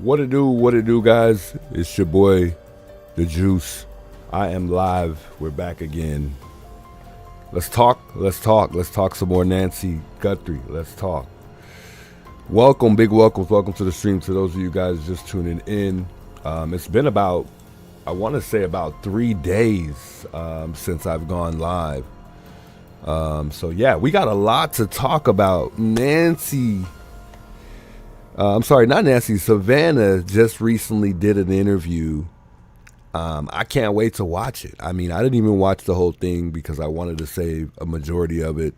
What it do, guys? It's your boy, the Juice. I am live. We're back again. Let's talk some more Nancy Guthrie. Let's talk. Welcome, big welcome to the stream. To those of you guys just tuning in, it's been about, I want to say about 3 days since I've gone live. So yeah, we got a lot to talk about. Savannah just recently did an interview. I can't wait to watch it. I mean, I didn't even watch the whole thing because I wanted to save a majority of it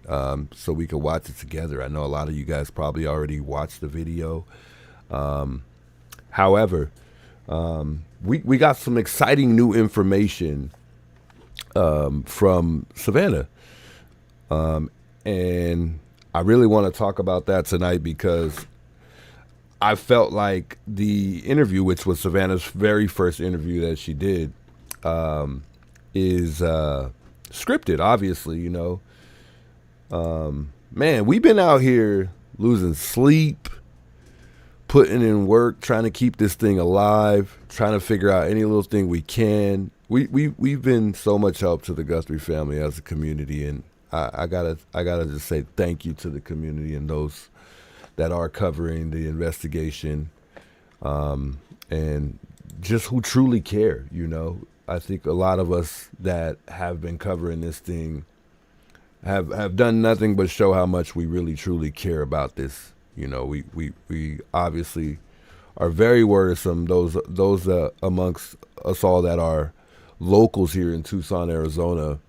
so we could watch it together. I know a lot of you guys probably already watched the video. However, we got some exciting new information from Savannah. And I really want to talk about that tonight because I felt like the interview, which was Savannah's very first interview that she did, is scripted, obviously, you know. Man, we've been out here losing sleep, putting in work, trying to keep this thing alive, trying to figure out any little thing we can. We've been so much help to the Guthrie family as a community, and I gotta just say thank you to the community and those that are covering the investigation, and just who truly care. You know, I think a lot of us that have been covering this thing have done nothing but show how much we really truly care about this. You know, we obviously are very worrisome. Those amongst us all that are locals here in Tucson, Arizona,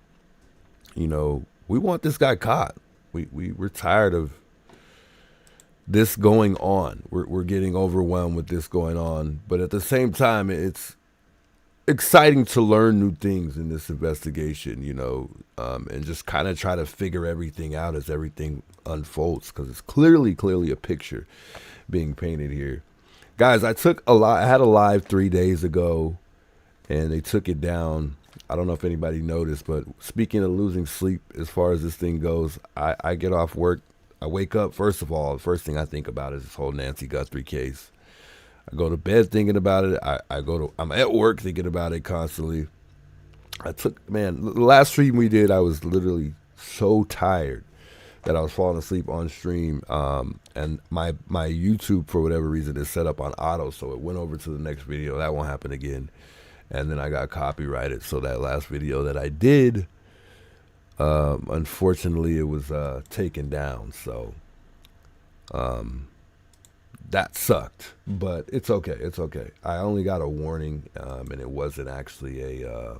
you know, we want this guy caught. We're tired of this going on. We're getting overwhelmed with this going on. But at the same time, it's exciting to learn new things in this investigation, you know, and just kind of try to figure everything out as everything unfolds, because it's clearly a picture being painted here. Guys, I had a live 3 days ago, and they took it down. I don't know if anybody noticed, but speaking of losing sleep, as far as this thing goes, I get off work. I wake up, first of all, the first thing I think about is this whole Nancy Guthrie case. I go to bed thinking about it. I'm at work thinking about it constantly. The last stream we did, I was literally so tired that I was falling asleep on stream. And my YouTube, for whatever reason, is set up on auto, so it went over to the next video. That won't happen again. And then I got copyrighted, so that last video that I did, unfortunately, it was taken down. So that sucked, but it's okay. It's okay. I only got a warning, and it wasn't actually I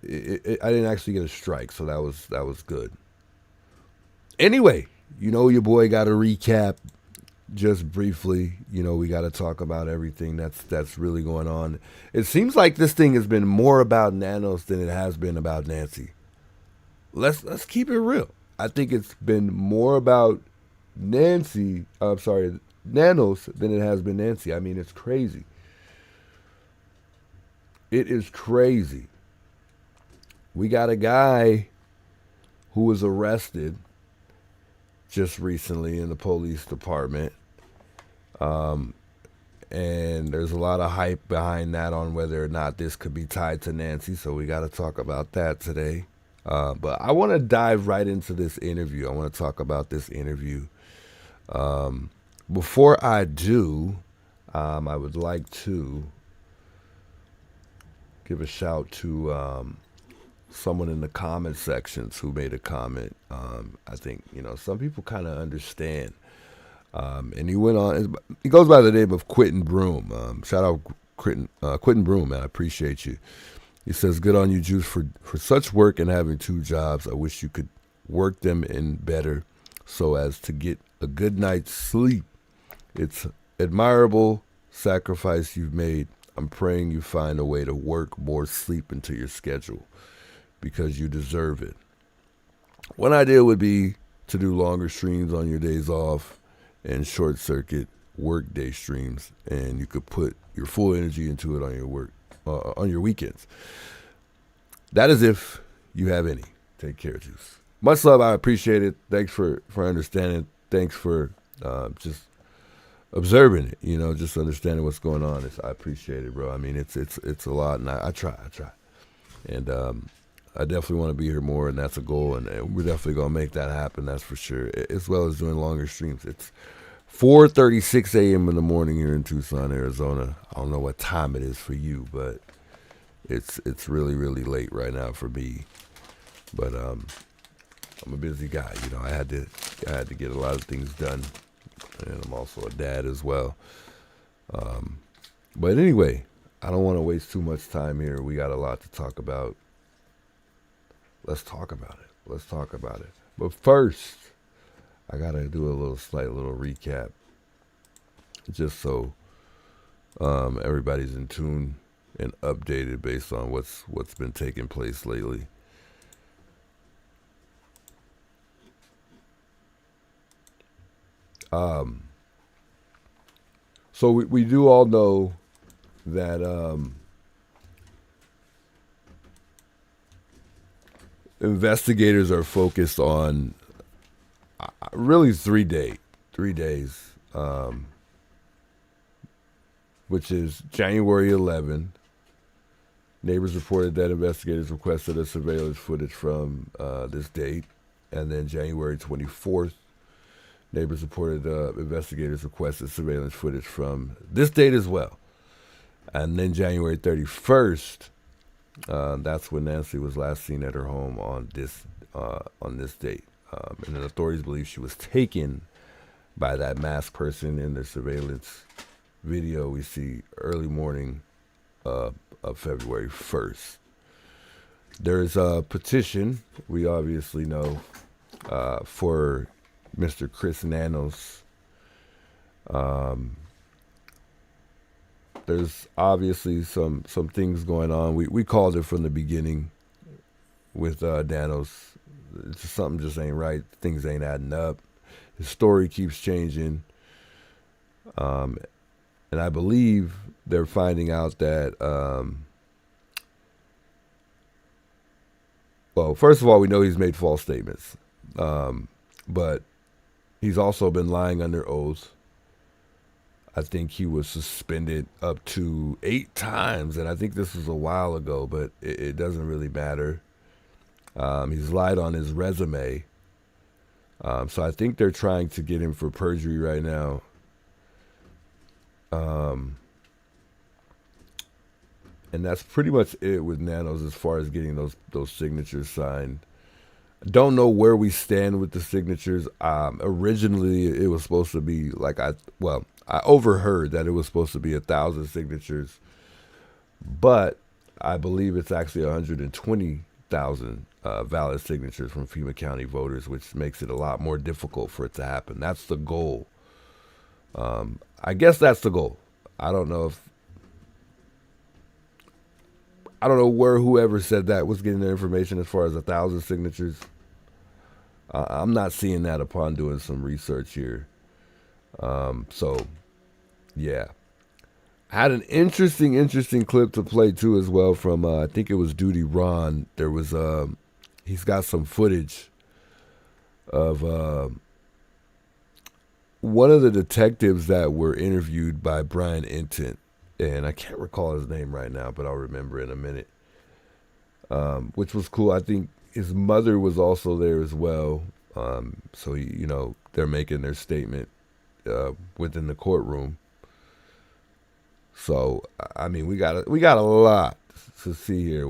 didn't actually get a strike, so that was good. Anyway, you know, your boy got a recap just briefly. You know, we got to talk about everything that's really going on. It seems like this thing has been more about NANOS than it has been about Nancy. Let's keep it real. I think it's been more about NANOS than it has been Nancy. I mean, it's crazy. It is crazy. We got a guy who was arrested just recently in the police department. And there's a lot of hype behind that on whether or not this could be tied to Nancy. So we got to talk about that today. But I want to dive right into this interview. I want to talk about this interview. Before I do, I would like to give a shout to someone in the comment sections who made a comment. I think, you know, some people kind of understand. And he went on, he goes by the name of Quentin Broom. Shout out Quentin Broom, man. I appreciate you. He says, good on you, Juice, for such work and having 2 jobs. I wish you could work them in better so as to get a good night's sleep. It's admirable sacrifice you've made. I'm praying you find a way to work more sleep into your schedule because you deserve it. One idea would be to do longer streams on your days off and short circuit work day streams, and you could put your full energy into it on your work on your weekends. That is if you have any. Take care, Juice. Much love. I appreciate it. Thanks for understanding. Thanks for just observing it, just understanding what's going on. I appreciate it, bro. I mean, it's a lot, and I try, and I definitely want to be here more, and that's a goal, and we're definitely gonna make that happen. That's for sure. As well as doing longer streams. It's 4:36 a.m. in the morning here in Tucson, Arizona. I don't know what time it is for you, but it's really, really late right now for me. But I'm a busy guy. I had to get a lot of things done, and I'm also a dad as well. But anyway, I don't want to waste too much time here. We got a lot to talk about. Let's talk about it. But first, I gotta do a slight little recap, just so everybody's in tune and updated based on what's been taking place lately. So we do all know that investigators are focused on really 3 days, which is January 11. Neighbors reported that investigators requested a surveillance footage from this date, and then January 24th, neighbors reported investigators requested surveillance footage from this date as well, and then January 31st. That's when Nancy was last seen at her home on this date. And then authorities believe she was taken by that masked person in the surveillance video we see early morning of February 1st. There's a petition, we obviously know, for Mr. Chris NANOS. There's obviously some things going on. We called it from the beginning with Nanos. It's just something just ain't right. Things ain't adding up. His story keeps changing. And I believe they're finding out that, well, first of all, we know he's made false statements. But he's also been lying under oath. I think he was suspended up to 8 times, and I think this was a while ago, but it doesn't really matter. He's lied on his resume. So I think they're trying to get him for perjury right now. And that's pretty much it with Nanos as far as getting those signatures signed. Don't know where we stand with the signatures. Originally, it was supposed to be I overheard that it was supposed to be 1,000 signatures, but I believe it's actually 120,000 valid signatures from Pima County voters, which makes it a lot more difficult for it to happen. That's the goal. I guess that's the goal. I don't know where whoever said that was getting their information as far as 1,000 signatures. I'm not seeing that upon doing some research here. So, yeah. I had an interesting clip to play too as well from, I think it was Duty Ron. There was, he's got some footage of one of the detectives that were interviewed by Brian Intent. And I can't recall his name right now, but I'll remember in a minute. Which was cool. I think his mother was also there as well. So, they're making their statement within the courtroom. So, I mean, we got a lot to see here.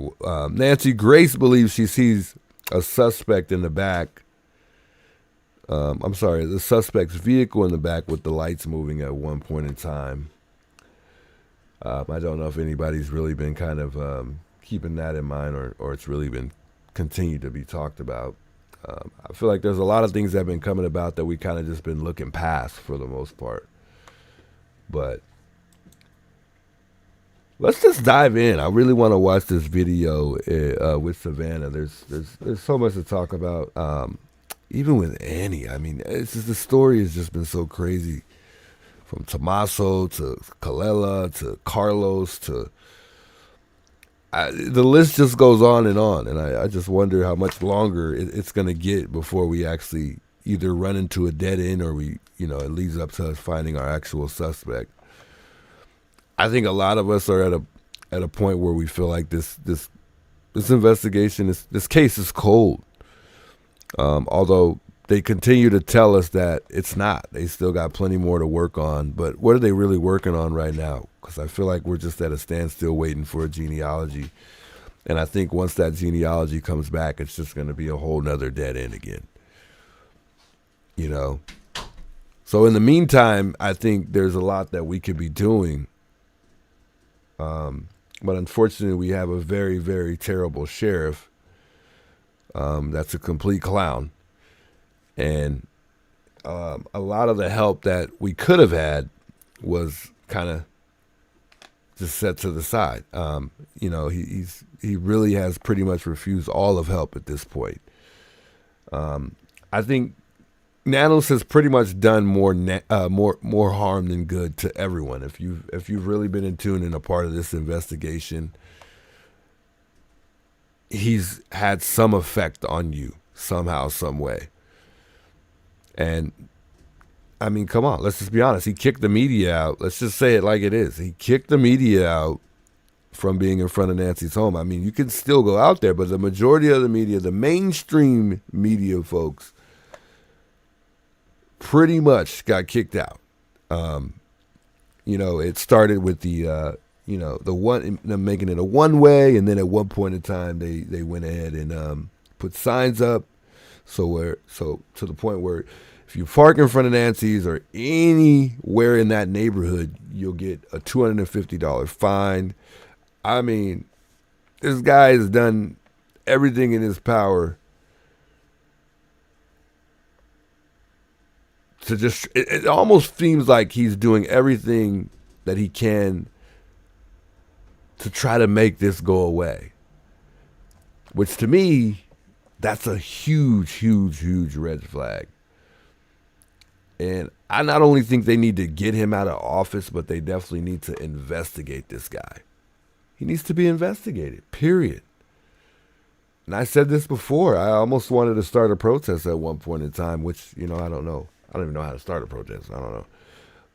Nancy Grace believes she sees a suspect in the back. The suspect's vehicle in the back with the lights moving at one point in time. I don't know if anybody's really been kind of keeping that in mind or it's really been continued to be talked about. I feel like there's a lot of things that have been coming about that we kind of just been looking past for the most part. But let's just dive in. I really want to watch this video with Savannah. There's so much to talk about. Even with Annie, I mean, it's just, the story has just been so crazy. From Tommaso to Kalela to Carlos to the list just goes on, and I just wonder how much longer it's going to get before we actually, either run into a dead end or it leads up to us finding our actual suspect. I think a lot of us are at a point where we feel like this investigation, this case is cold. Although they continue to tell us that it's not. They still got plenty more to work on. But what are they really working on right now? Because I feel like we're just at a standstill waiting for a genealogy. And I think once that genealogy comes back, it's just going to be a whole nother dead end again. So in the meantime, I think there's a lot that we could be doing. But unfortunately, we have a very, very terrible sheriff. That's a complete clown. And a lot of the help that we could have had was kind of just set to the side. He really has pretty much refused all of help at this point. I think NANOS has pretty much done more harm than good to everyone. If you've really been in tune and a part of this investigation, he's had some effect on you somehow, some way. And I mean, come on, let's just be honest. He kicked the media out. Let's just say it like it is. He kicked the media out from being in front of Nancy's home. I mean, you can still go out there, but the majority of the media, the mainstream media folks, pretty much got kicked out. It started with the them making it a one-way, and then at one point in time, they went ahead and put signs up, so to the point where if you park in front of Nancy's or anywhere in that neighborhood, you'll get a $250 fine. I mean, this guy has done everything in his power to just, it almost seems like he's doing everything that he can to try to make this go away. Which to me, that's a huge, huge, huge red flag. And I not only think they need to get him out of office, but they definitely need to investigate this guy. He needs to be investigated, period. And I said this before. I almost wanted to start a protest at one point in time, which, I don't know. I don't even know how to start a protest. I don't know.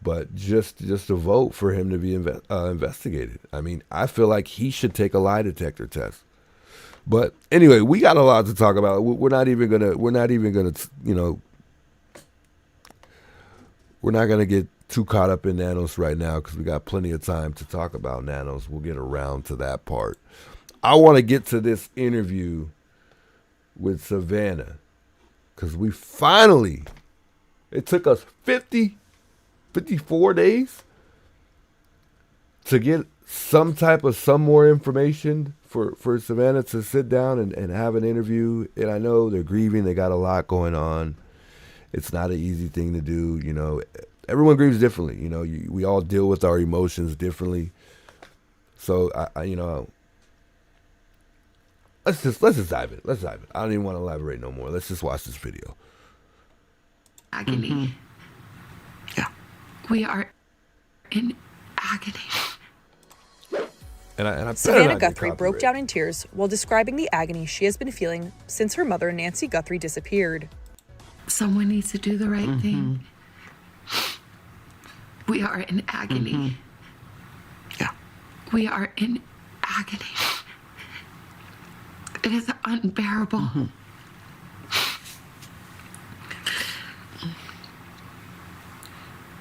But just to vote for him to be investigated. I mean, I feel like he should take a lie detector test. But anyway, we got a lot to talk about. We're not gonna get too caught up in NANOS right now because we got plenty of time to talk about NANOS. We'll get around to that part. I want to get to this interview with Savannah because we finally, it took us 54 days to get some more information for Savannah to sit down and have an interview. And I know they're grieving. They got a lot going on. It's not an easy thing to do. Everyone grieves differently. We all deal with our emotions differently. So let's just dive in. Let's dive in. I don't even want to elaborate no more. Let's just watch this video. Agony. Mm-hmm. Yeah. We are in agony. And I Savannah Guthrie broke down in tears while describing the agony she has been feeling since her mother, Nancy Guthrie, disappeared. Someone needs to do the right thing. We are in agony. Yeah. We are in agony. It is unbearable.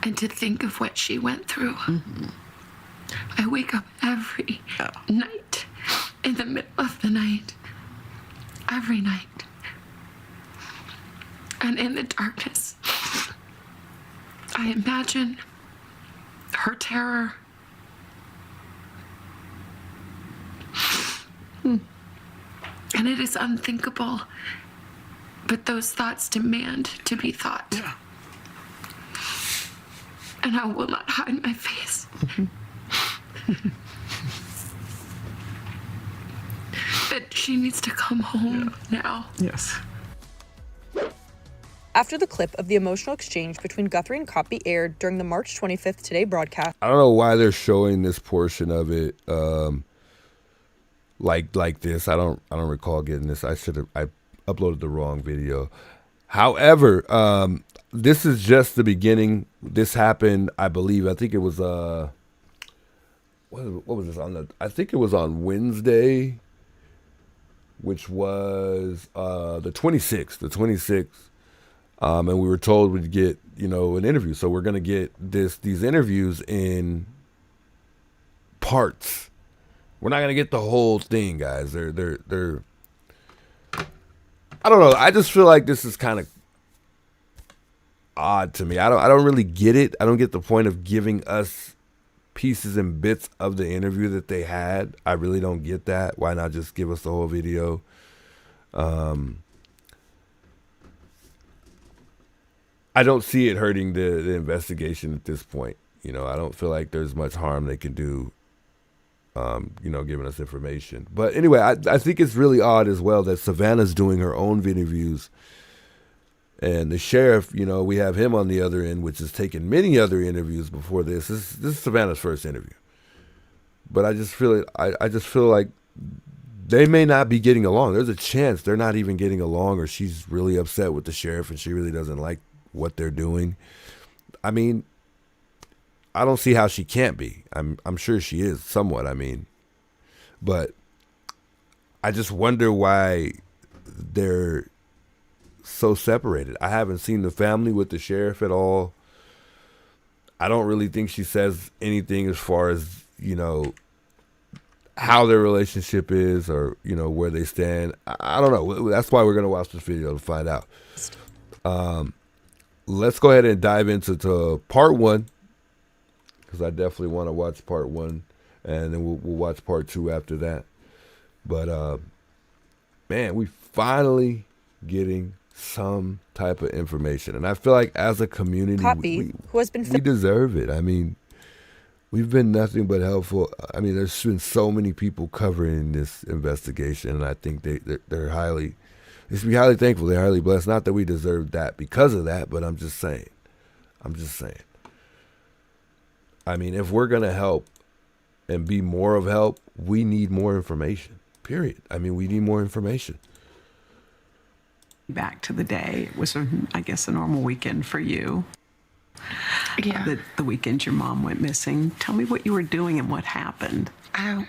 And to think of what she went through. I wake up every night, in the middle of the night, every night. And in the darkness, I imagine her terror. And it is unthinkable, but those thoughts demand to be thought. Yeah. And I will not hide my face. That she needs to come home now. Yes. After the clip of the emotional exchange between Guthrie and Copy aired during the March 25th Today broadcast. I don't know why they're showing this portion of it like this. I don't recall getting this. I uploaded the wrong video. However, this is just the beginning. This happened, I believe. I think it was what was this on I think it was on Wednesday, which was the 26th. The 26th. And we were told we'd get, an interview. So we're gonna get these interviews in parts. We're not gonna get the whole thing, guys. They're I don't know. I just feel like this is kind of odd to me. I don't really get it. I don't get the point of giving us pieces and bits of the interview that they had. I really don't get that. Why not just give us the whole video? I don't see it hurting the investigation at this point. I don't feel like there's much harm they can do, giving us information. But anyway, I think it's really odd as well that Savannah's doing her own interviews. And the sheriff, we have him on the other end, which has taken many other interviews before this. This is Savannah's first interview. But I just feel like they may not be getting along. There's a chance they're not even getting along, or she's really upset with the sheriff and she really doesn't like what they're doing. I mean, I don't see how she can't be. I'm sure she is somewhat, but I just wonder why they're so separated. I haven't seen the family with the sheriff at all. I don't really think she says anything as far as, how their relationship is or, where they stand. I don't know. That's why we're going to watch this video to find out. Let's go ahead and dive into part one, because I definitely want to watch part one, and then we'll watch part two after that. But, man, we finally getting some type of information. And I feel like as a community, who has been we deserve it. We've been nothing but helpful. There's been so many people covering this investigation, and I think they're highly, they should be highly thankful. They're highly blessed. Not that we deserve that because of that, but I'm just saying. If we're going to help and be more of help, we need more information, period. We need more information. Back to the day. It was, I guess, a normal weekend for you. Yeah. The weekend your mom went missing. Tell me what you were doing and what happened. I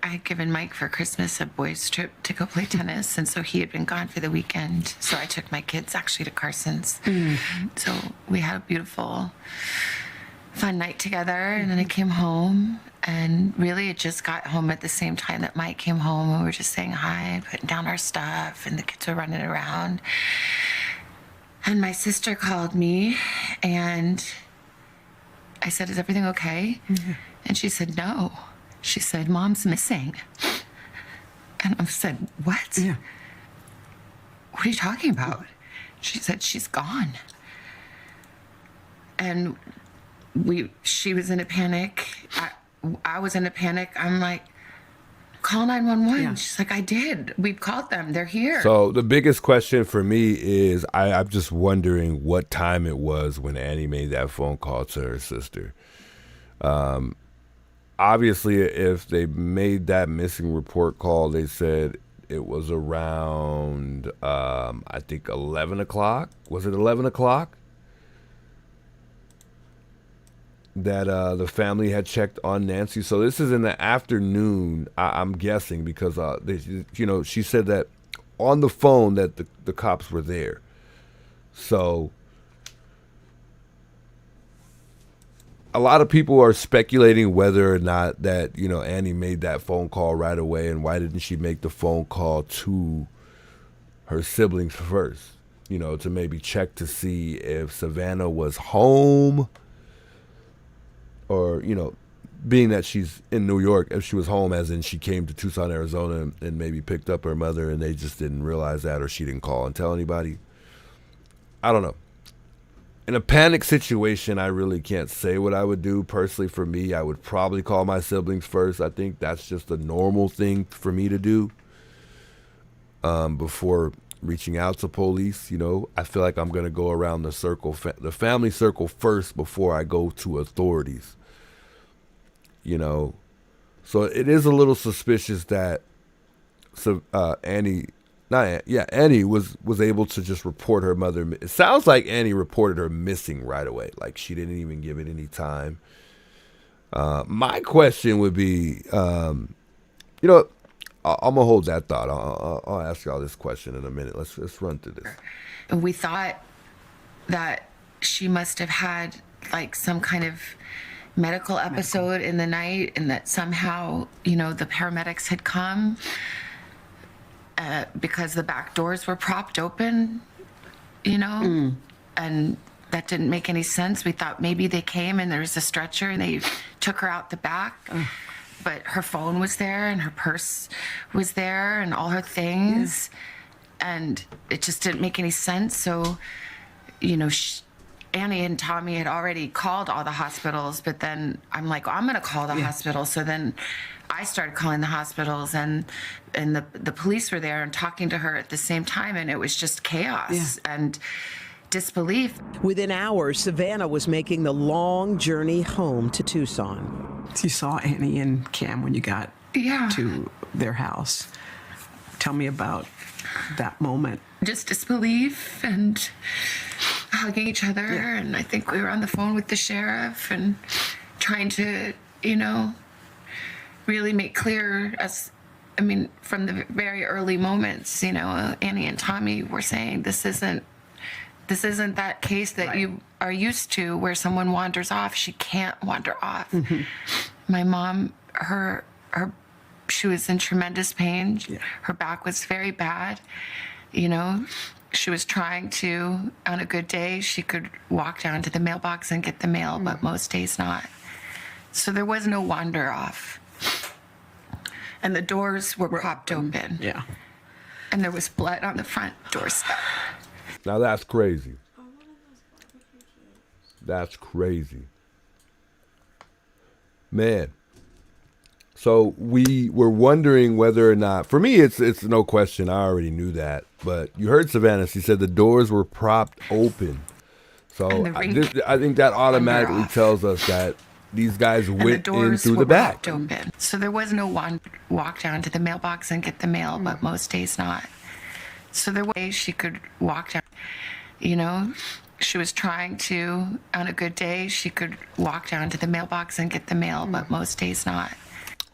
had given Mike for Christmas a boys' trip to go play tennis, and so he had been gone for the weekend. So I took my kids actually to Carson's. Mm-hmm. So we had a beautiful, fun night together, and then I came home, and really it just got home at the same time that Mike came home, and we were just saying hi, putting down our stuff, and the kids were running around. And my sister called me, and I said, "Is everything okay?" Mm-hmm. And she said, "No." She said, "Mom's missing." And I said, "What? Yeah. What are you talking about?" She said, "She's gone." And she was in a panic. I was in a panic. I'm like, "Call 911. Yeah. She's like, "I did. We've called them. They're here." So the biggest question for me is I'm just wondering what time it was when Annie made that phone call to her sister. Obviously, if they made that missing report call, they said it was around, I think 11 o'clock. Was it 11 o'clock? That the family had checked on Nancy. So this is in the afternoon, I'm guessing, because she said that on the phone that the cops were there. So a lot of people are speculating whether or not that Annie made that phone call right away, and why didn't she make the phone call to her siblings first, to maybe check to see if Savannah was home. Or, being that she's in New York, if she was home, as in she came to Tucson, Arizona, and maybe picked up her mother and they just didn't realize that, or she didn't call and tell anybody. I don't know. In a panic situation, I really can't say what I would do. Personally, for me, I would probably call my siblings first. I think that's just a normal thing for me to do before reaching out to police. I feel like I'm going to go around the circle, the family circle first before I go to authorities. So it is a little suspicious that Annie Annie was able to just report her mother. It sounds like Annie reported her missing right away. Like she didn't even give it any time. My question would be, I'm gonna hold that thought. I'll ask y'all this question in a minute. Let's run through this. We thought that she must have had like some kind of medical episode in the night, and that somehow, the paramedics had come because the back doors were propped open, and that didn't make any sense. We thought maybe they came and there was a stretcher and they took her out the back. But her phone was there and her purse was there and all her things. And it just didn't make any sense. So, Annie and Tommy had already called all the hospitals, but then I'm like, I'm going to call the hospital. So then I started calling the hospitals, and the police were there and talking to her at the same time. And it was just chaos and disbelief. Within hours, Savannah was making the long journey home to Tucson. You saw Annie and Cam when you got to their house. Tell me about that moment. Just disbelief and hugging each other. And I think we were on the phone with the sheriff and trying to, really make clear from the very early moments, Annie and Tommy were saying this isn't that case that you are used to where someone wanders off. She can't wander off. My mom, she was in tremendous pain. Her back was very bad. She was trying to, on a good day, she could walk down to the mailbox and get the mail, but most days not. So there was no wander off. And the doors were propped open. Yeah. And there was blood on the front doorstep. Now that's crazy. That's crazy. Man. So we were wondering whether or not, for me, it's no question. I already knew that. But you heard Savannah. She said the doors were propped open. So I think that automatically tells us that these guys went in through the back. Open. So there was no one walk down to the mailbox and get the mail, but most days not. So there was a way she could walk down, she was trying to, on a good day, she could walk down to the mailbox and get the mail, but most days not.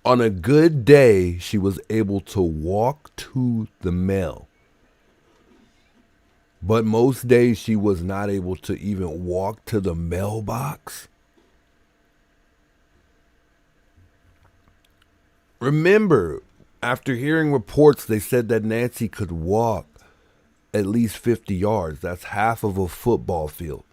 On a good day, she was able to walk to the mail. But most days she was not able to even walk to the mailbox. Remember, after hearing reports, they said that Nancy could walk at least 50 yards. That's half of a football field.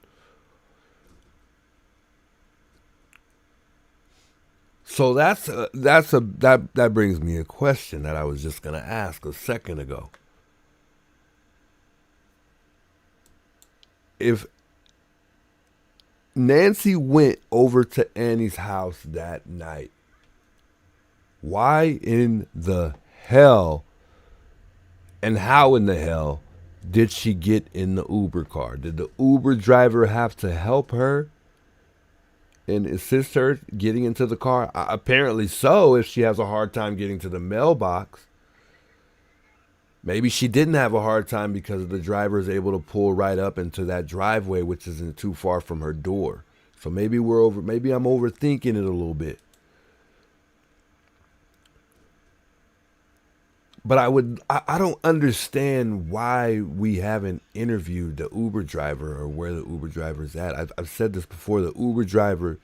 So that brings me a question that I was just going to ask a second ago. If Nancy went over to Annie's house that night, why in the hell and how in the hell did she get in the Uber car? Did the Uber driver have to help her and assist her getting into the car? Apparently so, if she has a hard time getting to the mailbox. Maybe she didn't have a hard time because the driver is able to pull right up into that driveway, which isn't too far from her door. So maybe I'm overthinking it a little bit. But I don't understand why we haven't interviewed the Uber driver or where the Uber driver is at. I've said this before. The Uber driver,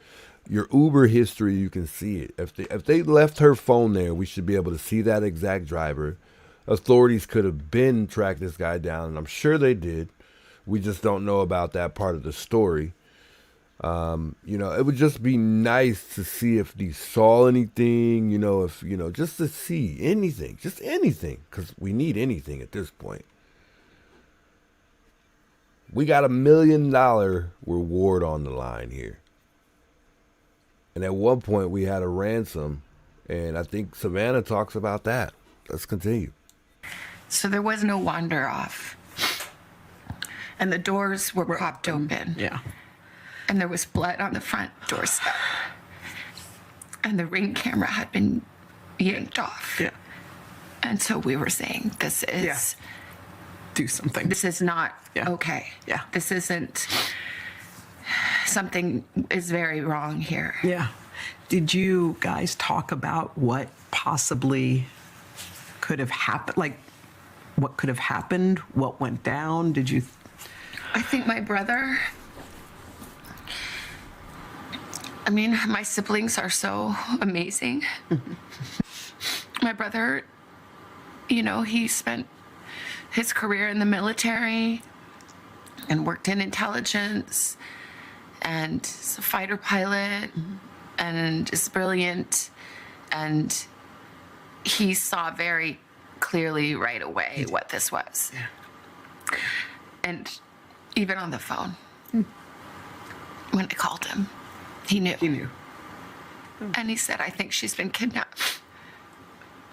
your Uber history, you can see it. If they left her phone there, we should be able to see that exact driver. Authorities could have been tracked this guy down, and I'm sure they did. We just don't know about that part of the story. It would just be nice to see if they saw anything, just to see anything, just anything, because we need anything at this point. We got $1 million reward on the line here. And at one point we had a ransom, and I think Savannah talks about that. Let's continue. So there was no wander off. And the doors were propped open. Yeah. And there was blood on the front doorstep. And the Ring camera had been yanked off. Yeah. And so we were saying, this is... Yeah. Do something. This is not Yeah. okay. Yeah. This isn't... Something is very wrong here. Yeah. Did you guys talk about what possibly could have happened? Like, what could have happened? What went down? Did you... I think my brother... I mean, my siblings are so amazing. My brother, you know, he spent his career in the military and worked in intelligence and is a fighter pilot and is brilliant. And he saw very clearly right away what this was. Yeah. And even on the phone, when I called him, he knew. He knew. And he said, I think she's been kidnapped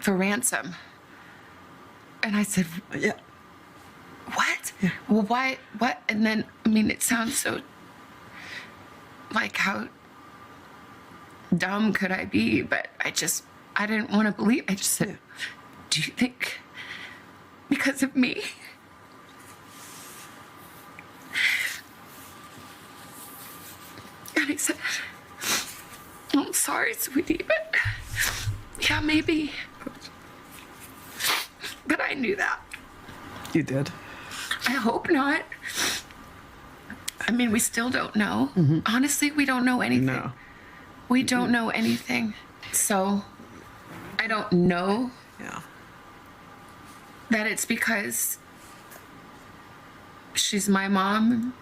for ransom. And I said, Yeah. what? Well, why? What? And then, I mean, it sounds so like, how dumb could I be? But I didn't want to believe. I just said, do you think because of me? And he said, I'm sorry, sweetie, but yeah, maybe. But I knew that. You did. I hope not. I mean, we still don't know. Honestly, we don't know anything. No. We don't know anything. So I don't know Yeah. that it's because she's my mom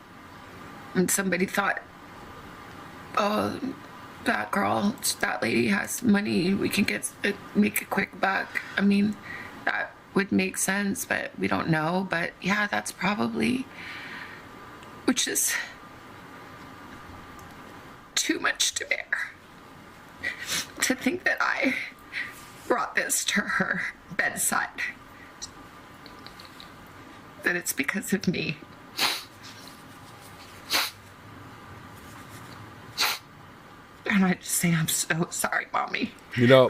and somebody thought, oh, that girl, that lady has money, we can make a quick buck. I mean, that would make sense, but we don't know. But yeah, that's probably, which is too much to bear. To think that I brought this to her bedside, that it's because of me. And I just say, I'm so sorry, Mommy. You know,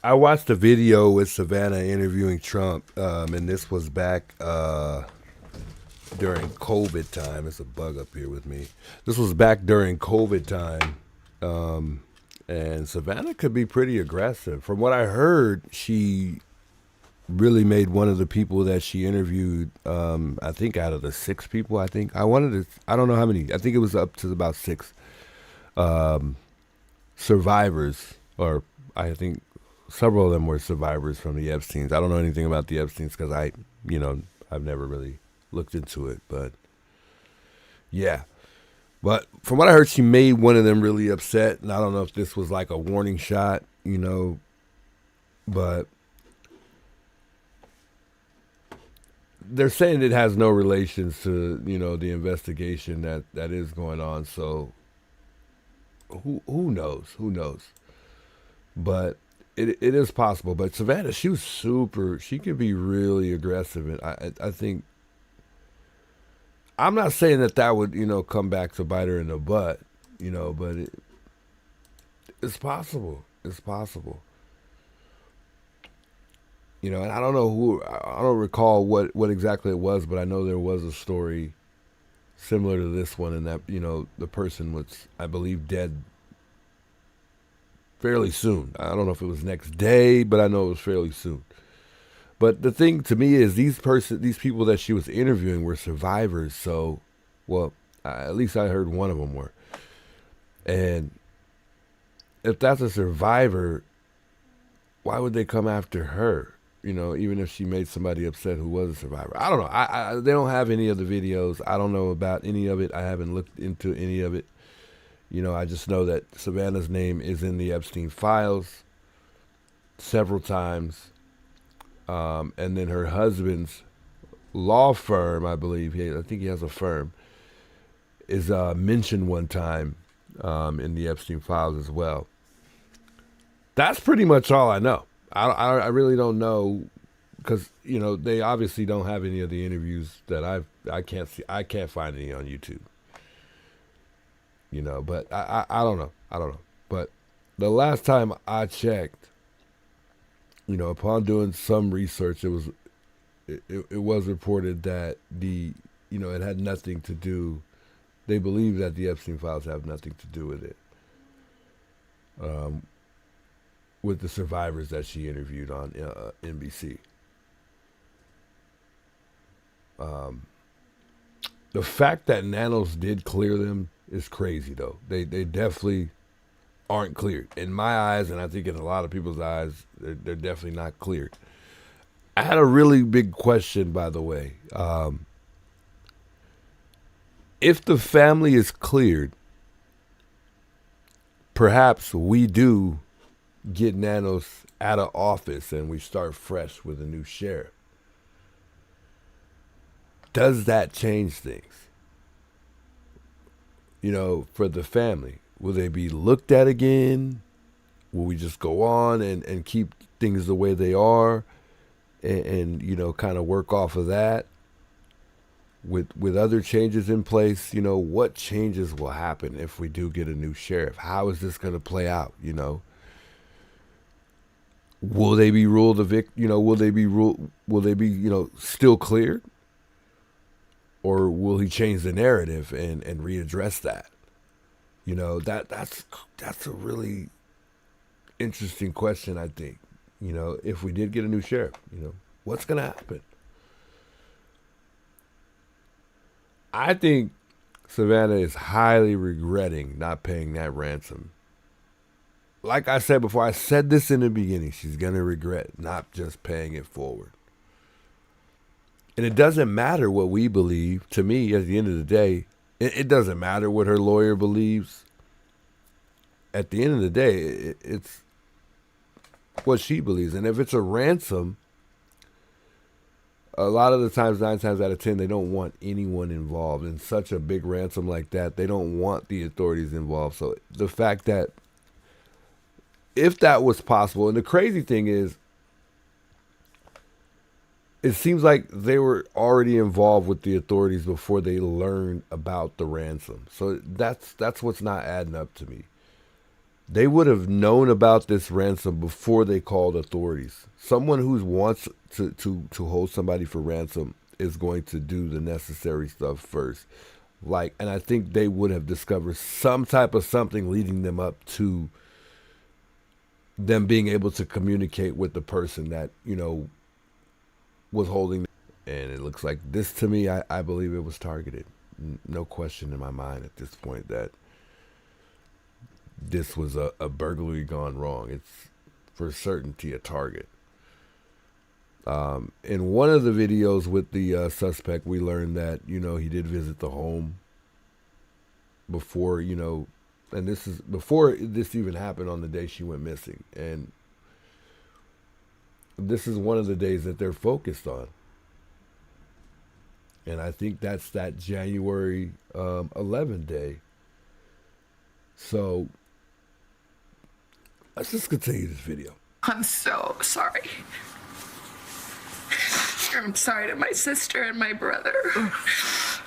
I watched a video with Savannah interviewing Trump, and this was back during COVID time. It's a bug up here with me. This was back during COVID time, and Savannah could be pretty aggressive. From what I heard, she really made one of the people that she interviewed, I think out of the 6 people, I don't know how many, I think it was up to about 6 survivors, or I think several of them were survivors from the Epsteins. I don't know anything about the Epsteins because I've never really looked into it, but yeah. But from what I heard, she made one of them really upset, and I don't know if this was like a warning shot, but they're saying it has no relations to, the investigation that is going on. So who knows? Who knows? But it is possible. But Savannah, she could be really aggressive. And I think, I'm not saying that would, come back to bite her in the butt, but it's possible. It's possible. And I don't know I don't recall what exactly it was, but I know there was a story similar to this one, and that, the person was, I believe, dead fairly soon. I don't know if it was next day, but I know it was fairly soon. But the thing to me is these people that she was interviewing were survivors. So, well, at least I heard one of them were. And if that's a survivor, why would they come after her? Even if she made somebody upset who was a survivor. I don't know. They don't have any of the videos. I don't know about any of it. I haven't looked into any of it. I just know that Savannah's name is in the Epstein files several times. And then her husband's law firm, I believe, I think he has a firm, is mentioned one time in the Epstein files as well. That's pretty much all I know. I really don't know, because they obviously don't have any of the interviews that I can't see. I can't find any on YouTube. But I don't know. But the last time I checked, you know, upon doing some research, it was reported that it had nothing to do. They believe that the Epstein files have nothing to do with it. With the survivors that she interviewed on NBC. The fact that NANOS did clear them is crazy, though. They definitely aren't cleared. In my eyes, and I think in a lot of people's eyes, they're definitely not cleared. I had a really big question, by the way. If the family is cleared, perhaps we do get NANOS out of office and we start fresh with a new sheriff. Does that change things? You know, for the family, will they be looked at again? Will we just go on and keep things the way they are and you know, kind of work off of that? With other changes in place, you know, what changes will happen if we do get a new sheriff? How is this going to play out, you know? Will they be ruled will they be, you know, still cleared? Or will he change the narrative and readdress that? You know, that's a really interesting question, I think. You know, if we did get a new sheriff, you know, what's going to happen? I think Savannah is highly regretting not paying that ransom. Like I said before, I said this in the beginning, she's going to regret not just paying it forward. And it doesn't matter what we believe. To me, at the end of the day, it doesn't matter what her lawyer believes. At the end of the day, it's what she believes. And if it's a ransom, a lot of the times, 9 times out of 10, they don't want anyone involved. In such a big ransom like that, they don't want the authorities involved. So the fact that if that was possible, and the crazy thing is, it seems like they were already involved with the authorities before they learned about the ransom. So that's what's not adding up to me. They would have known about this ransom before they called authorities. Someone who wants to hold somebody for ransom is going to do the necessary stuff first. And I think they would have discovered some type of something leading them up to them being able to communicate with the person that, you know, was holding. And it looks like this, to me, I believe it was targeted. No question in my mind at this point that this was a burglary gone wrong. It's for certainty a target. In one of the videos with the suspect, we learned that, you know, he did visit the home before, you know, and this is before this even happened on the day she went missing. And this is one of the days that they're focused on. And I think that's that January 11th day. So let's just continue this video. I'm so sorry. I'm sorry to my sister and my brother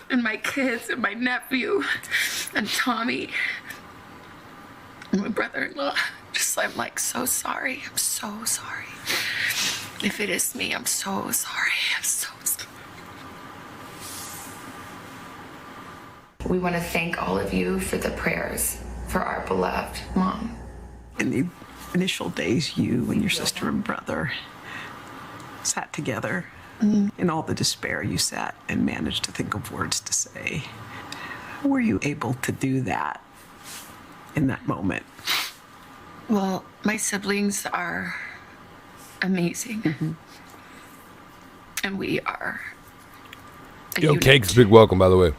and my kids and my nephew and Tommy and my brother-in-law. I'm like so sorry. I'm so sorry. If it is me, I'm so sorry. I'm so sorry. We want to thank all of you for the prayers for our beloved mom. In the initial days, you and your sister and brother sat together. In all the despair, you sat and managed to think of words to say. How were you able to do that in that moment? Well, my siblings are amazing. And we are a Yo, unit. Cake's big welcome, by the way.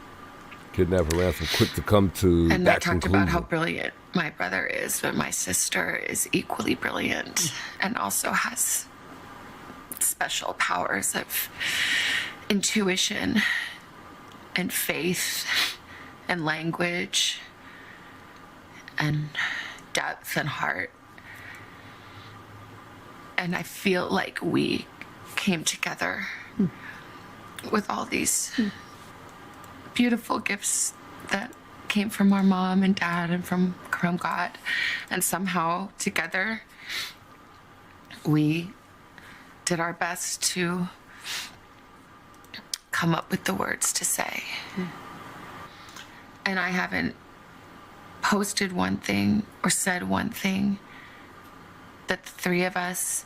Kidnapping Ransom, quick to come to And I that talked conclusion. about how brilliant my brother is, but my sister is equally brilliant and also has special powers of intuition and faith and language and depth and heart. And I feel like we came together with all these beautiful gifts that came from our mom and dad and from God. And somehow together we did our best to come up with the words to say. And I haven't posted one thing or said one thing that the three of us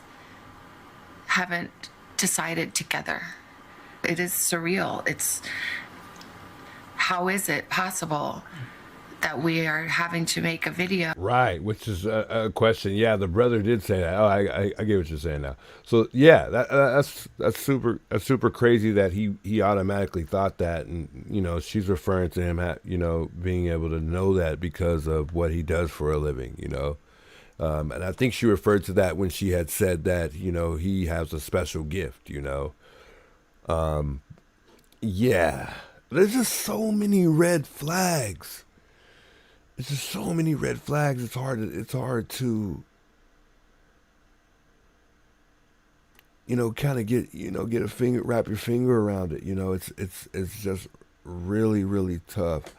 haven't decided together. It is surreal. It's, how is it possible that we are having to make a video? Right, which is a question. Yeah, the brother did say that. Oh, I get what you're saying now. So yeah, that's super crazy that he automatically thought that, and you know, she's referring to him, you know, being able to know that because of what he does for a living, you know. And I think she referred to that when she had said that, you know, he has a special gift, you know. Yeah, there's just so many red flags. It's just so many red flags. It's hard to, you know, kind of wrap your finger around it. You know, it's just really tough.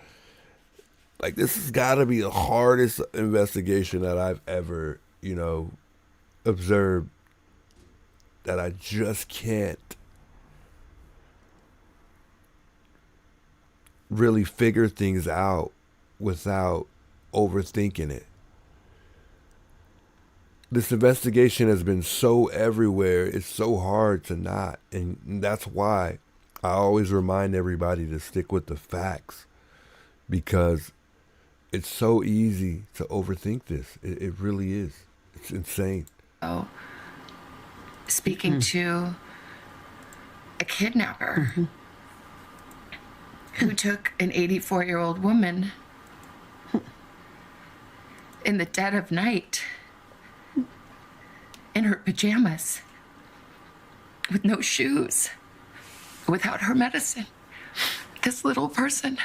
Like, this has got to be the hardest investigation that I've ever, you know, observed, that I just can't really figure things out without overthinking it. This investigation has been so everywhere, it's so hard to not. And that's why I always remind everybody to stick with the facts, because it's so easy to overthink this. It really is. It's insane. Oh, speaking to a kidnapper who took an 84-year-old woman in the dead of night in her pajamas with no shoes, without her medicine. This little person.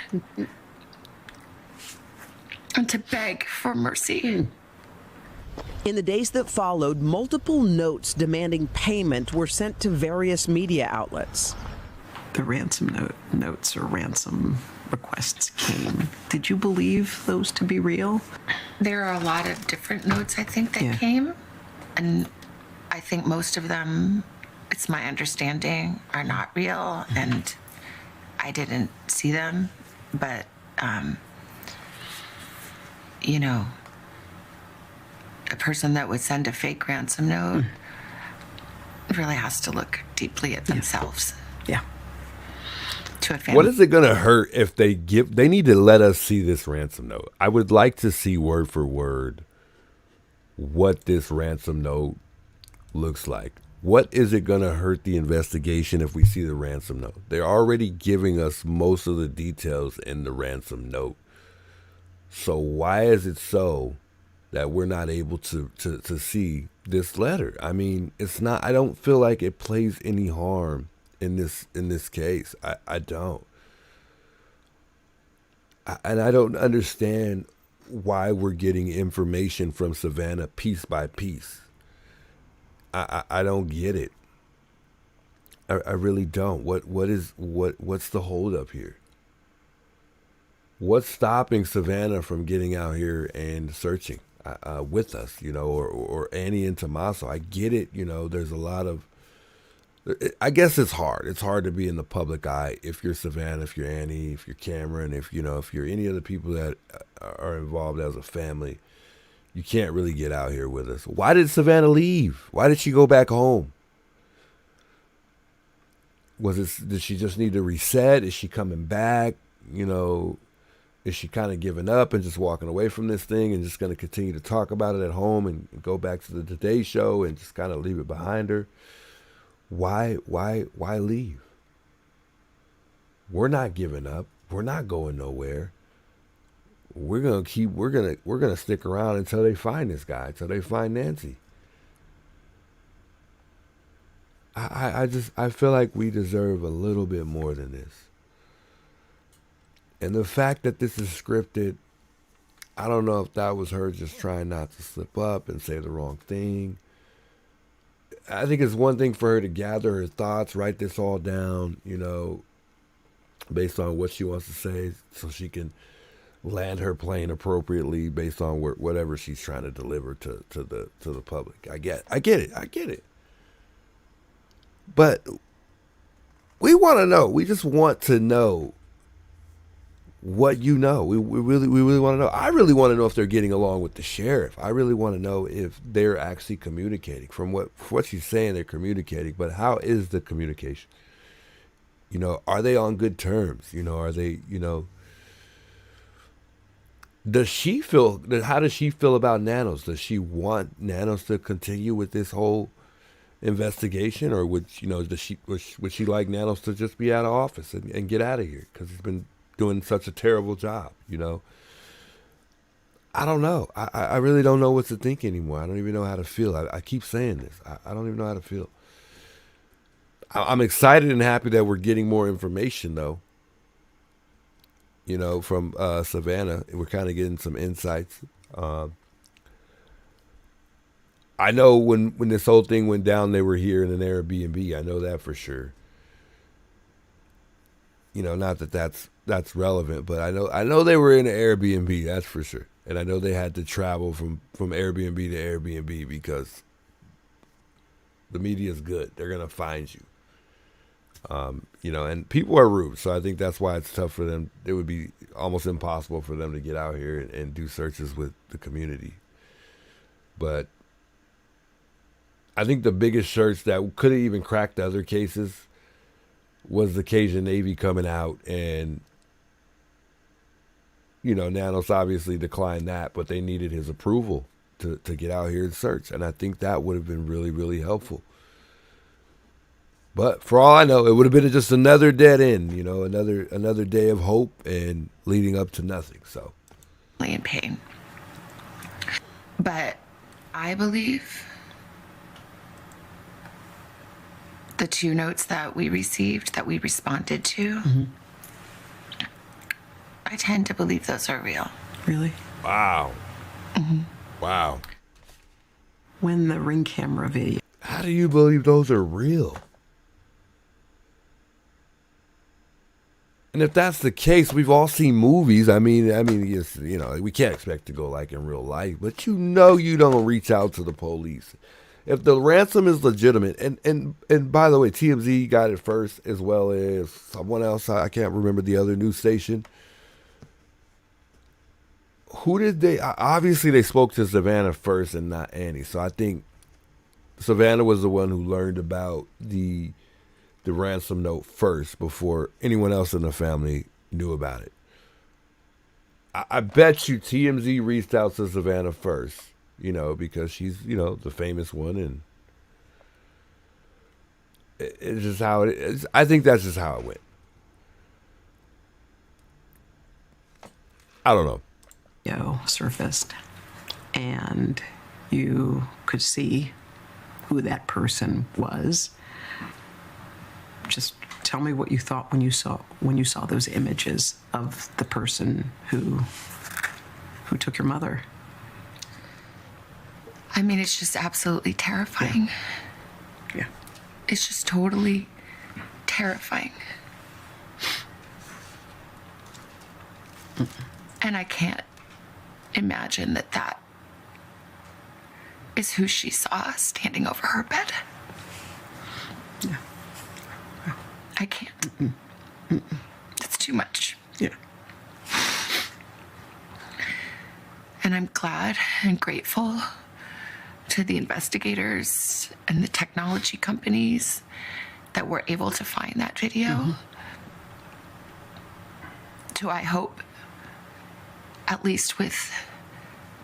And to beg for mercy. In the days that followed, multiple notes demanding payment were sent to various media outlets. The ransom notes or ransom requests came. Did you believe those to be real? There are a lot of different notes, I think, that came. And I think most of them, it's my understanding, are not real. And I didn't see them. But, you know, a person that would send a fake ransom note really has to look deeply at themselves. Yeah. To a family. What is it going to hurt if they need to let us see this ransom note? I would like to see word for word what this ransom note looks like. What is it going to hurt the investigation if we see the ransom note? They're already giving us most of the details in the ransom note. So why is it so that we're not able to see this letter? I mean, it's not, I don't feel like it plays any harm in this case. I don't. And I don't understand why we're getting information from Savannah piece by piece. I don't get it. I really don't. What's the holdup here? What's stopping Savannah from getting out here and searching with us, you know, or Annie and Tommaso? I get it, you know, there's a lot of, I guess it's hard. It's hard to be in the public eye if you're Savannah, if you're Annie, if you're Cameron, if you're any of the people that are involved as a family. You can't really get out here with us. Why did Savannah leave? Why did she go back home? Did she just need to reset? Is she coming back? You know, is she kind of giving up and just walking away from this thing and just going to continue to talk about it at home and go back to the Today Show and just kind of leave it behind her? Why leave? We're not giving up. We're not going nowhere. We're gonna stick around until they find this guy, until they find Nancy. I feel like we deserve a little bit more than this. And the fact that this is scripted, I don't know if that was her just trying not to slip up and say the wrong thing. I think it's one thing for her to gather her thoughts, write this all down, you know, based on what she wants to say, so she can land her plane appropriately based on whatever she's trying to deliver to the public. I get it. But we want to know. We just want to know what you know. We really want to know. I really want to know if they're getting along with the sheriff. I really want to know if they're actually communicating. From what she's saying, they're communicating. But how is the communication? You know, are they on good terms? You know, are they, you know, does she feel, how does she feel about NANOS? Does she want NANOS to continue with this whole investigation, or would, you know, would she like NANOS to just be out of office and get out of here because he's been doing such a terrible job? You know, I don't know. I really don't know what to think anymore. I don't even know how to feel. I keep saying this. I don't even know how to feel. I'm excited and happy that we're getting more information, though. You know, from Savannah, we're kind of getting some insights. I know when this whole thing went down, they were here in an Airbnb. I know that for sure. You know, not that that's relevant, but I know they were in an Airbnb. That's for sure. And I know they had to travel from Airbnb to Airbnb because the media is good. They're gonna find you. You know, and people are rude, so I think that's why it's tough for them. It would be almost impossible for them to get out here and do searches with the community. But I think the biggest search that could have even cracked the other cases was the Cajun Navy coming out, and, you know, NANOS obviously declined that, but they needed his approval to get out here and search. And I think that would have been really, really helpful. But for all I know, it would have been just another dead end, you know, another day of hope and leading up to nothing. So, in pain. But I believe the 2 notes that we received, that we responded to, I tend to believe those are real. Really? wow. Wow. When the Ring camera video. How do you believe those are real? And if that's the case, we've all seen movies. I mean, yes, you know, we can't expect to go like in real life, but you know, you don't reach out to the police. If the ransom is legitimate, and by the way, TMZ got it first, as well as someone else. I can't remember the other news station. Who did they? Obviously, they spoke to Savannah first and not Annie. So I think Savannah was the one who learned about the ransom note first before anyone else in the family knew about it. I bet you TMZ reached out to Savannah first, you know, because she's, you know, the famous one, and it's just how it is. I think that's just how it went. I don't know. Surfaced, and you could see who that person was. Just tell me what you thought when you saw those images of the person who took your mother. I mean, it's just absolutely terrifying. Yeah. It's just totally terrifying. And I can't imagine that is who she saw standing over her bed. Yeah. I can't. It's too much. Yeah. And I'm glad and grateful to the investigators and the technology companies that were able to find that video. To, I hope, at least with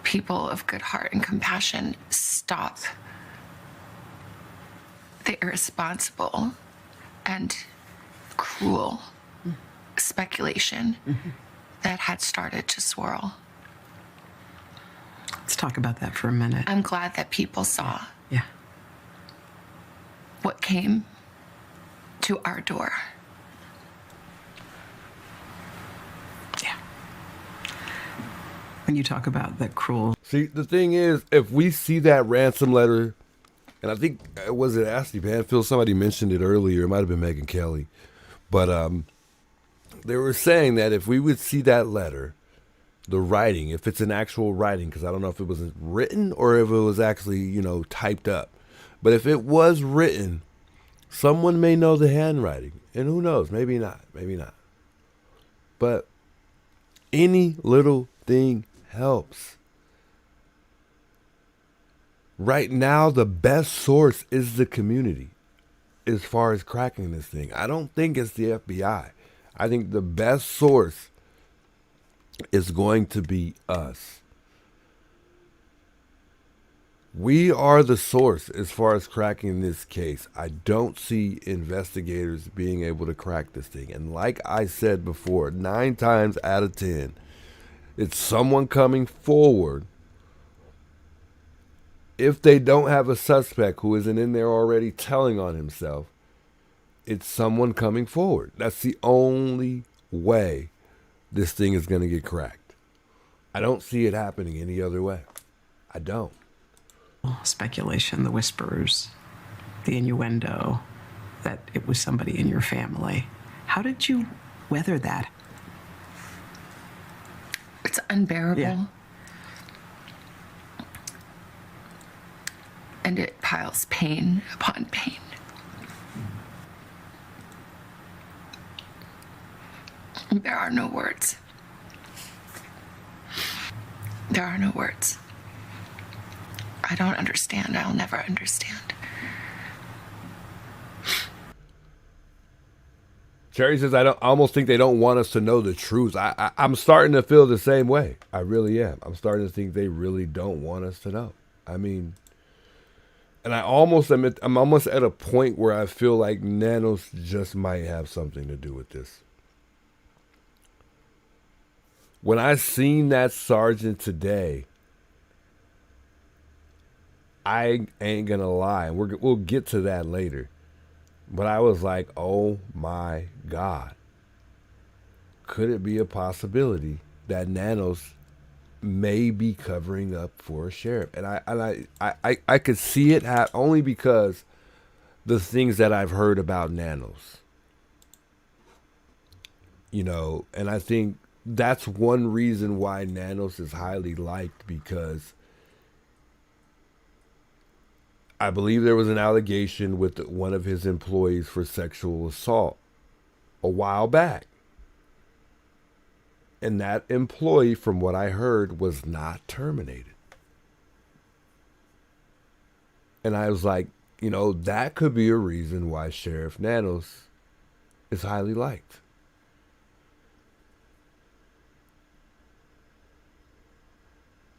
people of good heart and compassion, stop the irresponsible and cruel speculation that had started to swirl. Let's talk about that for a minute. I'm glad that people saw Yeah. what came to our door. Yeah. When you talk about that cruel. See, the thing is, if we see that ransom letter, and I think, was it Ashley Banfield? Somebody mentioned it earlier. It might have been Megyn Kelly. But they were saying that if we would see that letter, the writing, if it's an actual writing, because I don't know if it was written or if it was actually, you know, typed up. But if it was written, Someone may know the handwriting, and who knows, maybe not, maybe not. But any little thing helps. Right now, the best source is the community as far as cracking this thing. I don't think it's the FBI. I think the best source is going to be us. We are the source as far as cracking this case. I don't see investigators being able to crack this thing. And like I said before, 9 times out of 10, it's someone coming forward. If they don't have a suspect who isn't in there already telling on himself, it's someone coming forward. That's the only way this thing is going to get cracked. I don't see it happening any other way. I don't. Speculation, the whispers, the innuendo that it was somebody in your family. How did you weather that? It's unbearable. Yeah. And it piles pain upon pain. There are no words. There are no words. I don't understand. I'll never understand. Sherry says, I almost think they don't want us to know the truth. I'm starting to feel the same way. I really am. I'm starting to think they really don't want us to know. I mean, and I'm almost at a point where I feel like NANOS just might have something to do with this. When I seen that sergeant today, I ain't gonna lie, and we'll get to that later. But I was like, oh my God. Could it be a possibility that NANOS may be covering up for a sheriff? And I could see it only because the things that I've heard about NANOS. You know, and I think that's one reason why NANOS is highly liked, because I believe there was an allegation with one of his employees for sexual assault a while back. And that employee, from what I heard, was not terminated. And I was like, you know, that could be a reason why Sheriff NANOS is highly liked.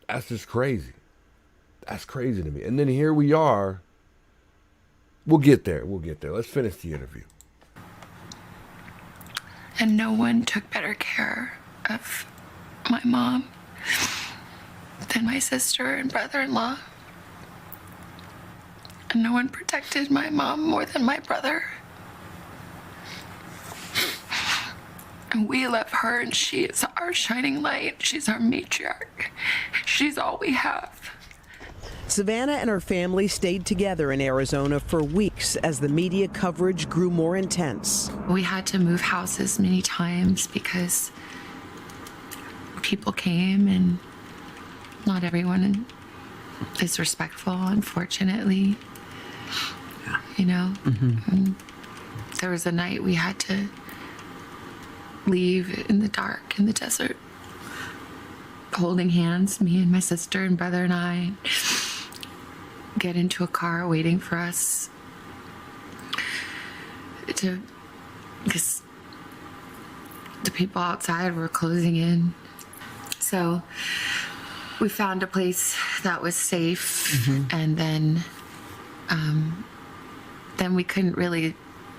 That's just crazy. That's crazy to me. And then here we are. We'll get there. We'll get there. Let's finish the interview. And no one took better care of my mom than my sister and brother-in-law. And no one protected my mom more than my brother. And we love her, and she is our shining light. She's our matriarch. She's all we have. Savannah and her family stayed together in Arizona for weeks as the media coverage grew more intense. We had to move houses many times because people came, and not everyone is respectful, unfortunately. Yeah. You know? Mm-hmm. There was a night we had to leave in the dark in the desert, holding hands, me and my sister and brother and I, get into a car waiting for us because the people outside were closing in. So we found a place that was safe, and then we couldn't really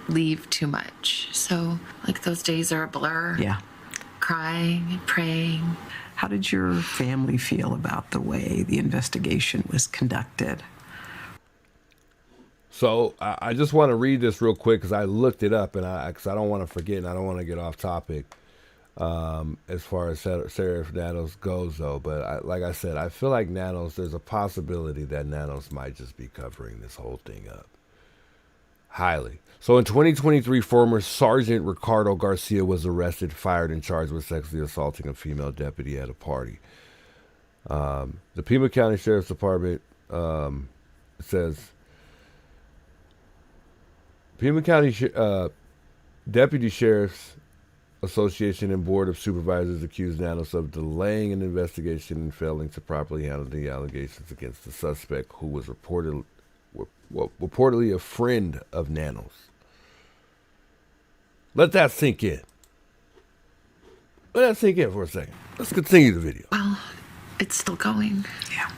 leave too much. So like those days are a blur. Yeah. Crying and praying. How did your family feel about the way the investigation was conducted? So I just want to read this real quick because I looked it up, and because I don't want to forget and I don't want to get off topic as far as Sheriff NANOS goes, though. But like I said, I feel like NANOS, there's a possibility that NANOS might just be covering this whole thing up. Highly. So in 2023, former Sergeant Ricardo Garcia was arrested, fired, and charged with sexually assaulting a female deputy at a party. The Pima County Sheriff's Department says Pima County Deputy Sheriff's Association and Board of Supervisors accused NANOS of delaying an investigation and failing to properly handle the allegations against the suspect, who was reportedly a friend of NANOS. Let that sink in. Let that sink in for a second. Let's continue the video. Well, it's still going. Yeah.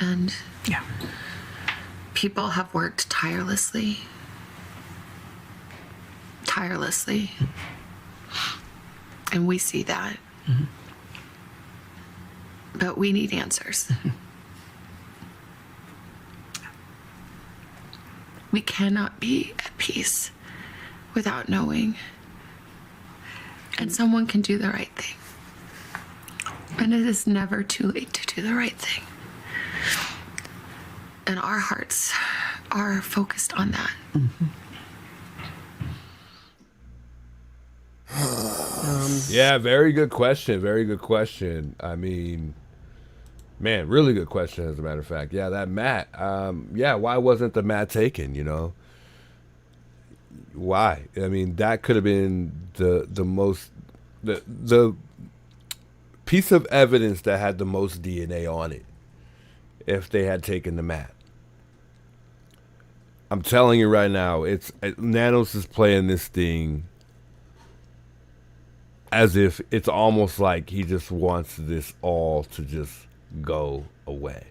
And Yeah. people have worked tirelessly. And we see that. Mm-hmm. But we need answers. We cannot be at peace without knowing. And someone can do the right thing. And it is never too late to do the right thing. And our hearts are focused on that. Mm-hmm. Yeah, very good question. Very good question. I mean, man, really good question, as a matter of fact. Yeah, that mat. Yeah, why wasn't the mat taken, you know? Why? I mean, that could have been the piece of evidence that had the most DNA on it if they had taken the mat. I'm telling you right now, NANOS is playing this thing as if it's almost like he just wants this all to just go away.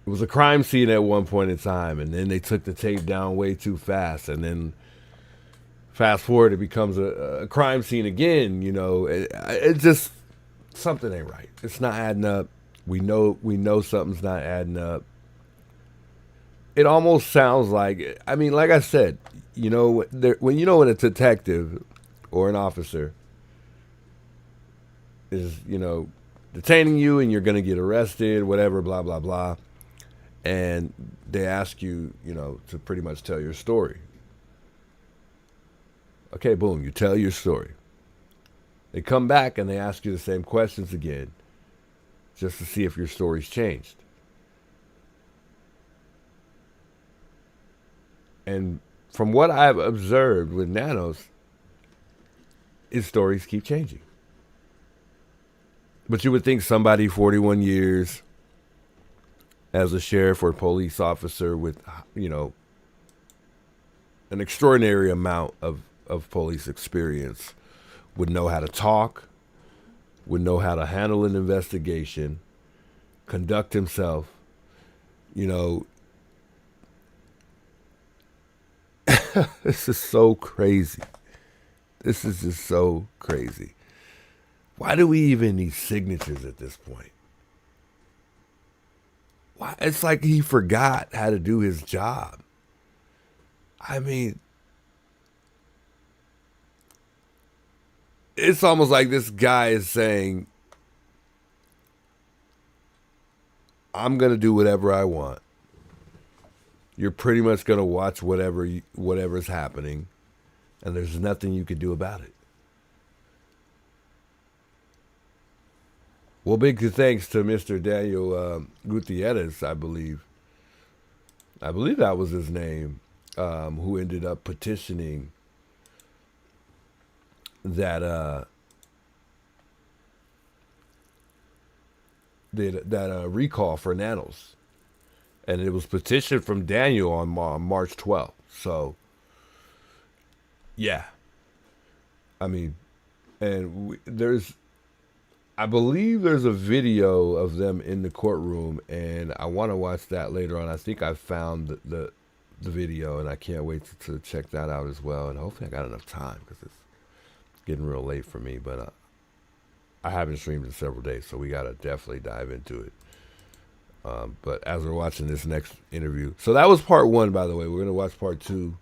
It was a crime scene at one point in time, and then they took the tape down way too fast, and then fast forward, it becomes a crime scene again. You know, it just, something ain't right. It's not adding up. We know something's not adding up. It almost sounds like, I mean, like I said, you know, when a detective or an officer is, you know, detaining you and you're going to get arrested, whatever, blah, blah, blah, and they ask you, you know, to pretty much tell your story. Okay, boom, you tell your story. They come back and they ask you the same questions again just to see if your story's changed. And from what I've observed with NANOS, his stories keep changing. But you would think somebody 41 years as a sheriff or police officer with, you know, an extraordinary amount of police experience would know how to talk, would know how to handle an investigation, conduct himself, you know. This is so crazy. This is just so crazy. Why do we even need signatures at this point? Why? It's like he forgot how to do his job. I mean, it's almost like this guy is saying, I'm going to do whatever I want. You're pretty much going to watch whatever's happening, and there's nothing you can do about it. Well, big thanks to Mr. Daniel Gutierrez, I believe. I believe that was his name, who ended up petitioning that recall for NANOS. And it was petitioned from Daniel on March 12th. So, yeah. I mean, and I believe there's a video of them in the courtroom, and I want to watch that later on. I think I found the video, and I can't wait to check that out as well. And hopefully I got enough time, because it's getting real late for me. But I haven't streamed in several days, so we got to definitely dive into it. But as we're watching this next interview, so that was part one, by the way. We're going to watch part two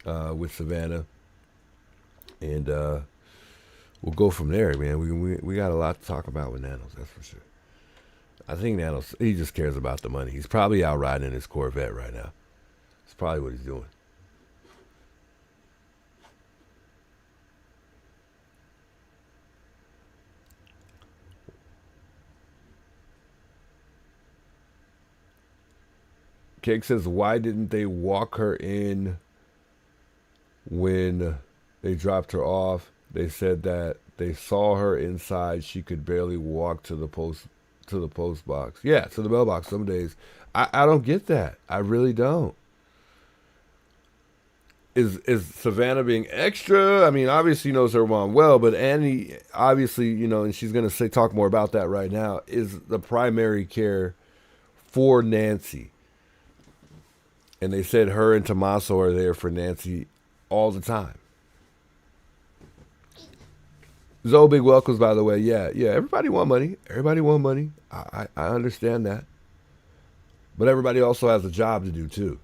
with Savannah, and we'll go from there, man. We got a lot to talk about with NANOS, that's for sure. I think NANOS, he just cares about the money. He's probably out riding his Corvette right now. That's probably what he's doing. Cake says, why didn't they walk her in when they dropped her off? They said that they saw her inside. She could barely walk to the post box. Yeah, to the mailbox some days. I don't get that. I really don't. Is Savannah being extra? I mean, obviously knows her mom well, but Annie, obviously, you know, and she's going to talk more about that right now, is the primary care for Nancy. And they said her and Tommaso are there for Nancy all the time. Zoe, big welcomes, by the way. Yeah, everybody want money. Everybody want money. I understand that. But everybody also has a job to do, too.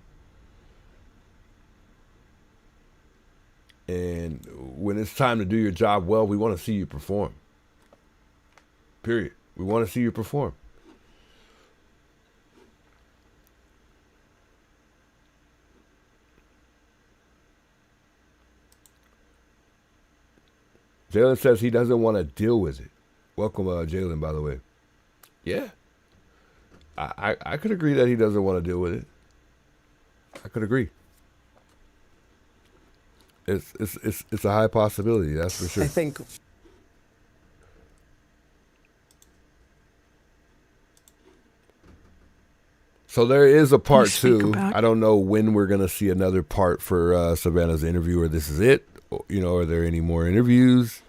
And when it's time to do your job well, we want to see you perform. Period. We want to see you perform. Jalen says he doesn't want to deal with it. Welcome, Jalen, by the way. Yeah. I could agree that he doesn't want to deal with it. I could agree. It's a high possibility, that's for sure. I think so. There is a part two. about- I don't know when we're gonna see another part for Savannah's interview, or this is it. You know, are there any more interviews,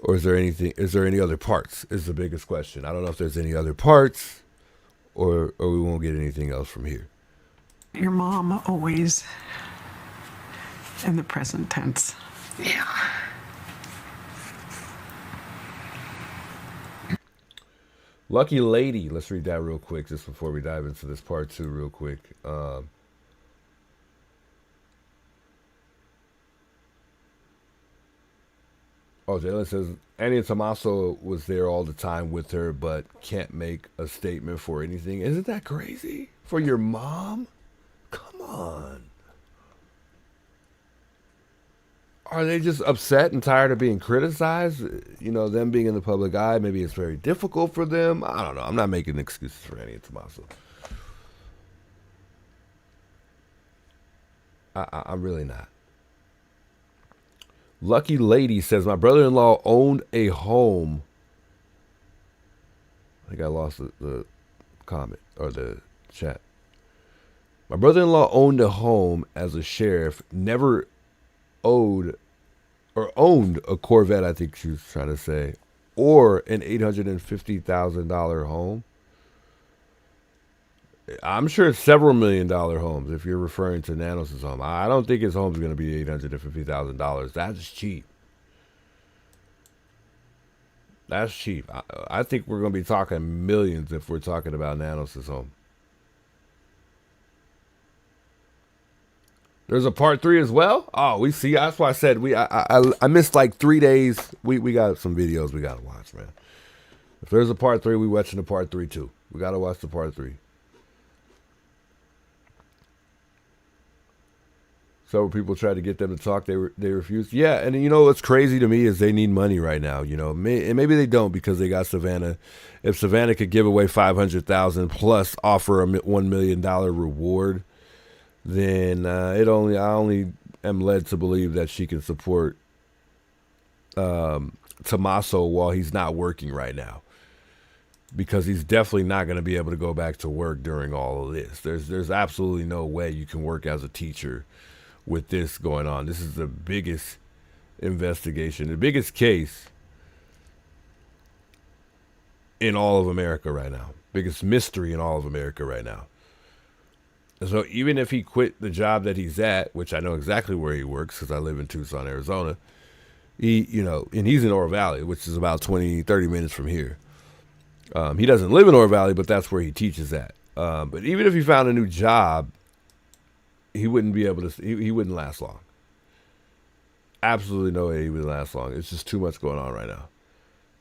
or is there anything? Is there any other parts? Is the biggest question. I don't know if there's any other parts, or we won't get anything else from here. Your mom always in the present tense. Yeah. Lucky Lady. Let's read that real quick just before we dive into this part two real quick. Oh, Jalen says, Annie and Tommaso was there all the time with her, but can't make a statement for anything. Isn't that crazy? For your mom? Come on. Are they just upset and tired of being criticized? You know, them being in the public eye, maybe it's very difficult for them. I don't know. I'm not making excuses for Annie and Tommaso. I'm really not. Lucky Lady says, my brother-in-law owned a home. I think I lost the comment or the chat. My brother-in-law owned a home as a sheriff, never owned a Corvette, I think she was trying to say, or an $850,000 home. I'm sure it's several $1 million homes if you're referring to NANOS' home. I don't think his home's going to be $850,000. That's cheap. That's cheap. I think we're going to be talking millions if we're talking about NANOS' home. There's a part 3 as well. Oh, we see. That's why I said I missed like 3 days. We got some videos we got to watch, man. If there's a part 3, we watching the part 3 too. We got to watch the part 3. Several people tried to get them to talk. They refused. Yeah, and you know what's crazy to me is they need money right now. You know, and maybe they don't because they got Savannah. If Savannah could give away $500,000 plus offer a $1 million reward, then I only am led to believe that she can support Tommaso while he's not working right now, because he's definitely not going to be able to go back to work during all of this. There's absolutely no way you can work as a teacher with this going on. This is the biggest investigation, the biggest case in all of America right now, biggest mystery in all of America right now. So even if he quit the job that he's at, which I know exactly where he works because I live in Tucson, Arizona, and he's in Oro Valley, which is about 30 minutes from here. He doesn't live in Oro Valley, but that's where he teaches at. But even if he found a new job, he wouldn't be able to, he wouldn't last long. Absolutely no way he would last long. It's just too much going on right now.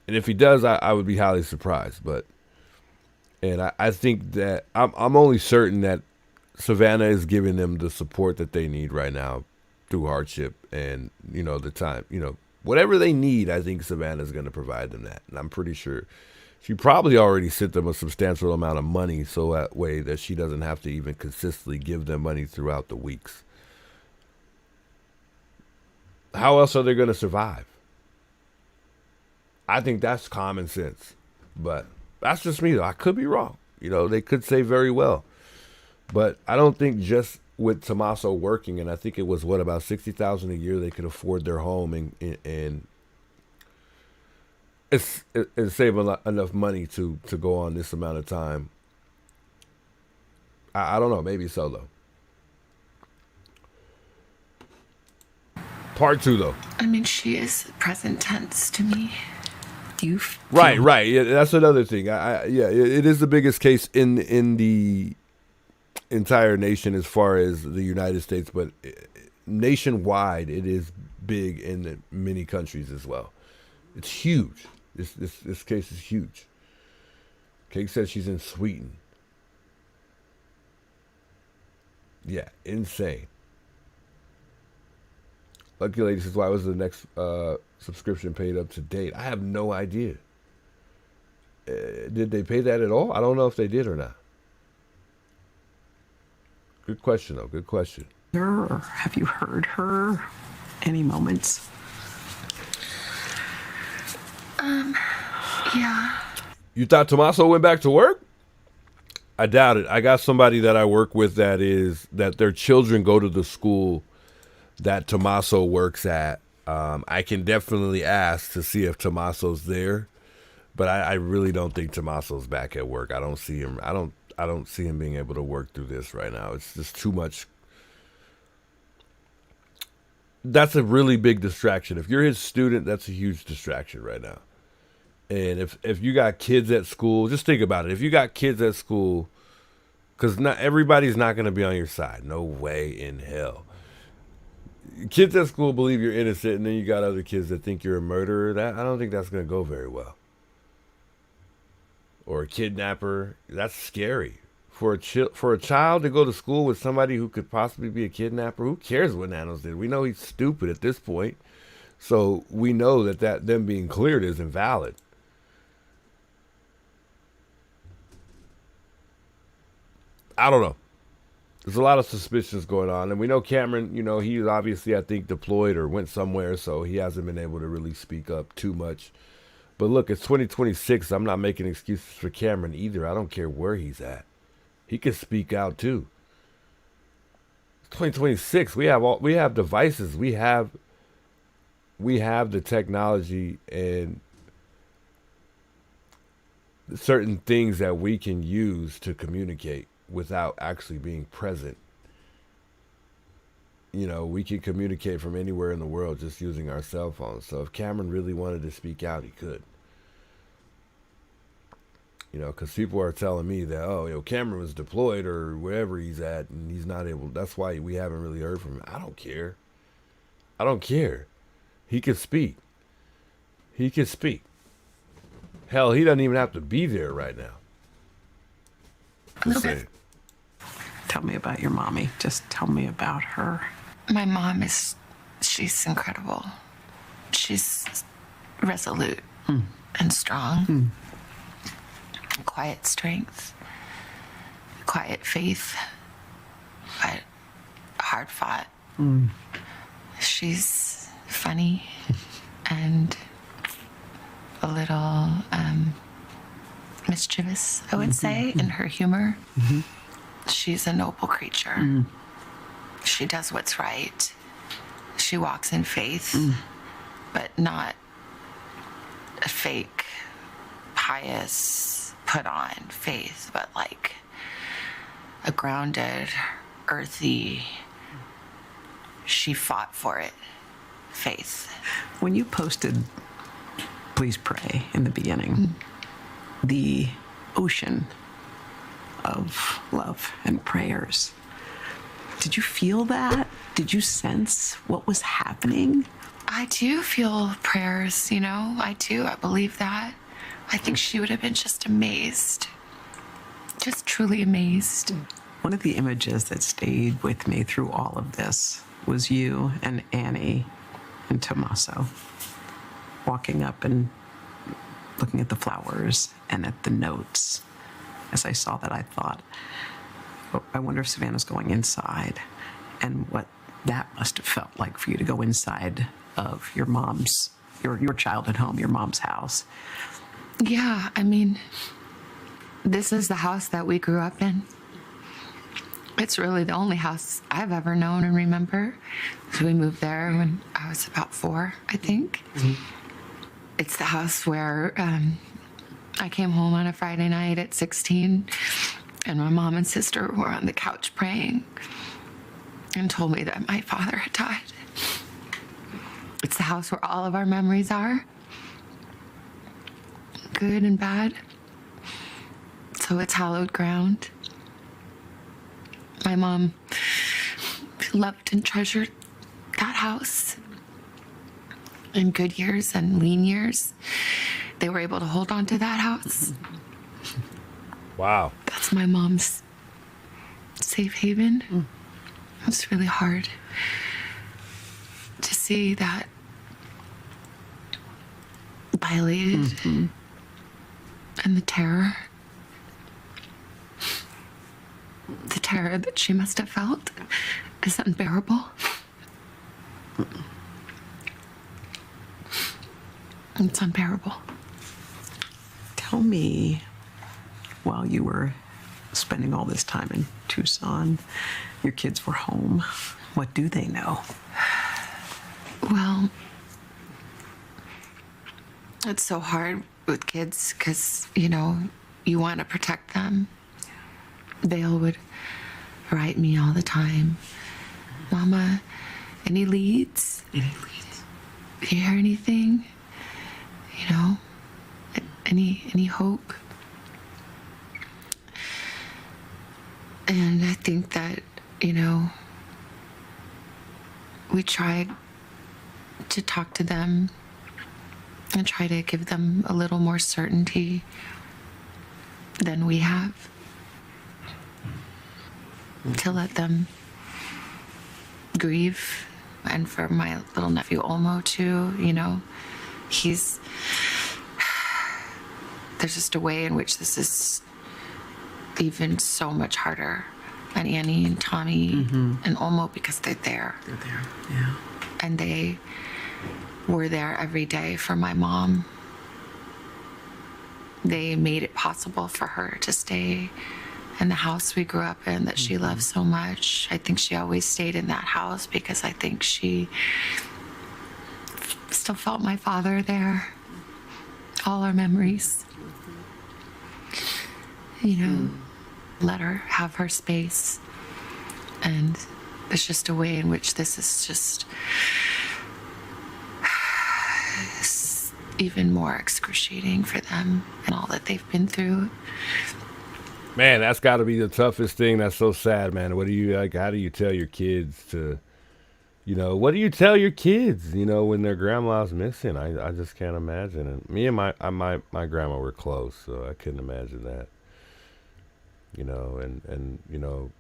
And if he does, I would be highly surprised. And I think that I'm only certain that Savannah is giving them the support that they need right now through hardship and, the time, whatever they need. I think Savannah is going to provide them that. And I'm pretty sure She probably already sent them a substantial amount of money so that way that she doesn't have to even consistently give them money throughout the weeks. How else are they going to survive? I think that's common sense. But that's just me, though. I could be wrong. You know, they could say very well. But I don't think just with Tommaso working, and I think it was, about $60,000 a year they could afford their home and save enough money to go on this amount of time. I don't know. Maybe so, though. Part 2, though. I mean, she is present tense to me. Do you Right. Yeah, that's another thing. It is the biggest case in the entire nation as far as the United States, but nationwide, it is big in many countries as well. It's huge. This case is huge. Kate says she's in Sweden. Yeah, insane. Lucky Lady says, why was the next subscription paid up to date? I have no idea. Did they pay that at all? I don't know if they did or not. Good question, though. Good question. Or have you heard her? Any moments? Yeah. You thought Tommaso went back to work? I doubt it. I got somebody that I work with that their children go to the school that Tommaso works at. I can definitely ask to see if Tommaso's there, but I really don't think Tommaso's back at work. I don't see him. I don't see him being able to work through this right now. It's just too much. That's a really big distraction. If you're his student, that's a huge distraction right now. And if you got kids at school, just think about it. If you got kids at school, because not everybody's not going to be on your side. No way in hell. Kids at school believe you're innocent, and then you got other kids that think you're a murderer. I don't think that's going to go very well. Or a kidnapper. That's scary. For a child to go to school with somebody who could possibly be a kidnapper, who cares what NANOS did? We know he's stupid at this point. So we know that them being cleared is invalid. I don't know. There's a lot of suspicions going on. And we know Cameron, he's obviously, I think, deployed or went somewhere, so he hasn't been able to really speak up too much. But look, it's 2026. I'm not making excuses for Cameron either. I don't care where he's at. He can speak out too. It's 2026. We have devices. We have the technology and certain things that we can use to communicate without actually being present. We can communicate from anywhere in the world just using our cell phones. So if Cameron really wanted to speak out, he could. Because people are telling me that, Cameron was deployed or wherever he's at and he's not able. That's why we haven't really heard from him. I don't care. He can speak. Hell, he doesn't even have to be there right now. Just saying. Tell me about your mommy. Just tell me about her. My mom she's incredible. She's resolute and strong. Quiet strength, quiet faith, but hard fought. She's funny and a little mischievous, I would say, in her humor. She's a noble creature. She does what's right. She walks in faith, but not a fake, pious, put on faith, but like a grounded, earthy, she fought for it faith. When you posted Please Pray in the beginning, the ocean of love and prayers, did you feel that? Did you sense what was happening? I do feel prayers, I do. I believe that. I think she would have been just amazed. Just truly amazed. One of the images that stayed with me through all of this was you and Annie and Tommaso walking up and looking at the flowers and at the notes. As I saw that, I thought, oh, I wonder if Savannah's going inside, and what that must have felt like for you to go inside of your mom's, your childhood home, your mom's house. Yeah, I mean, this is the house that we grew up in. It's really the only house I've ever known and remember. So we moved there when I was about 4, I think. Mm-hmm. It's the house where I came home on a Friday night at 16, and my mom and sister were on the couch praying and told me that my father had died. It's the house where all of our memories are, good and bad. So it's hallowed ground. My mom loved and treasured that house. In good years and lean years, they were able to hold on to that house. Wow. That's my mom's safe haven. It's really hard to see that violated, and the terror that she must have felt is unbearable. It's unbearable. Tell me, while you were spending all this time in Tucson, your kids were home, what do they know? Well, it's so hard with kids because, you know, you want to protect them. Vale would write me all the time, Mama, any leads? Any leads? Do you hear anything? You know, any hope? And I think that, you know, we tried to talk to them and try to give them a little more certainty than we have, to let them grieve. And for my little nephew Olmo too, you know, there's just a way in which this is even so much harder on Annie and Tommy and Olmo because they're there. They're there, yeah. And they were there every day for my mom. They made it possible for her to stay in the house we grew up in that she loved so much. I think she always stayed in that house because I think she still felt my father there. All our memories. You know, let her have her space. And there's just a way in which this is just even more excruciating for them and all that they've been through. Man, that's got to be the toughest thing. That's so sad, man. What do you like? How do you tell your kids to, you know, what do you tell your kids, you know, when their grandma's missing? I just can't imagine. And me and my grandma were close, so I couldn't imagine that. You know, and you know,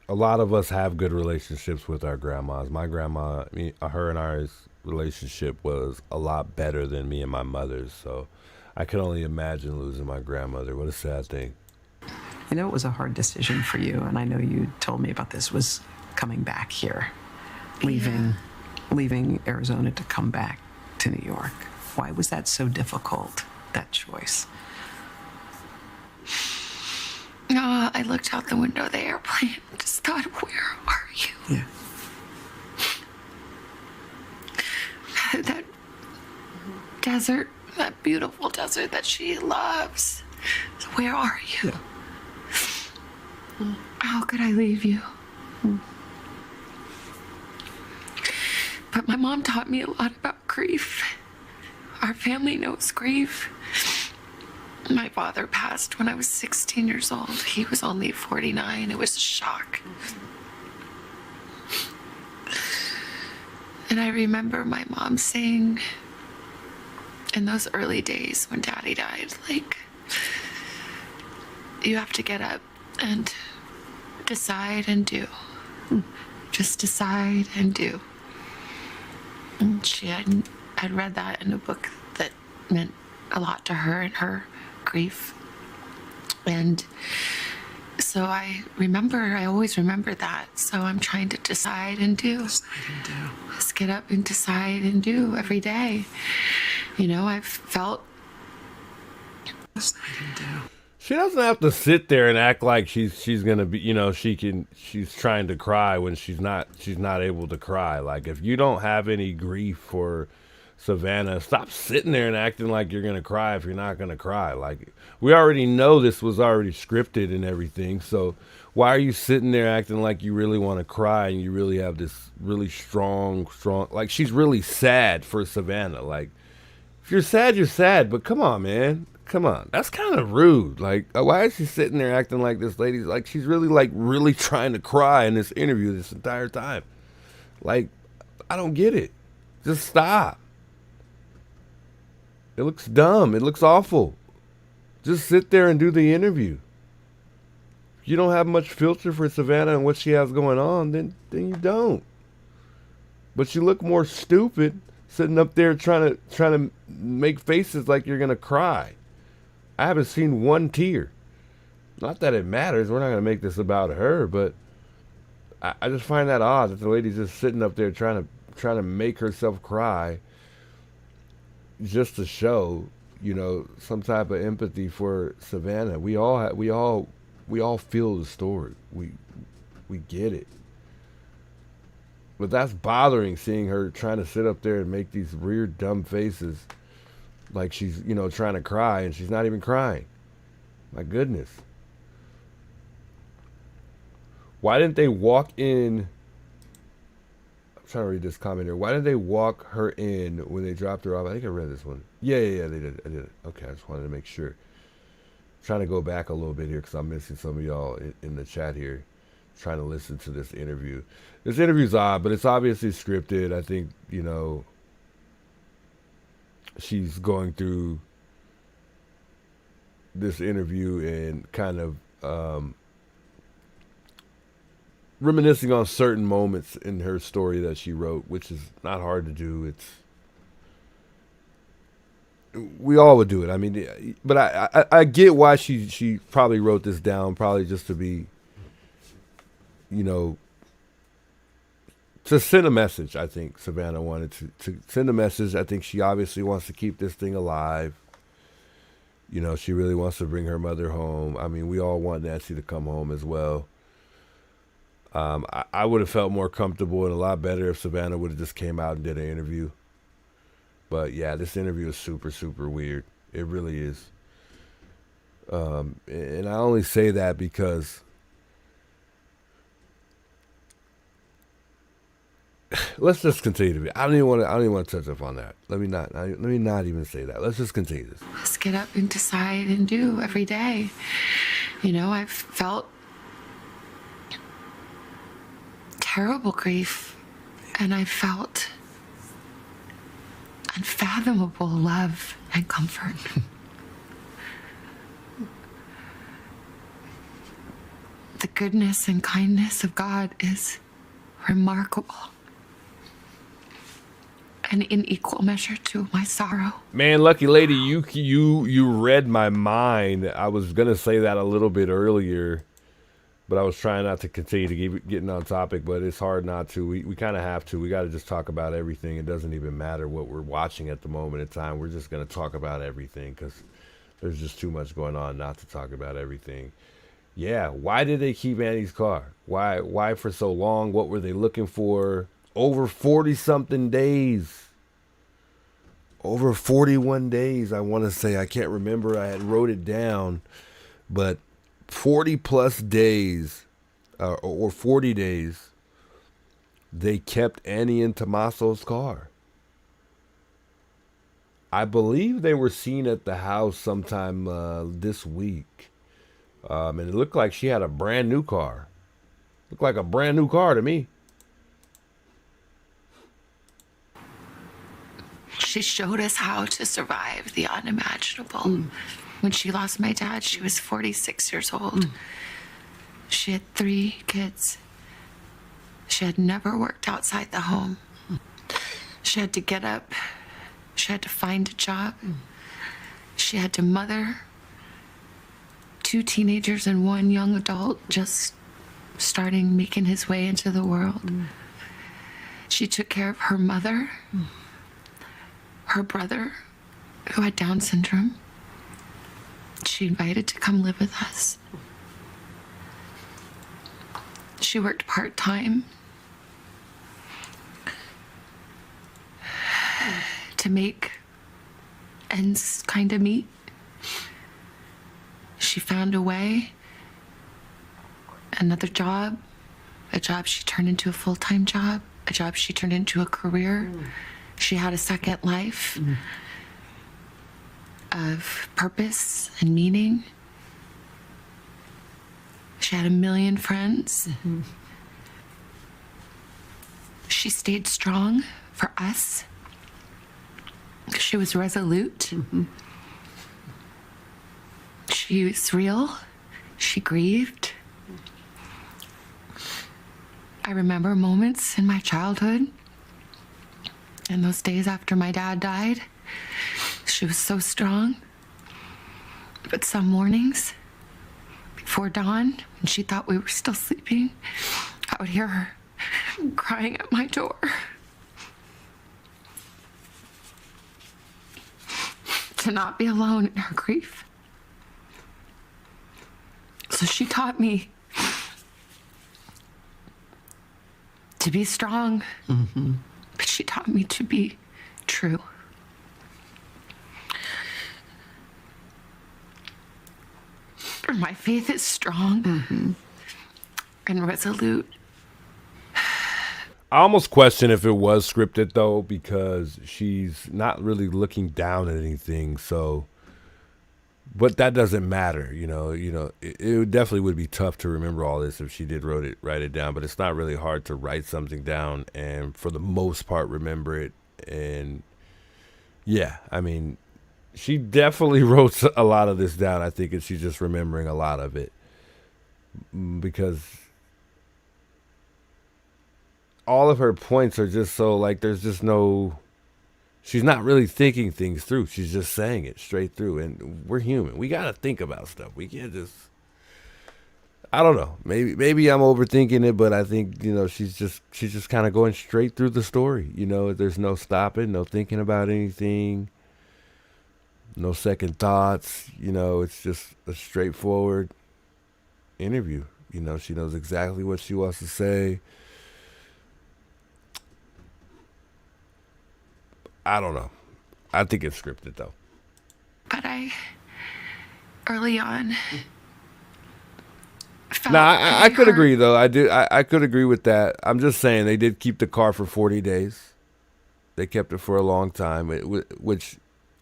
a lot of us have good relationships with our grandmas. My grandma, her and our relationship was a lot better than me and my mother's, so I can only imagine losing my grandmother. What a sad thing. I know it was a hard decision for you, and I know you told me about this, was coming back here, leaving Arizona to come back to New York. Why was that so difficult, that choice? I looked out the window of the airplane and just thought, where are you? Yeah. That desert, that beautiful desert that she loves. Where are you? Yeah. How could I leave you? But my mom taught me a lot about grief. Our family knows grief. My father passed when I was 16 years old. He was only 49. It was a shock. And I remember my mom saying in those early days when Daddy died, like, you have to get up and decide and do. Just decide and do. And she had read that in a book that meant a lot to her and her grief. And so I always remember that. So I'm trying to decide and do. Just get up and decide and do every day. You know, I've felt. She doesn't have to sit there and act like she's gonna be, you know, she's trying to cry when she's not able to cry. Like, if you don't have any grief for Savannah, stop sitting there and acting like you're gonna cry if you're not gonna cry. Like, we already know this was already scripted and everything, so why are you sitting there acting like you really want to cry and you really have this really strong, like, she's really sad for Savannah. Like, if you're sad, you're sad, but come on, man. Come on. That's kind of rude. Like, why is she sitting there acting like this lady's like she's really trying to cry in this interview this entire time? Like, I don't get it. Just stop. It looks dumb. It looks awful. Just sit there and do the interview. If you don't have much filter for Savannah and what she has going on, then you don't. But you look more stupid sitting up there trying to make faces like you're gonna cry. I haven't seen one tear. Not that it matters. We're not gonna make this about her, but I just find that odd that the lady's just sitting up there trying to make herself cry, just to show, you know, some type of empathy for Savannah. We all feel the story. We get it. But that's bothering, seeing her trying to sit up there and make these weird dumb faces like she's, you know, trying to cry, and she's not even crying. My goodness. Why didn't they walk in? I'm trying to read this comment here. Why didn't they walk her in when they dropped her off? I think I read this one. Yeah, they did. I did it. Okay, I just wanted to make sure. Trying to go back a little bit here because I'm missing some of y'all in the chat here, trying to listen to this interview. This interview's odd, but it's obviously scripted. I think, you know, she's going through this interview and kind of reminiscing on certain moments in her story that she wrote, which is not hard to do. We all would do it. I mean, but I get why she probably wrote this down, probably just to be, you know, to send a message. I think Savannah wanted to send a message. I think she obviously wants to keep this thing alive. You know, she really wants to bring her mother home. I mean, we all want Nancy to come home as well. I would have felt more comfortable and a lot better if Savannah would have just came out and did an interview. But yeah, this interview is super, super weird. It really is. And I only say that because let's just continue to be. I don't even want to touch up on that. Let me not even say that. Let's just continue this. Just get up and decide and do every day. You know, I've felt terrible grief, and I felt unfathomable love and comfort. The goodness and kindness of God is remarkable, and in equal measure to my sorrow. Man, lucky lady, you read my mind. I was gonna say that a little bit earlier, but I was trying not to continue to keep getting on topic, but it's hard not to. We kind of have to. We got to just talk about everything. It doesn't even matter what we're watching at the moment in time. We're just going to talk about everything because there's just too much going on not to talk about everything. Yeah, why did they keep Annie's car? Why for so long? What were they looking for? Over 40-something days. Over 41 days, I want to say. I can't remember. I had wrote it down, but 40 plus days, or 40 days, they kept Annie in Tommaso's car. I believe they were seen at the house sometime this week. And it looked like she had a brand new car. Looked like a brand new car to me. She showed us how to survive the unimaginable. When she lost my dad, she was 46 years old. She had 3 kids. She had never worked outside the home. She had to get up. She had to find a job. She had to mother 2 teenagers and 1 young adult just starting making his way into the world. She took care of her mother, her brother, who had Down syndrome. She invited to come live with us. She worked part-time to make ends kind of meet. She found a way, another job, a job she turned into a full-time job, a job she turned into a career. She had a second life of purpose and meaning. She had a million friends. She stayed strong for us. She was resolute. She was real. She grieved. I remember moments in my childhood and those days after my dad died. She was so strong. But some mornings, before dawn, when she thought we were still sleeping, I would hear her crying at my door. To not be alone in her grief. So she taught me to be strong, but she taught me to be true. My faith is strong and resolute. I almost question if it was scripted though, because she's not really looking down at anything. So, but that doesn't matter, it definitely would be tough to remember all this if she did write it down, but it's not really hard to write something down and for the most part remember it. And yeah, I mean, she definitely wrote a lot of this down, I think, and she's just remembering a lot of it because all of her points are just so like there's just no, she's not really thinking things through. She's just saying it straight through. And we're human. We got to think about stuff. We can't just, I don't know. Maybe I'm overthinking it, but I think, she's just kind of going straight through the story. There's no stopping, no thinking about anything, no second thoughts. It's just a straightforward interview. She knows exactly what she wants to say. I don't know. I think it's scripted though. But early on, felt No, I could hurt. agree though. I could agree with that. I'm just saying they did keep the car for 40 days. They kept it for a long time, which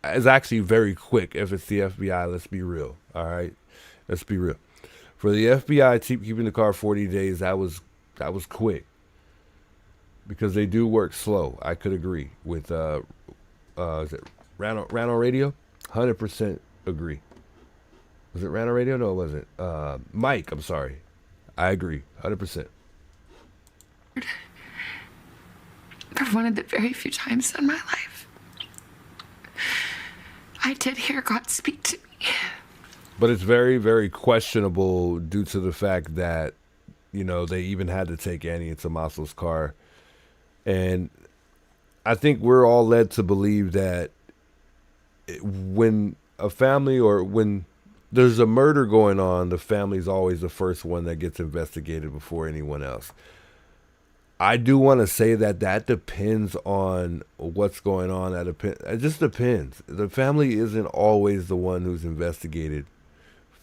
is actually very quick if it's the FBI. Let's be real. All right, let's be real. For the FBI to keeping the car 40 days, that was quick. Because they do work slow. I could agree with is it Rano Radio? 100% agree. Was it Rano Radio? No, it wasn't. Mike, I'm sorry. I agree. 100%. For one of the very few times in my life, I did hear God speak to me. But it's very, very questionable due to the fact that, they even had to take Annie into Tommaso's car. And I think we're all led to believe that when a family or when there's a murder going on, the family's always the first one that gets investigated before anyone else. I do want to say that depends on what's going on. It just depends. The family isn't always the one who's investigated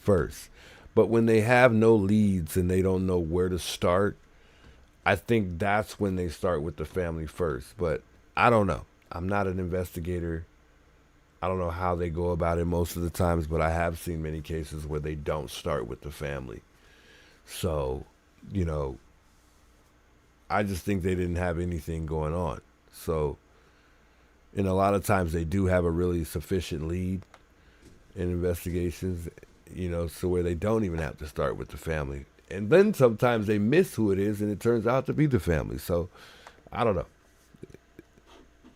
first. But when they have no leads and they don't know where to start, I think that's when they start with the family first. But I don't know. I'm not an investigator. I don't know how they go about it most of the times, but I have seen many cases where they don't start with the family. So, I just think they didn't have anything going on. So, and a lot of times they do have a really sufficient lead in investigations, so where they don't even have to start with the family. And then sometimes they miss who it is, and it turns out to be the family. So, I don't know.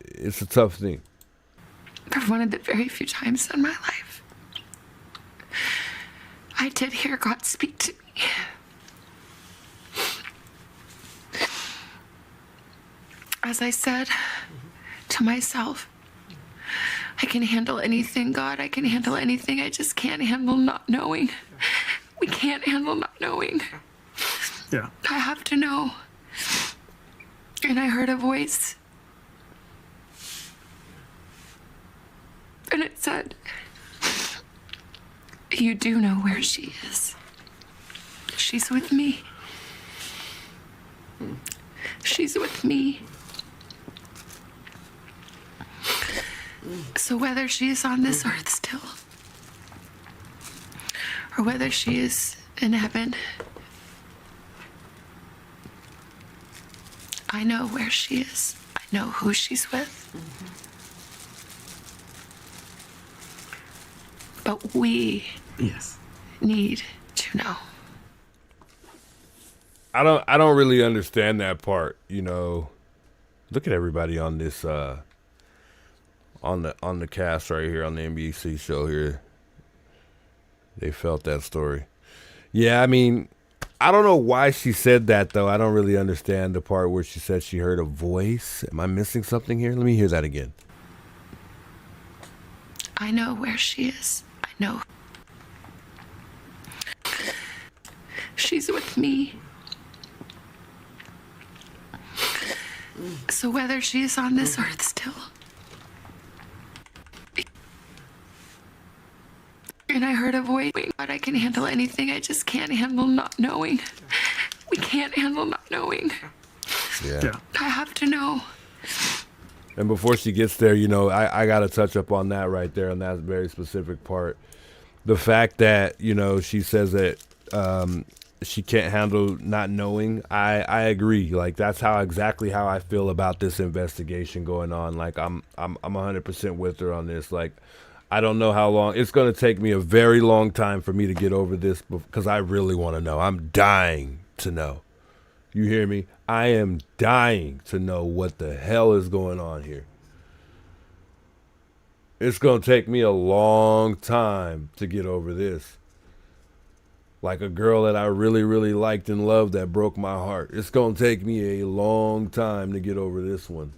It's a tough thing. For one of the very few times in my life, I did hear God speak to me. As I said to myself, I can handle anything, God. I can handle anything. I just can't handle not knowing. We can't handle not knowing. Yeah. I have to know. And I heard a voice. And it said, you do know where she is. She's with me. She's with me. So whether she is on this earth still, or whether she is in heaven, I know where she is. I know who she's with. But we need to know. I don't really understand that part, you know. Look at everybody on this on the cast right here on the NBC show here. They felt that story. Yeah, I mean, I don't know why she said that though. I don't really understand the part where she said she heard a voice. Am I missing something here? Let me hear that again. I know where she is. I know. She's with me. So whether she is on this earth still, and I heard a voice, but I can handle anything. I just can't handle not knowing. We can't handle not knowing. Yeah. I have to know. And before she gets there, you know, I got to touch up on that right there, on that very specific part. The fact that, you know, she says that she can't handle not knowing. I agree. Like, that's exactly how I feel about this investigation going on. Like, I'm 100% with her on this. Like, I don't know how long. It's going to take me a very long time for me to get over this because I really want to know. I'm dying to know. You hear me? I am dying to know what the hell is going on here. It's going to take me a long time to get over this. Like a girl that I really, really liked and loved that broke my heart. It's going to take me a long time to get over this one.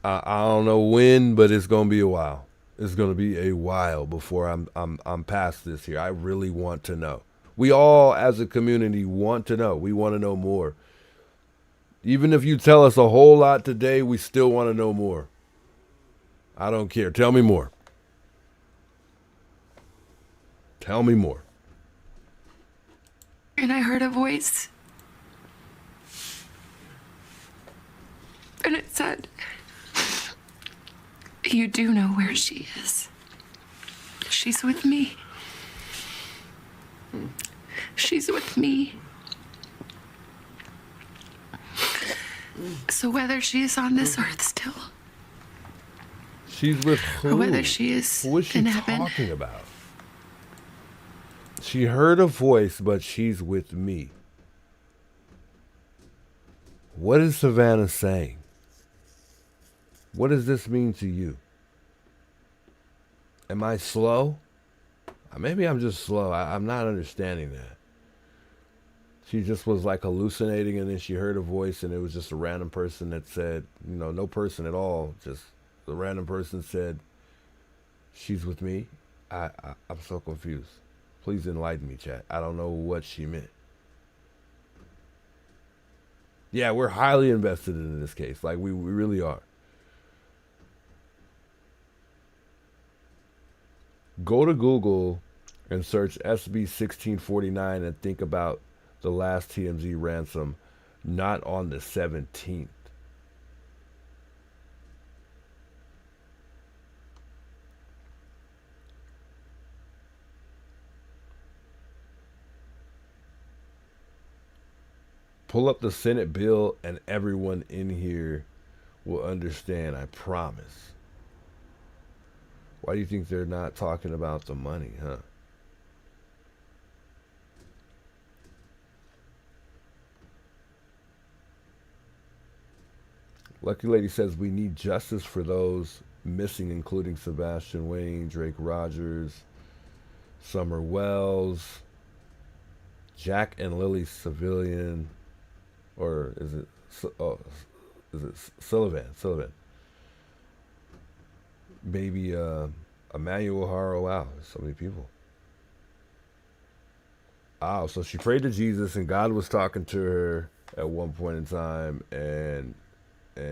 I don't know when, but it's going to be a while. It's going to be a while before I'm past this here. I really want to know. We all, as a community, want to know. We want to know more. Even if you tell us a whole lot today, we still want to know more. I don't care. Tell me more. Tell me more. And I heard a voice. And it said, you do know where she is. She's with me. She's with me. So whether she is on this earth still, she's with who? or whether she is What is she in heaven, talking about? She heard a voice, but she's with me. What is Savannah saying? What does this mean to you? Am I slow? Maybe I'm just slow. I'm not understanding that. She just was like hallucinating, and then she heard a voice, and it was just a random person that said, you know, no person at all. Just the random person said, she's with me. I'm so confused. Please enlighten me, chat. I don't know what she meant. Yeah, we're highly invested in this case. Like, we really are. Go to Google and search SB 1649 and think about the last TMZ ransom, not on the 17th. Pull up the Senate bill and everyone in here will understand, I promise. Why do you think they're not talking about the money, huh? Lucky Lady says we need justice for those missing, including Sebastian Wayne, Drake Rogers, Summer Wells, Jack and Lily Civilian, or is it? Is it Sullivan? Sullivan. Baby Emmanuel Haro. Wow, so many people. Wow, so she prayed to Jesus and God was talking to her at one point in time, and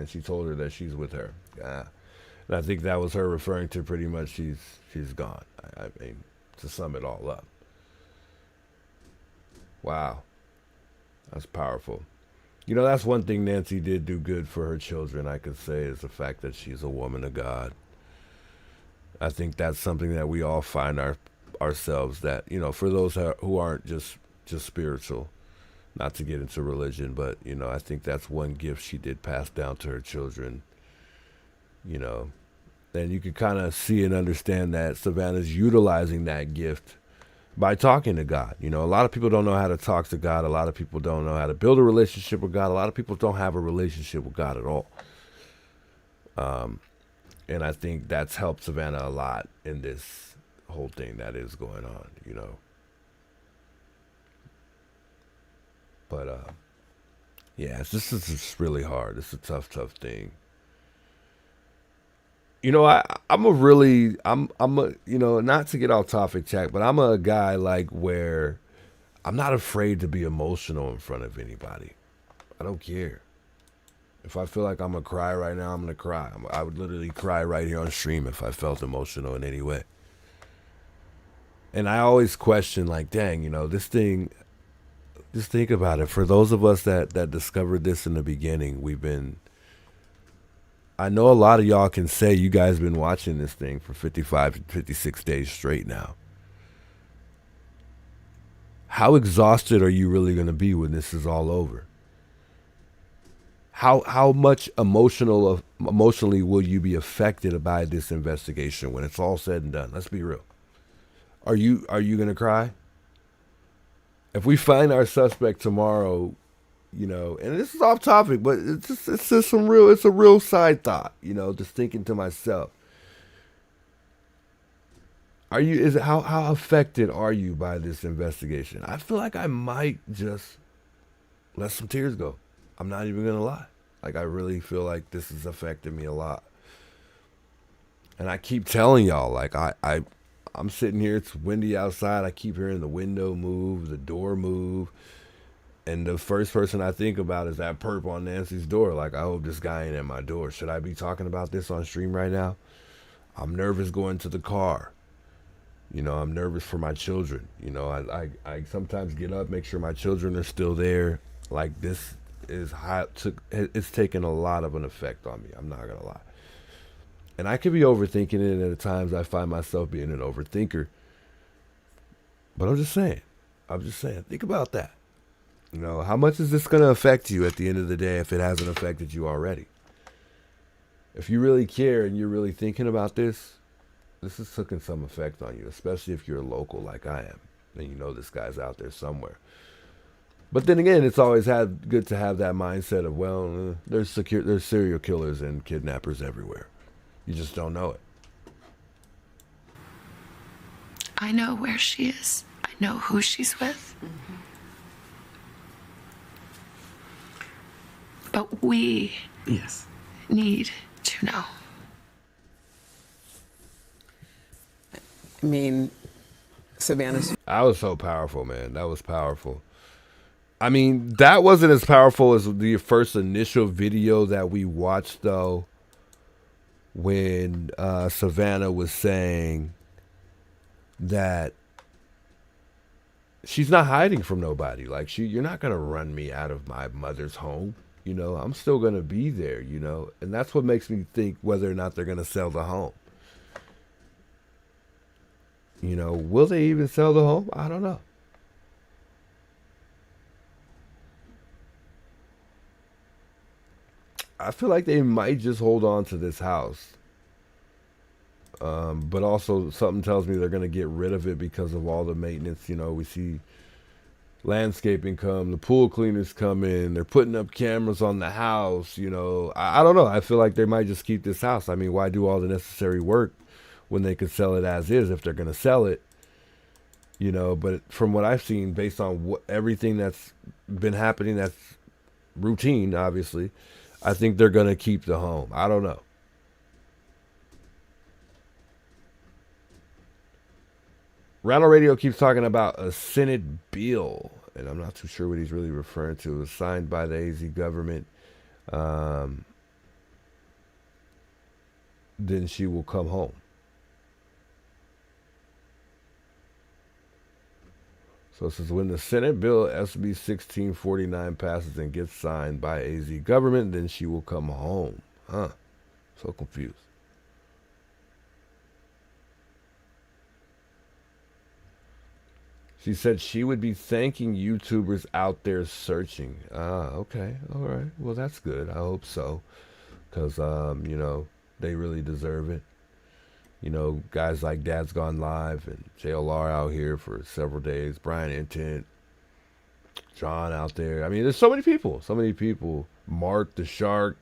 she told her that she's with her. Yeah. And I think that was her referring to pretty much she's gone. I mean, to sum it all up. Wow. That's powerful. You know, that's one thing Nancy did do good for her children, I could say, is the fact that she's a woman of God. I think that's something that we all find ourselves that, you know, for those who aren't just spiritual, not to get into religion, but, you know, I think that's one gift she did pass down to her children, you know. And you can kind of see and understand that Savannah's utilizing that gift by talking to God. You know, a lot of people don't know how to talk to God. A lot of people don't know how to build a relationship with God. A lot of people don't have a relationship with God at all. And I think that's helped Savannah a lot in this whole thing that is going on, you know. But, yeah, this is just really hard. It's a tough thing. You know, I'm a, you know, not to get off topic, Jack, but I'm a guy like where I'm not afraid to be emotional in front of anybody. I don't care. If I feel like I'm going to cry right now, I'm going to cry. I would literally cry right here on stream if I felt emotional in any way. And I always question, like, dang, you know, this thing, just think about it. For those of us that discovered this in the beginning, I know a lot of y'all can say you guys been watching this thing for 55 to 56 days straight now. How exhausted are you really going to be when this is all over? How much emotionally will you be affected by this investigation when it's all said and done? Let's be real. Are you going to cry? If we find our suspect tomorrow, you know, and this is off topic, but it's just it's a real side thought, you know, just thinking to myself. How affected are you by this investigation? I feel like I might just let some tears go. I'm not even gonna lie. Like, I really feel like this has affected me a lot. And I keep telling y'all, like, I'm sitting here, it's windy outside, I keep hearing the window move, the door move. And the first person I think about is that perp on Nancy's door. Like, I hope this guy ain't at my door. Should I be talking about this on stream right now? I'm nervous going to the car. You know, I'm nervous for my children. You know, I sometimes get up, make sure my children are still there. Like, this is it's taken a lot of an effect on me. I'm not going to lie. And I could be overthinking it, and at times I find myself being an overthinker. But I'm just saying, think about that. You know, how much is this going to affect you at the end of the day if it hasn't affected you already? If you really care and you're really thinking about this has taken some effect on you, especially if you're a local like I am, and you know this guy's out there somewhere. But then again, it's always good to have that mindset of, well, there's serial killers and kidnappers everywhere. You just don't know it. I know where she is. I know who she's with. Mm-hmm. But we need to know. I mean, Savannah's. That was so powerful, man. That was powerful. I mean, that wasn't as powerful as the first initial video that we watched, though, when Savannah was saying that she's not hiding from nobody. Like, you're not going to run me out of my mother's home. You know, I'm still going to be there, you know. And that's what makes me think whether or not they're going to sell the home. You know, will they even sell the home? I don't know. I feel like they might just hold on to this house. But also something tells me they're going to get rid of it because of all the maintenance. You know, we see landscaping come, the pool cleaners come in, they're putting up cameras on the house. You know, I don't know. I feel like they might just keep this house. I mean, why do all the necessary work when they could sell it as is if they're going to sell it? You know, but from what I've seen, based on everything that's been happening, that's routine, obviously, I think they're going to keep the home. I don't know. Randall Radio keeps talking about a Senate bill, and I'm not too sure what he's really referring to. It was signed by the AZ government. Then she will come home. So it says, when the Senate bill SB 1649 passes and gets signed by AZ government, then she will come home. Huh. So confused. She said she would be thanking YouTubers out there searching. Ah, okay. All right. Well, that's good. I hope so. Because, you know, they really deserve it. You know, guys like Dad's Gone Live and JLR out here for several days. Brian Intent, John out there. I mean, there's so many people. So many people. Mark the Shark.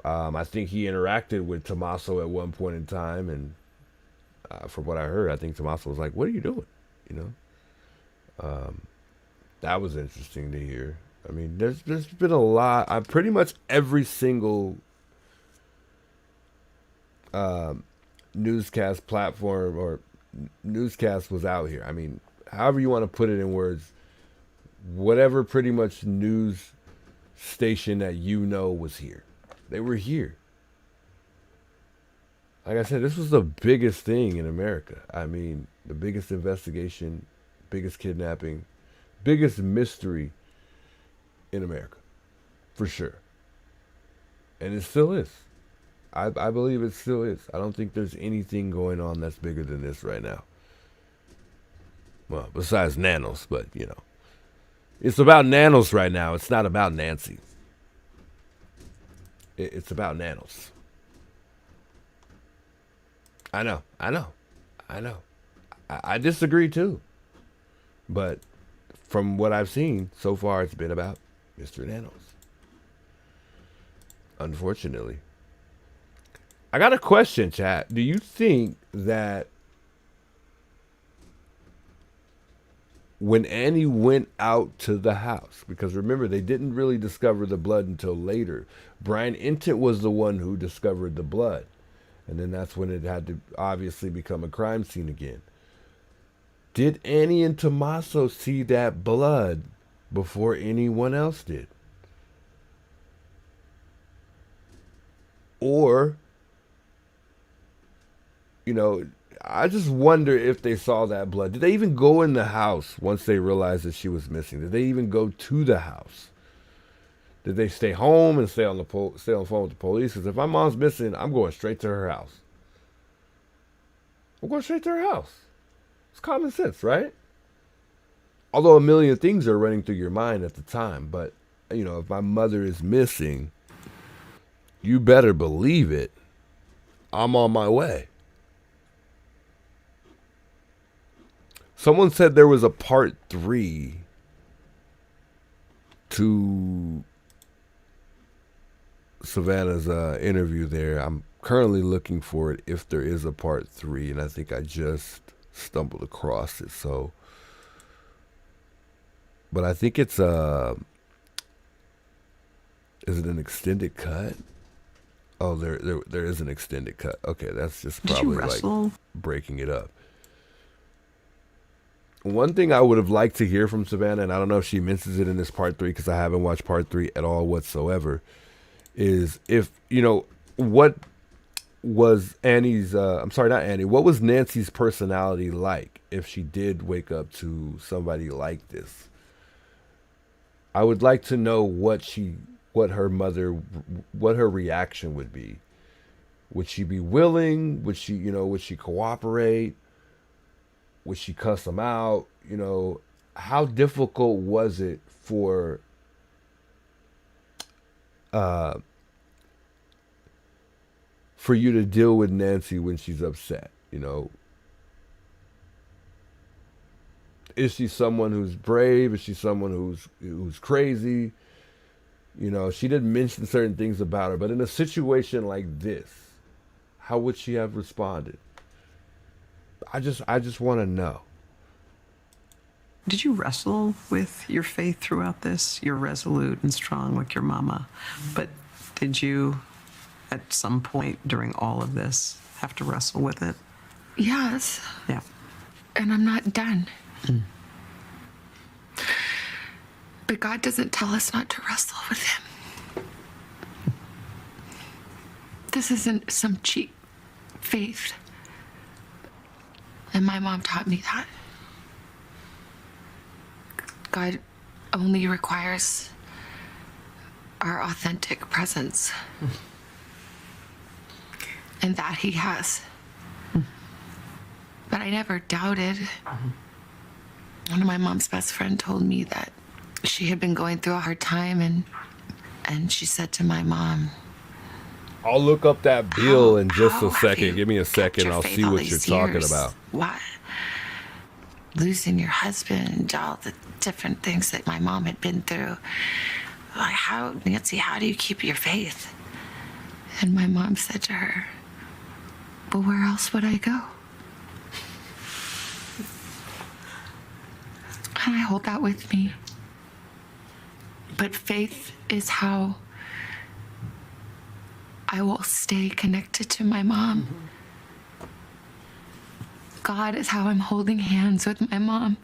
I think he interacted with Tommaso at one point in time. And from what I heard, I think Tommaso was like, what are you doing? You know? That was interesting to hear. I mean, there's been a lot. Pretty much every single newscast platform or newscast was out here. I mean, however you want to put it in words, whatever pretty much news station that you know was here. They were here. Like I said, this was the biggest thing in America. I mean, the biggest investigation, biggest kidnapping, biggest mystery in America, for sure. And it still is. I believe it still is. I don't think there's anything going on that's bigger than this right now. Well, besides NANOS, but, you know. It's about NANOS right now. It's not about Nancy. It's about NANOS. I know. I disagree, too. But from what I've seen, so far, it's been about Mr. NANOS. Unfortunately. I got a question, chat. Do you think that when Annie went out to the house, because remember, they didn't really discover the blood until later. Brian Intent was the one who discovered the blood. And then that's when it had to obviously become a crime scene again. Did Annie and Tommaso see that blood before anyone else did? Or, you know, I just wonder if they saw that blood. Did they even go in the house once they realized that she was missing? Did they even go to the house? Did they stay home and stay on the phone with the police? Because if my mom's missing, I'm going straight to her house. I'm going straight to her house. It's common sense, right? Although a million things are running through your mind at the time. But, you know, if my mother is missing, you better believe it, I'm on my way. Someone said there was a part 3 to Savannah's interview there. I'm currently looking for it if there is a part 3, and I think I just stumbled across it. So, but I think it's is it an extended cut? Oh, there is an extended cut. Okay, that's just probably like breaking it up. One thing I would have liked to hear from Savannah, and I don't know if she mentions it in this part 3 because I haven't watched part 3 at all whatsoever, is if, you know, what was Annie's, what was Nancy's personality like if she did wake up to somebody like this? I would like to know what her reaction would be. Would she be willing? Would she cooperate? Would she cuss him out? You know, how difficult was it for you to deal with Nancy when she's upset? You know, is she someone who's brave? Is she someone who's crazy? You know, she didn't mention certain things about her, but in a situation like this, how would she have responded? I just want to know. Did you wrestle with your faith throughout this? You're resolute and strong like your mama. But did you, at some point during all of this, have to wrestle with it? Yes. Yeah. And I'm not done. But God doesn't tell us not to wrestle with him. This isn't some cheap faith. And my mom taught me that. God only requires our authentic presence. And that he has. But I never doubted. One of my mom's best friend told me that she had been going through a hard time, and she said to my mom, I'll look up that bill in just how a have second. you Give me a kept second. your I'll faith see all what you're these talking years? about. What? Losing your husband, all the different things that my mom had been through. Like, how, Nancy, how do you keep your faith? And my mom said to her, well, where else would I go? And I hold that with me. But faith is how I will stay connected to my mom. God is how I'm holding hands with my mom.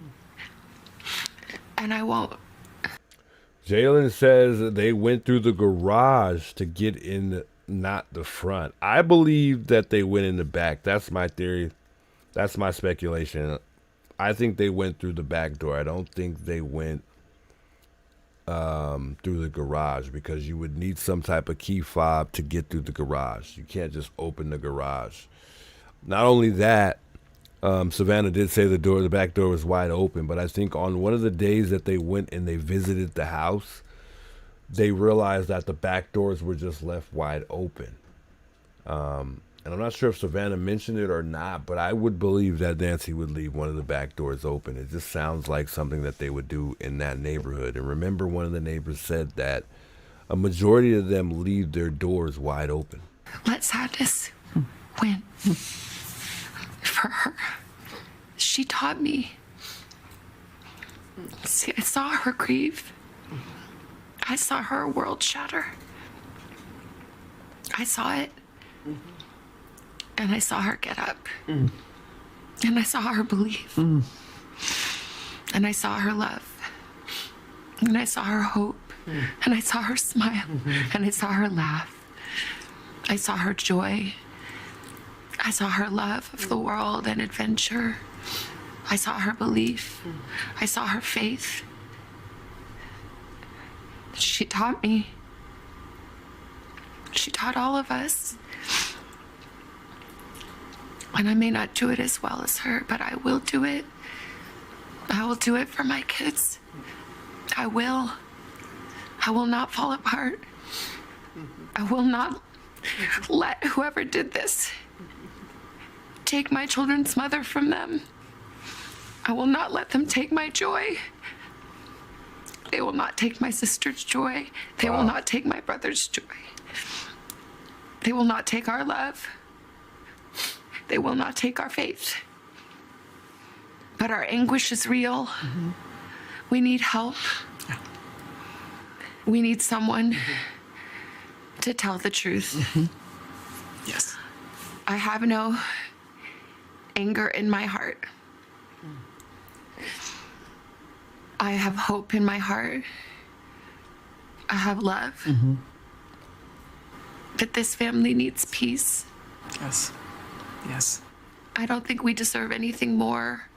And I won't. Jalen says they went through the garage to get in, not the front. I believe that they went in the back. That's my theory. That's my speculation. I think they went through the back door. I don't think they went through the garage, because you would need some type of key fob to get through the garage. You can't just open the garage. Not only that, Savannah did say the back door was wide open, but I think on one of the days that they went and they visited the house, they realized that the back doors were just left wide open. And I'm not sure if Savannah mentioned it or not, but I would believe that Nancy would leave one of the back doors open. It just sounds like something that they would do in that neighborhood. And remember, one of the neighbors said that a majority of them leave their doors wide open. Let sadness win for her. She taught me. See, I saw her grieve. I saw her world shatter. I saw it. And I saw her get up. And I saw her believe. And I saw her love. And I saw her hope. And I saw her smile. And I saw her laugh. I saw her joy. I saw her love of the world and adventure. I saw her belief. I saw her faith. She taught me. She taught all of us. And I may not do it as well as her, but I will do it. I will do it for my kids. I will. I will not fall apart. I will not let whoever did this take my children's mother from them. I will not let them take my joy. They will not take my sister's joy. They will not take my brother's joy. They will not take our love. They will not take our faith. But our anguish is real. We need help. We need someone to tell the truth. Yes. I have no anger in my heart. I have hope in my heart. I have love. But this family needs peace. Yes. Yes. I don't think we deserve anything more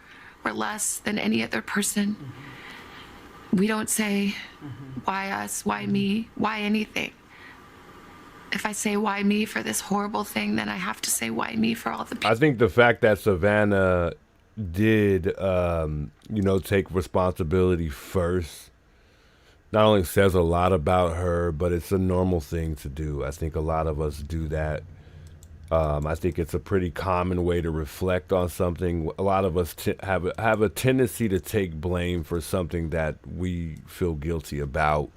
or less than any other person. We don't say, why us, why me, why anything. If I say why me for this horrible thing, then I have to say why me for all the people. I think the fact that Savannah did, take responsibility first, not only says a lot about her, but it's a normal thing to do. I think a lot of us do that. I think it's a pretty common way to reflect on something. A lot of us have a tendency to take blame for something that we feel guilty about.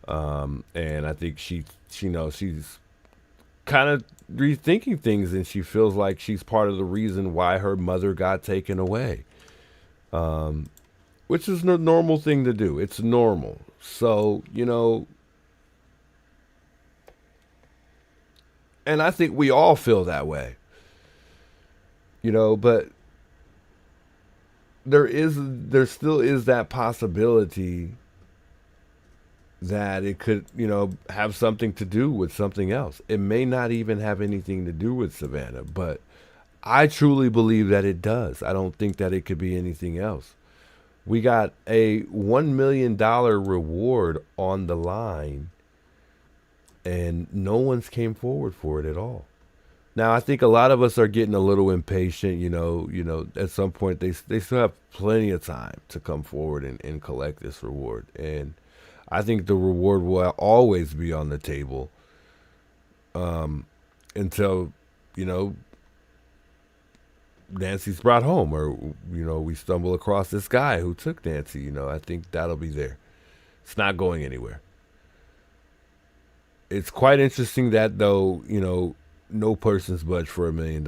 And I think she's kind of rethinking things, and she feels like she's part of the reason why her mother got taken away. which is the normal thing to do. It's normal. So, you know, and I think we all feel that way, you know, but there still is that possibility that it could, you know, have something to do with something else. It may not even have anything to do with Savannah, but I truly believe that it does. I don't think that it could be anything else. We got a $1 million reward on the line, and no one's came forward for it at all. Now, I think a lot of us are getting a little impatient. You know, at some point they still have plenty of time to come forward and collect this reward. And I think the reward will always be on the table until, you know, Nancy's brought home, or, you know, we stumble across this guy who took Nancy. You know, I think that'll be there. It's not going anywhere. It's quite interesting that, though, you know, no person's budged for $1 million.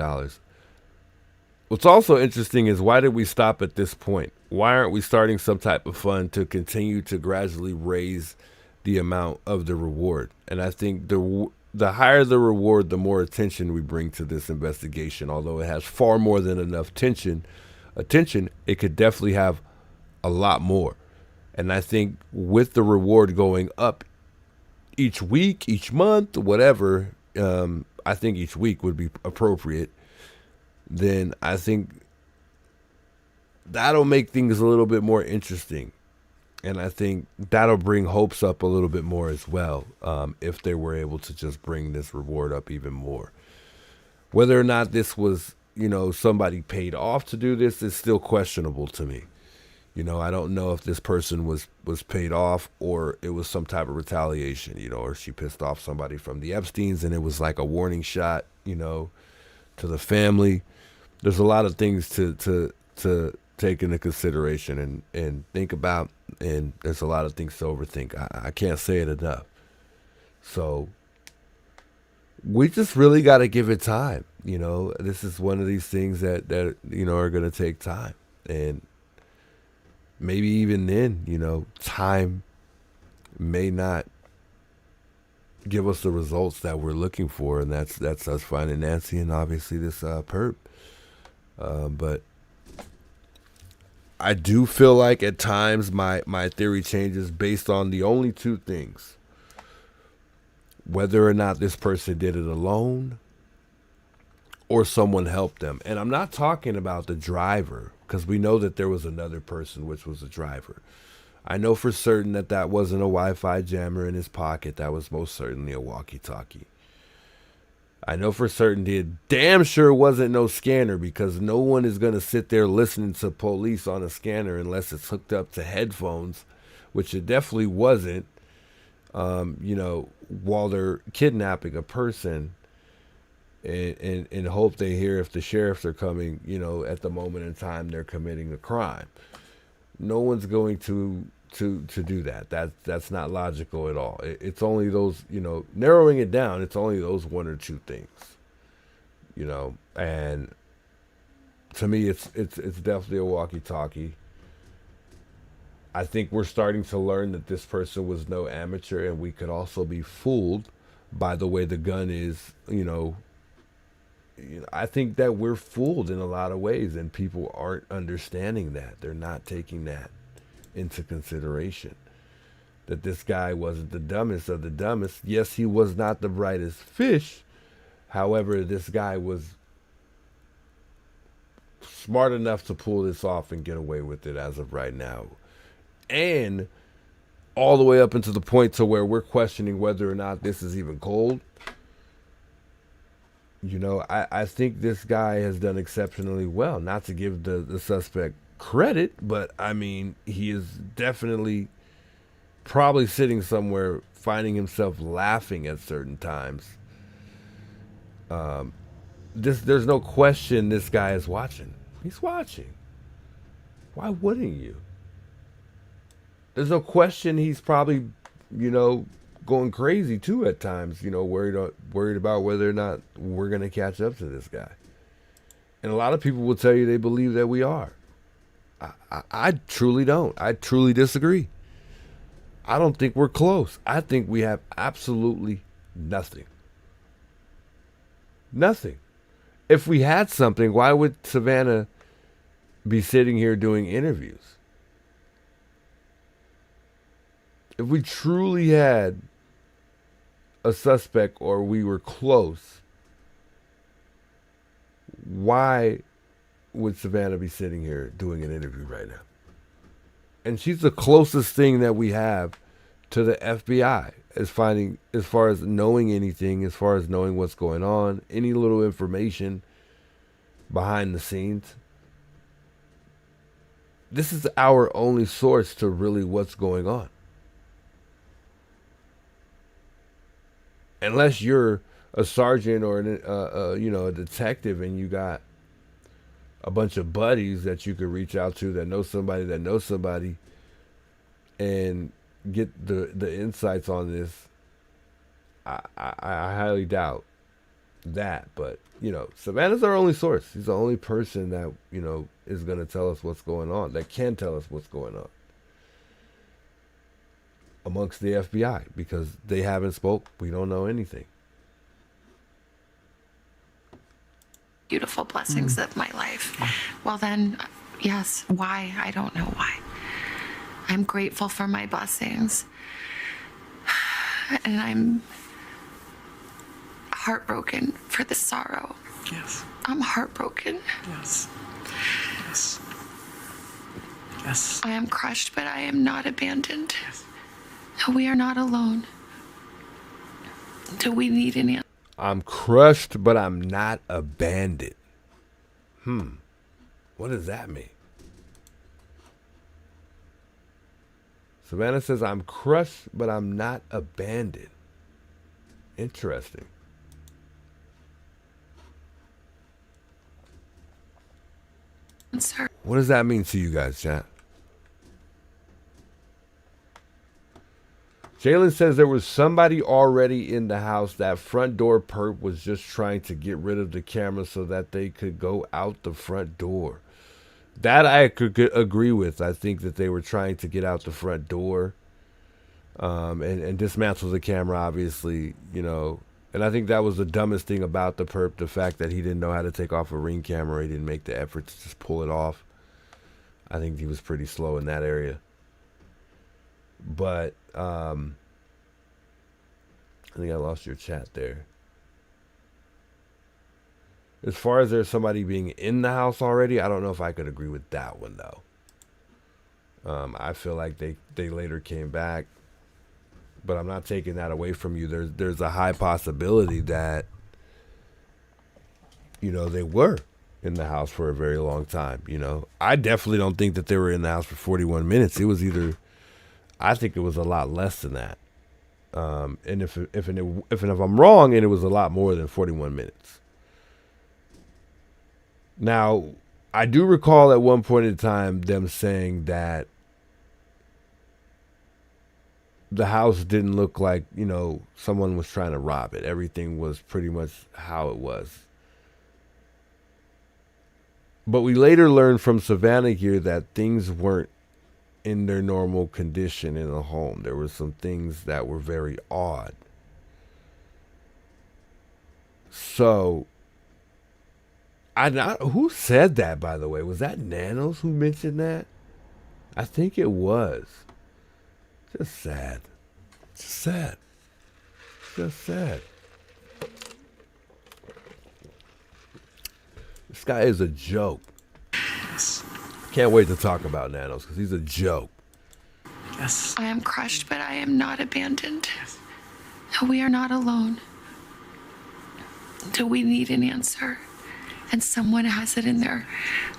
What's also interesting is, why did we stop at this point? Why aren't we starting some type of fund to continue to gradually raise the amount of the reward? And I think the higher the reward, the more attention we bring to this investigation. Although it has far more than enough attention, it could definitely have a lot more. And I think with the reward going up each week, each month, whatever, I think each week would be appropriate. Then I think that'll make things a little bit more interesting. And I think that'll bring hopes up a little bit more as well, if they were able to just bring this reward up even more. Whether or not this was, you know, somebody paid off to do this is still questionable to me. You know, I don't know if this person was paid off, or it was some type of retaliation, you know, or she pissed off somebody from the Epsteins and it was like a warning shot, you know, to the family. There's a lot of things to take into consideration and think about, and there's a lot of things to overthink. I can't say it enough. So we just really got to give it time. You know, this is one of these things that you know, are going to take time. And maybe even then, you know, time may not give us the results that we're looking for, and that's us finding Nancy and obviously this perp. But I do feel like at times my theory changes based on the only two things: whether or not this person did it alone or someone helped them. And I'm not talking about the driver, because we know that there was another person, which was the driver. I know for certain that wasn't a Wi-Fi jammer in his pocket. That was most certainly a walkie-talkie. I know for certain it damn sure wasn't no scanner, because no one is going to sit there listening to police on a scanner unless it's hooked up to headphones, which it definitely wasn't, you know, while they're kidnapping a person and hope they hear if the sheriffs are coming, you know, at the moment in time they're committing a crime. No one's going to do that. That's not logical at all. It's only those, you know, narrowing it down, it's only those one or two things, you know. And to me, it's definitely a walkie-talkie. I think we're starting to learn that this person was no amateur, and we could also be fooled by the way the gun is, you know. I think that we're fooled in a lot of ways, and people aren't understanding that. They're not taking that into consideration. That this guy wasn't the dumbest of the dumbest. Yes, he was not the brightest fish. However, this guy was smart enough to pull this off and get away with it as of right now. And all the way up into the point to where we're questioning whether or not this is even cold. You know, I think this guy has done exceptionally well. Not to give the suspect credit, but I mean, he is definitely probably sitting somewhere finding himself laughing at certain times. There's no question this guy is watching. He's watching. Why wouldn't you? There's no question he's probably, you know, going crazy too at times, you know, worried about whether or not we're going to catch up to this guy. And a lot of people will tell you they believe that we are. I truly don't. I truly disagree. I don't think we're close. I think we have absolutely nothing. Nothing. If we had something, why would Savannah be sitting here doing interviews? If we truly had a suspect or we were close, why would Savannah be sitting here doing an interview right now? And she's the closest thing that we have to the FBI as far as knowing anything, as far as knowing what's going on, any little information behind the scenes. This is our only source to really what's going on. Unless you're a sergeant or a detective and you got a bunch of buddies that you could reach out to that knows somebody and get the insights on this, I highly doubt that. But, Savannah's our only source. She's the only person that, is going to tell us what's going on, that can tell us what's going on amongst the FBI, because they haven't spoke. We don't know anything. Beautiful blessings of my life. Well then, yes, why? I don't know why. I'm grateful for my blessings. And I'm heartbroken for the sorrow. Yes. I'm heartbroken. Yes. Yes. Yes. I am crushed, but I am not abandoned. Yes. No, we are not alone. Do we need an answer? I'm crushed, but I'm not abandoned. What does that mean? Savannah says, I'm crushed, but I'm not abandoned. Interesting. What does that mean to you guys, chat? Jalen says there was somebody already in the house. That front door perp was just trying to get rid of the camera so that they could go out the front door. That I could agree with. I think that they were trying to get out the front door and dismantle the camera, obviously, And I think that was the dumbest thing about the perp, the fact that he didn't know how to take off a Ring camera. He didn't make the effort to just pull it off. I think he was pretty slow in that area. But I think I lost your chat there. As far as there's somebody being in the house already, I don't know if I could agree with that one, though. I feel like they later came back. But I'm not taking that away from you. There's a high possibility that, they were in the house for a very long time, I definitely don't think that they were in the house for 41 minutes. It was I think it was a lot less than that. And if I'm wrong, and it was a lot more than 41 minutes. Now, I do recall at one point in time them saying that the house didn't look like, someone was trying to rob it. Everything was pretty much how it was. But we later learned from Savannah here that things weren't in their normal condition in the home. There were some things that were very odd. So, who said that, by the way? Was that Nanos who mentioned that? I think it was. Just sad. Just sad. Just sad. This guy is a joke. Yes. Can't wait to talk about Nanos because he's a joke. Yes. I am crushed, but I am not abandoned. Yes. No, we are not alone. Do we need an answer? And someone has it in their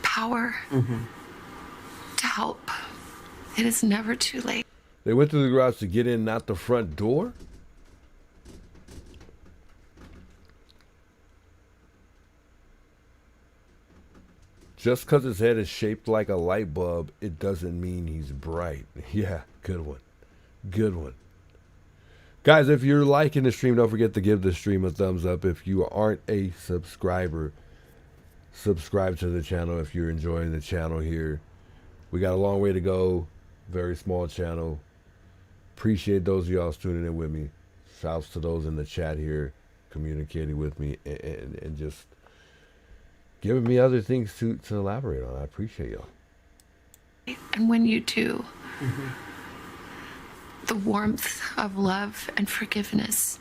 power to help. It is never too late. They went to the garage to get in, not the front door? Just because his head is shaped like a light bulb, it doesn't mean he's bright. Yeah, good one. Good one. Guys, if you're liking the stream, don't forget to give the stream a thumbs up. If you aren't a subscriber, subscribe to the channel if you're enjoying the channel here. We got a long way to go. Very small channel. Appreciate those of y'all tuning in with me. Shouts to those in the chat here communicating with me and just giving me other things to elaborate on. I appreciate y'all. And when you do, the warmth of love and forgiveness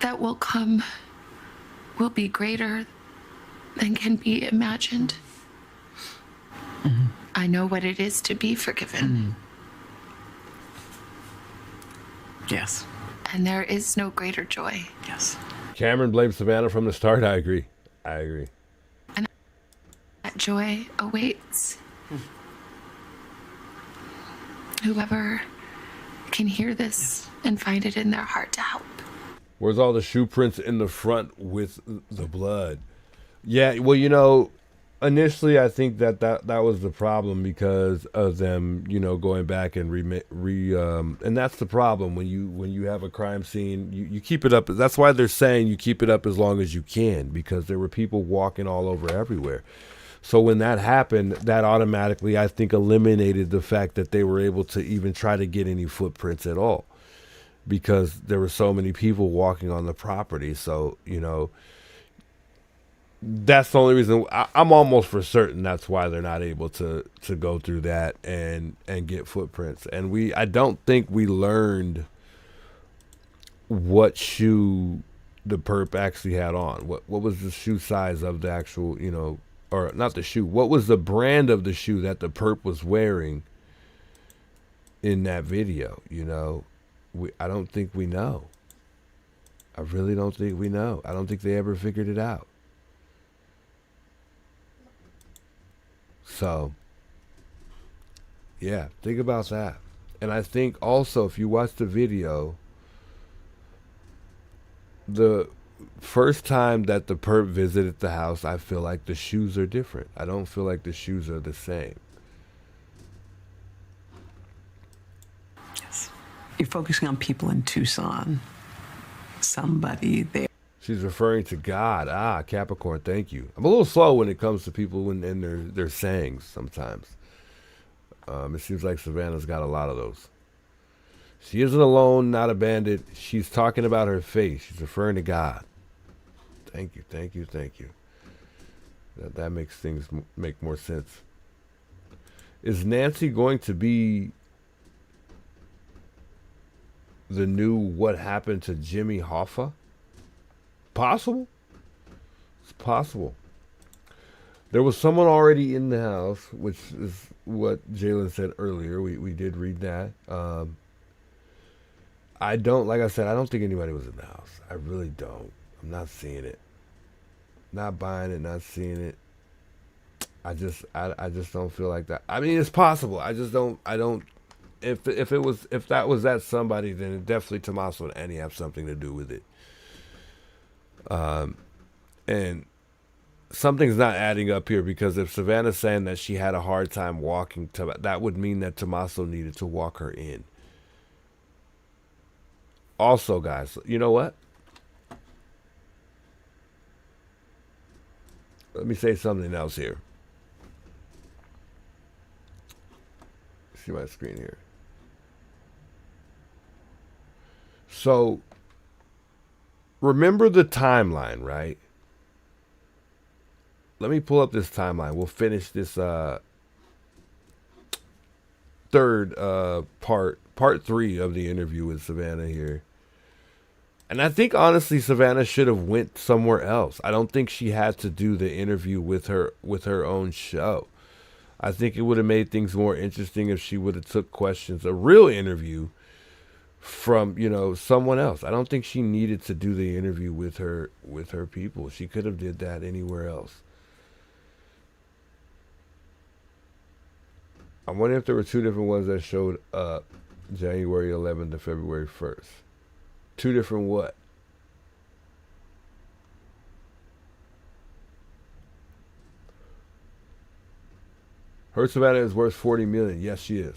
that will come will be greater than can be imagined. I know what it is to be forgiven. Yes. And there is no greater joy. Yes. Cameron blames Savannah from the start. I agree. And that joy awaits whoever can hear this and find it in their heart to help. Where's all the shoe prints in the front with the blood? Yeah, well, you know, initially I think that was the problem because of them, you know, going back and and that's the problem when you have a crime scene, you keep it up. That's why they're saying you keep it up as long as you can, because there were people walking all over everywhere. So when that happened, that automatically, I think, eliminated the fact that they were able to even try to get any footprints at all, because there were so many people walking on the property. So, you know, that's the only reason. I'm almost for certain that's why they're not able to go through that and get footprints. And I don't think we learned what shoe the perp actually had on. What was the shoe size of the actual, you know, or not the shoe. What was the brand of the shoe that the perp was wearing in that video? You know, I don't think we know. I really don't think we know. I don't think they ever figured it out. So, yeah, think about that. And I think also, if you watch the video, the first time that the perp visited the house, I feel like the shoes are different. I don't feel like the shoes are the same. Yes. You're focusing on people in Tucson. Somebody there. She's referring to God. Ah, Capricorn, thank you. I'm a little slow when it comes to people and their sayings sometimes. It seems like Savannah's got a lot of those. She isn't alone, not abandoned. She's talking about her faith. She's referring to God. Thank you. That makes things make more sense. Is Nancy going to be the new What Happened to Jimmy Hoffa? Possible. It's possible. There was someone already in the house, which is what Jalen said earlier. We did read that. Like I said, I don't think anybody was in the house. I really don't. I'm not seeing it. Not buying it, not seeing it. I just don't feel like that. I mean, it's possible. I don't. If that was that somebody, then definitely Tommaso and Annie have something to do with it. And something's not adding up here, because if Savannah's saying that she had a hard time walking, that would mean that Tommaso needed to walk her in. Also, guys, you know what? Let me say something else here. See my screen here. So, remember the timeline, right? Let me pull up this timeline. We'll finish this third part 3 of the interview with Savannah here. And I think, honestly, Savannah should have went somewhere else. I don't think she had to do the interview with her own show. I think it would have made things more interesting if she would have took questions, a real interview from, you know, someone else. I don't think she needed to do the interview with her people. She could have did that anywhere else. I'm wondering if there were 2 different ones that showed up January 11th to February 1st. 2 different what? Her Savannah is worth $40 million. Yes, she is.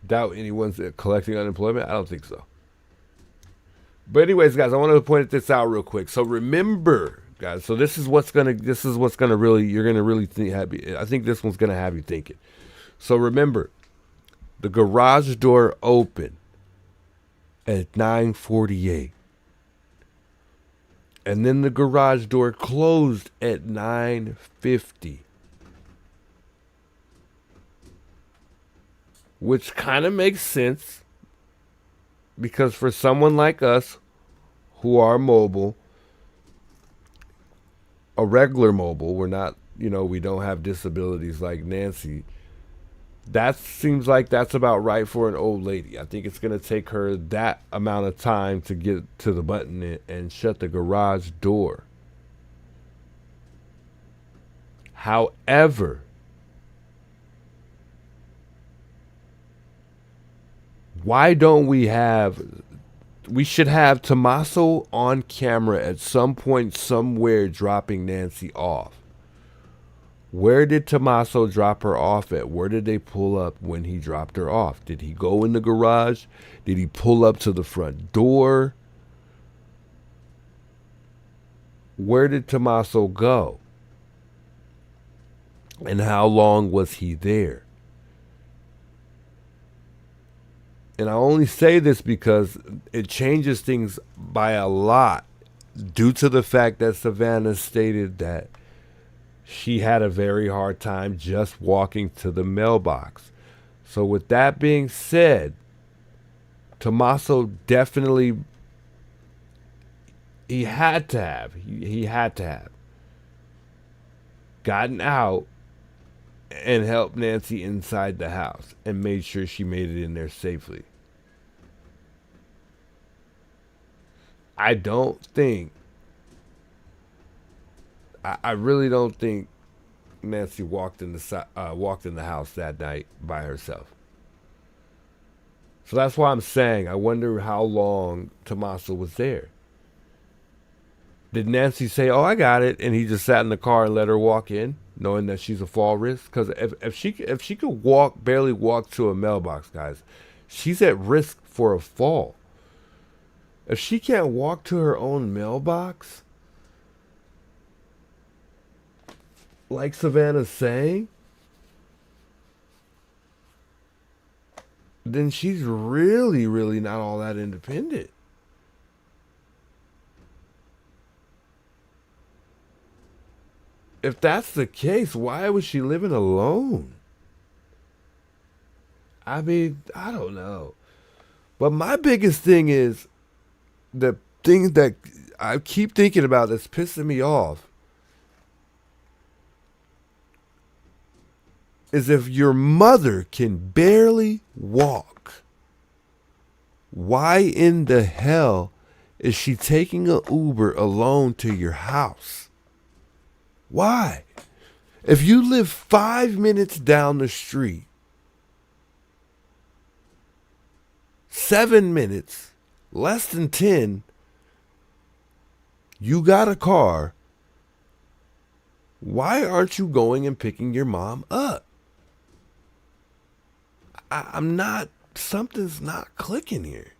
Doubt anyone's collecting unemployment? I don't think so. But anyways, guys, I wanted to point this out real quick. So remember guys. So this is what's gonna really, you're gonna really I think this one's gonna have you thinking. So remember, the garage door opened at 9:48. And then the garage door closed at 9:50. Which kind of makes sense, because for someone like us who are mobile, a regular mobile, we're not, we don't have disabilities like Nancy. That seems like that's about right for an old lady. I think it's going to take her that amount of time to get to the button and shut the garage door. However, why don't we should have Tommaso on camera at some point somewhere dropping Nancy off. Where did Tommaso drop her off at? Where did they pull up when he dropped her off? Did he go in the garage? Did he pull up to the front door? Where did Tommaso go? And how long was he there? And I only say this because it changes things by a lot due to the fact that Savannah stated that she had a very hard time just walking to the mailbox. So with that being said, Tommaso definitely, he had to have gotten out and helped Nancy inside the house and made sure she made it in there safely. I really don't think Nancy walked in the house that night by herself. So that's why I'm saying I wonder how long Tommaso was there. Did Nancy say, "Oh, I got it," and he just sat in the car and let her walk in, knowing that she's a fall risk? Because if she could barely walk to a mailbox, guys, she's at risk for a fall. If she can't walk to her own mailbox, like Savannah's saying, then she's really, really not all that independent. If that's the case, why was she living alone? I mean, I don't know. But my biggest thing is, the thing that I keep thinking about that's pissing me off is, if your mother can barely walk, why in the hell is she taking an Uber alone to your house? Why? If you live 5 minutes down the street, 7 minutes, less than 10, you got a car, why aren't you going and picking your mom up? Something's not clicking here.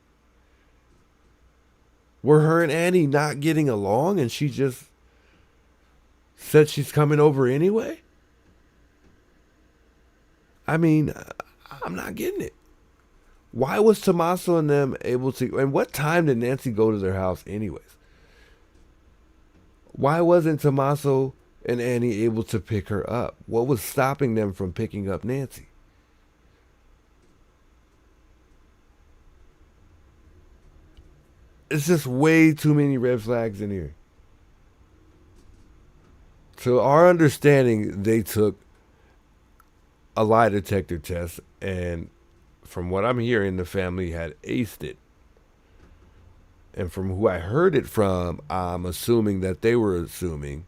Were her and Annie not getting along and she just said she's coming over anyway? I mean, I'm not getting it. Why was Tommaso and them able to, and what time did Nancy go to their house anyways? Why wasn't Tommaso and Annie able to pick her up? What was stopping them from picking up Nancy? It's just way too many red flags in here. To our understanding, they took a lie detector test, and from what I'm hearing, the family had aced it. And from who I heard it from, I'm assuming that they were assuming.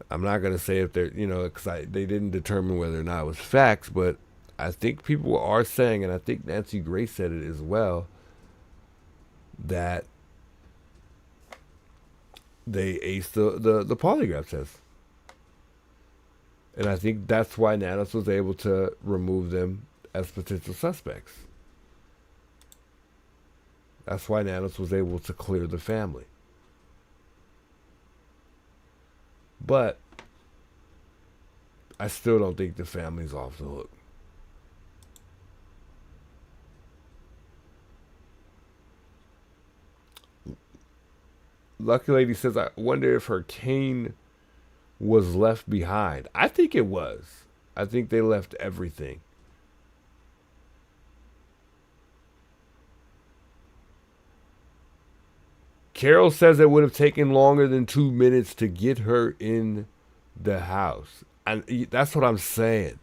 I'm not going to say if they're, because they didn't determine whether or not it was facts, but I think people are saying, and I think Nancy Grace said it as well, that they aced the polygraph test. And I think that's why NANOS was able to remove them as potential suspects. That's why NANOS was able to clear the family. But I still don't think the family's off the hook. Lucky Lady says, I wonder if her cane was left behind. I think it was. I think they left everything. Carol says it would have taken longer than 2 minutes to get her in the house. And that's what I'm saying.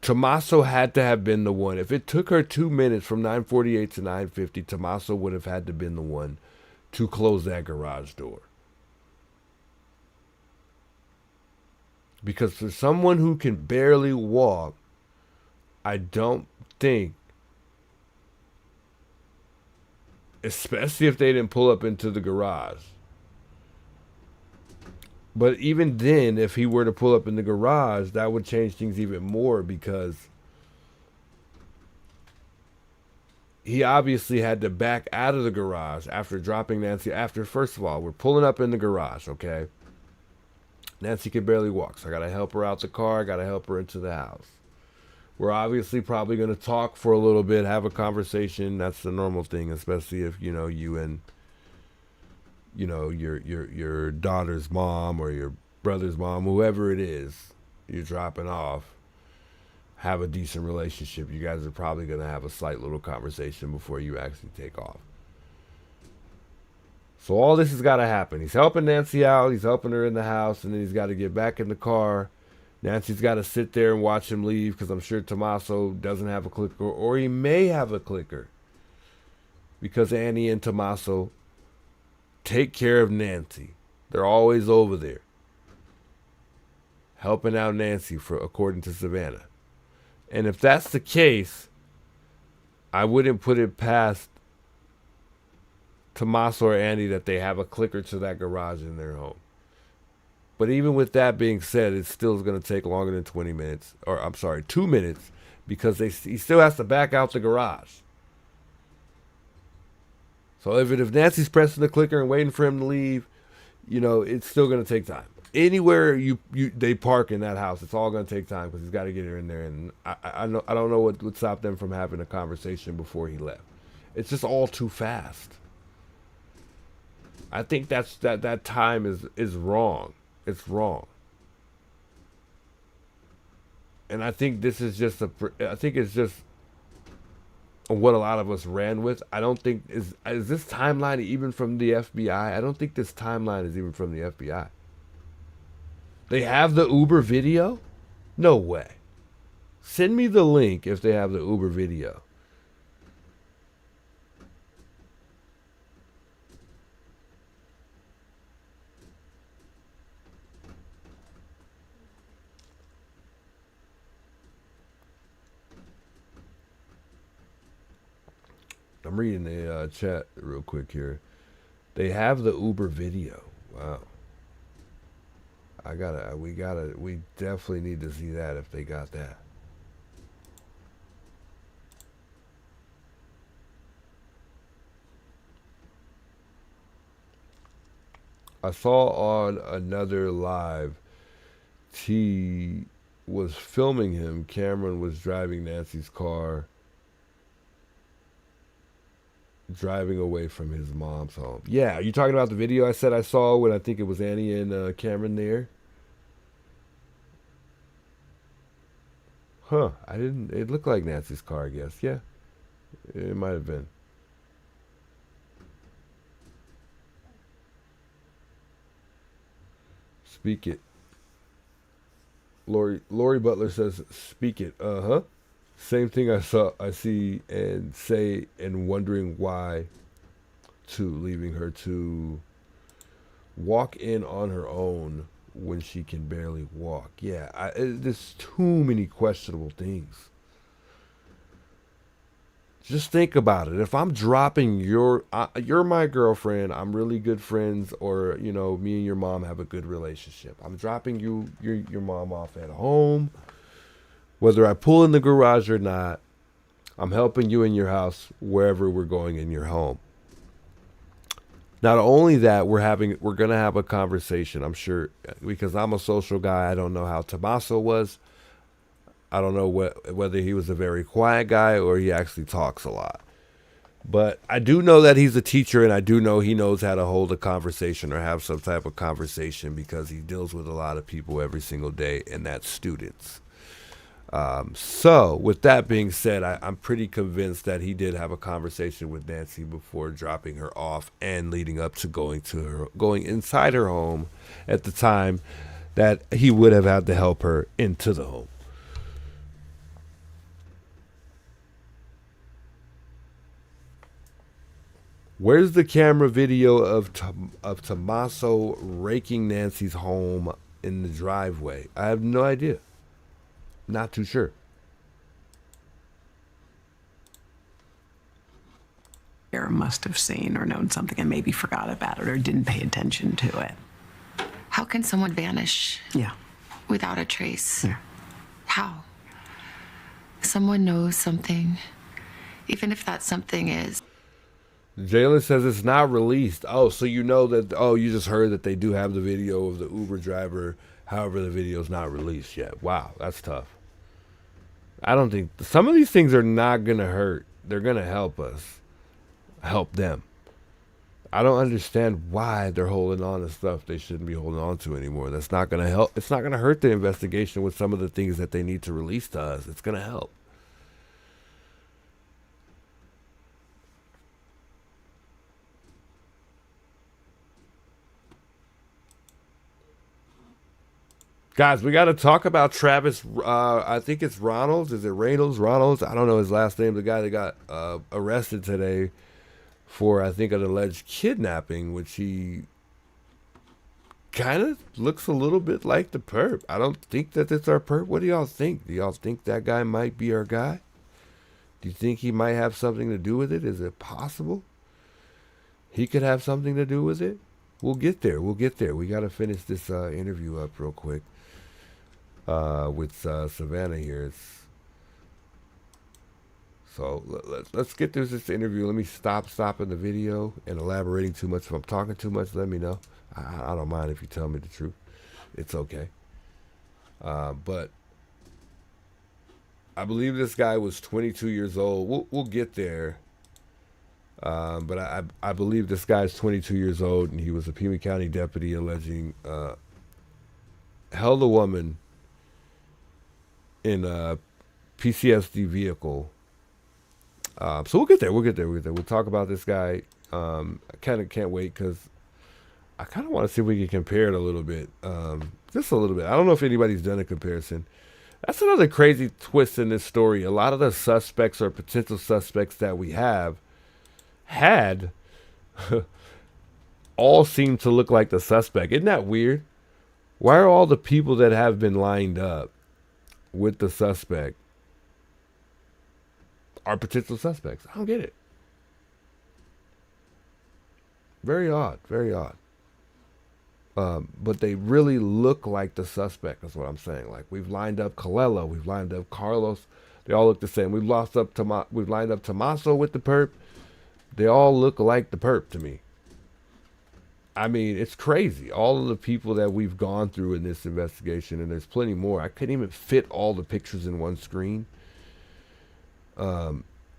Tommaso had to have been the one. If it took her 2 minutes from 9:48 to 9:50, Tommaso would have had to been the one to close that garage door. Because for someone who can barely walk, I don't think, especially if they didn't pull up into the garage. But even then, if he were to pull up in the garage, that would change things even more, because he obviously had to back out of the garage after dropping Nancy. First of all, we're pulling up in the garage, okay? Nancy can barely walk, so I got to help her out the car. I got to help her into the house. We're obviously probably going to talk for a little bit, have a conversation. That's the normal thing, especially if, you and, your daughter's mom or your brother's mom, whoever it is you're dropping off, have a decent relationship. You guys are probably going to have a slight little conversation before you actually take off. So all this has got to happen. He's helping Nancy out. He's helping her in the house, and then he's got to get back in the car. Nancy's got to sit there and watch him leave, because I'm sure Tommaso doesn't have a clicker, or he may have a clicker, because Annie and Tommaso take care of Nancy. They're always over there helping out Nancy, according to Savannah. And if that's the case, I wouldn't put it past Tommaso or Andy that they have a clicker to that garage in their home. But even with that being said, it still is going to take longer than 20 minutes. Or, I'm sorry, 2 minutes. Because he still has to back out the garage. So if Nancy's pressing the clicker and waiting for him to leave, it's still going to take time. Anywhere they park in that house, it's all going to take time, because he's got to get her in there. And I don't know what would stop them from having a conversation before he left. It's just all too fast. I think that time is wrong. It's wrong. And I think this is just it's just what a lot of us ran with. I don't think is this timeline even from the FBI? I don't think this timeline is even from the FBI. They have the Uber video? No way. Send me the link if they have the Uber video. I'm reading the chat real quick here. They have the Uber video. Wow. We definitely need to see that if they got that. I saw on another live, T was filming him. Cameron was driving Nancy's car, driving away from his mom's home. Yeah, are you talking about the video I said I saw when I think it was Annie and Cameron there? Huh, it looked like Nancy's car, I guess. Yeah, it might have been. Speak it. Lori Butler says, speak it. Uh-huh. Same thing I see and say, and wondering why, leaving her to walk in on her own when she can barely walk. Yeah, there's too many questionable things. Just think about it. If I'm dropping you're my girlfriend, I'm really good friends, or me and your mom have a good relationship. I'm dropping your mom off at home. Whether I pull in the garage or not, I'm helping you in your house wherever we're going in your home. Not only that, we're going to have a conversation, I'm sure, because I'm a social guy. I don't know how Tommaso was. I don't know whether he was a very quiet guy or he actually talks a lot. But I do know that he's a teacher, and I do know he knows how to hold a conversation or have some type of conversation because he deals with a lot of people every single day, and that's students. So with that being said, I'm pretty convinced that he did have a conversation with Nancy before dropping her off and leading up to going inside her home at the time that he would have had to help her into the home. Where's the camera video of Tommaso raking Nancy's home in the driveway? I have no idea. Not too sure. Must have seen or known something and maybe forgot about it or didn't pay attention to it. How can someone vanish? Yeah. Without a trace? Yeah. How? Someone knows something, even if that something is. Jalen says it's not released. Oh, so you know that, you just heard that they do have the video of the Uber driver. However, the video's not released yet. Wow, that's tough. I don't think, some of these things are not going to hurt. They're going to help us. Help them. I don't understand why they're holding on to stuff they shouldn't be holding on to anymore. That's not going to help. It's not going to hurt the investigation with some of the things that they need to release to us. It's going to help. Guys, we got to talk about Travis. I think it's Ronalds. Is it Ronalds? I don't know his last name. The guy that got arrested today for, I think, an alleged kidnapping, which he kind of looks a little bit like the perp. I don't think that it's our perp. What do y'all think? Do y'all think that guy might be our guy? Do you think he might have something to do with it? Is it possible he could have something to do with it? We'll get there. We'll get there. We got to finish this interview up real quick with Savannah here. So let's get through this interview. Let me stopping the video and elaborating too much. If I'm talking too much, let me know. I don't mind if you tell me the truth. It's okay. But I believe this guy was 22 years old. We'll get there. But I believe this guy's 22 years old, and he was a Pima County deputy alleging held a woman in a PCSD vehicle. So we'll get there. We'll talk about this guy. I kind of can't wait because I kind of want to see if we can compare it a little bit. Just a little bit. I don't know if anybody's done a comparison. That's another crazy twist in this story. A lot of the suspects or potential suspects that we had all seem to look like the suspect. Isn't that weird? Why are all the people that have been lined up with the suspect are potential suspects? I don't get it. Very odd. Very odd. But they really look like the suspect, is what I'm saying. Like, we've lined up Colella, we've lined up Carlos. They all look the same. We've lined up Tommaso with the perp. They all look like the perp to me. I mean, it's crazy. All of the people that we've gone through in this investigation, and there's plenty more. I couldn't even fit all the pictures in one screen.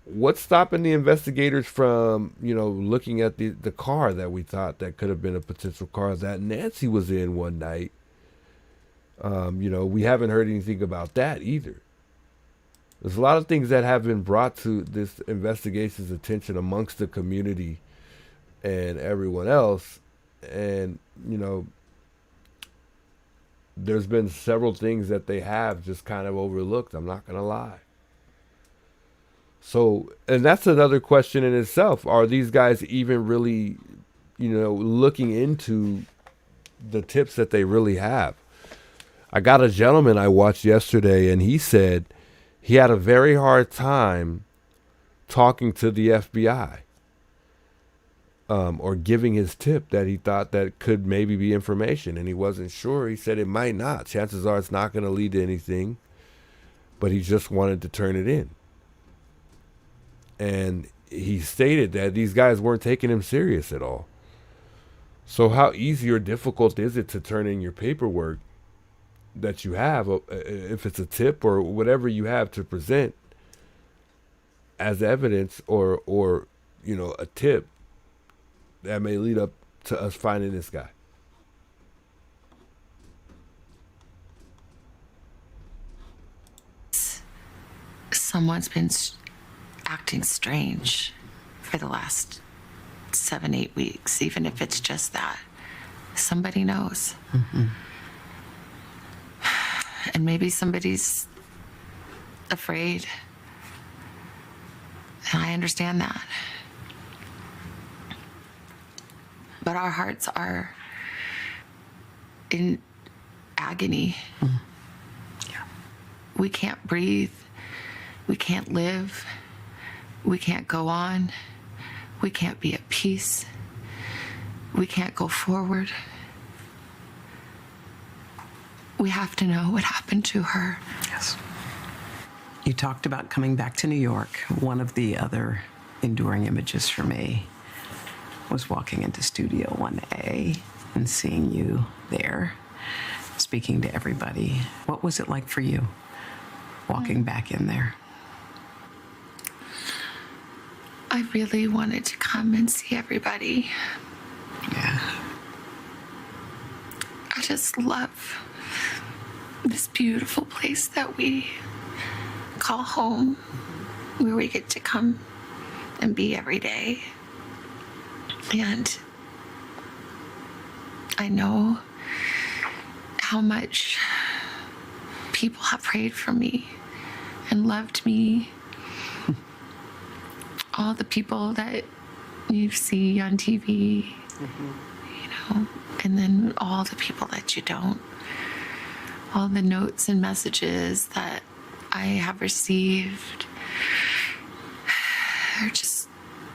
What's stopping the investigators from, looking at the car that we thought that could have been a potential car that Nancy was in one night? We haven't heard anything about that either. There's a lot of things that have been brought to this investigation's attention amongst the community and everyone else. And, there's been several things that they have just kind of overlooked. I'm not going to lie. So, and that's another question in itself. Are these guys even really, looking into the tips that they really have? I got a gentleman I watched yesterday, and he said he had a very hard time talking to the FBI. Or giving his tip that he thought that could maybe be information, and he wasn't sure. He said it might not. Chances are it's not going to lead to anything, but he just wanted to turn it in. And he stated that these guys weren't taking him serious at all. So how easy or difficult is it to turn in your paperwork that you have, if it's a tip or whatever you have to present as evidence, or a tip that may lead up to us finding this guy? Someone's been acting strange for the last 7-8 weeks, even if it's just that. Somebody knows. And maybe somebody's afraid. And I understand that. But our hearts are in agony. Yeah. We can't breathe. We can't live. We can't go on. We can't be at peace. We can't go forward. We have to know what happened to her. Yes. You talked about coming back to New York. One of the other enduring images for me was walking into Studio 1A and seeing you there, speaking to everybody. What was it like for you walking back in there? I really wanted to come and see everybody. Yeah. I just love this beautiful place that we call home, where we get to come and be every day. And I know how much people have prayed for me and loved me. All the people that you see on TV, and then all the people that you don't. All the notes and messages that I have received are just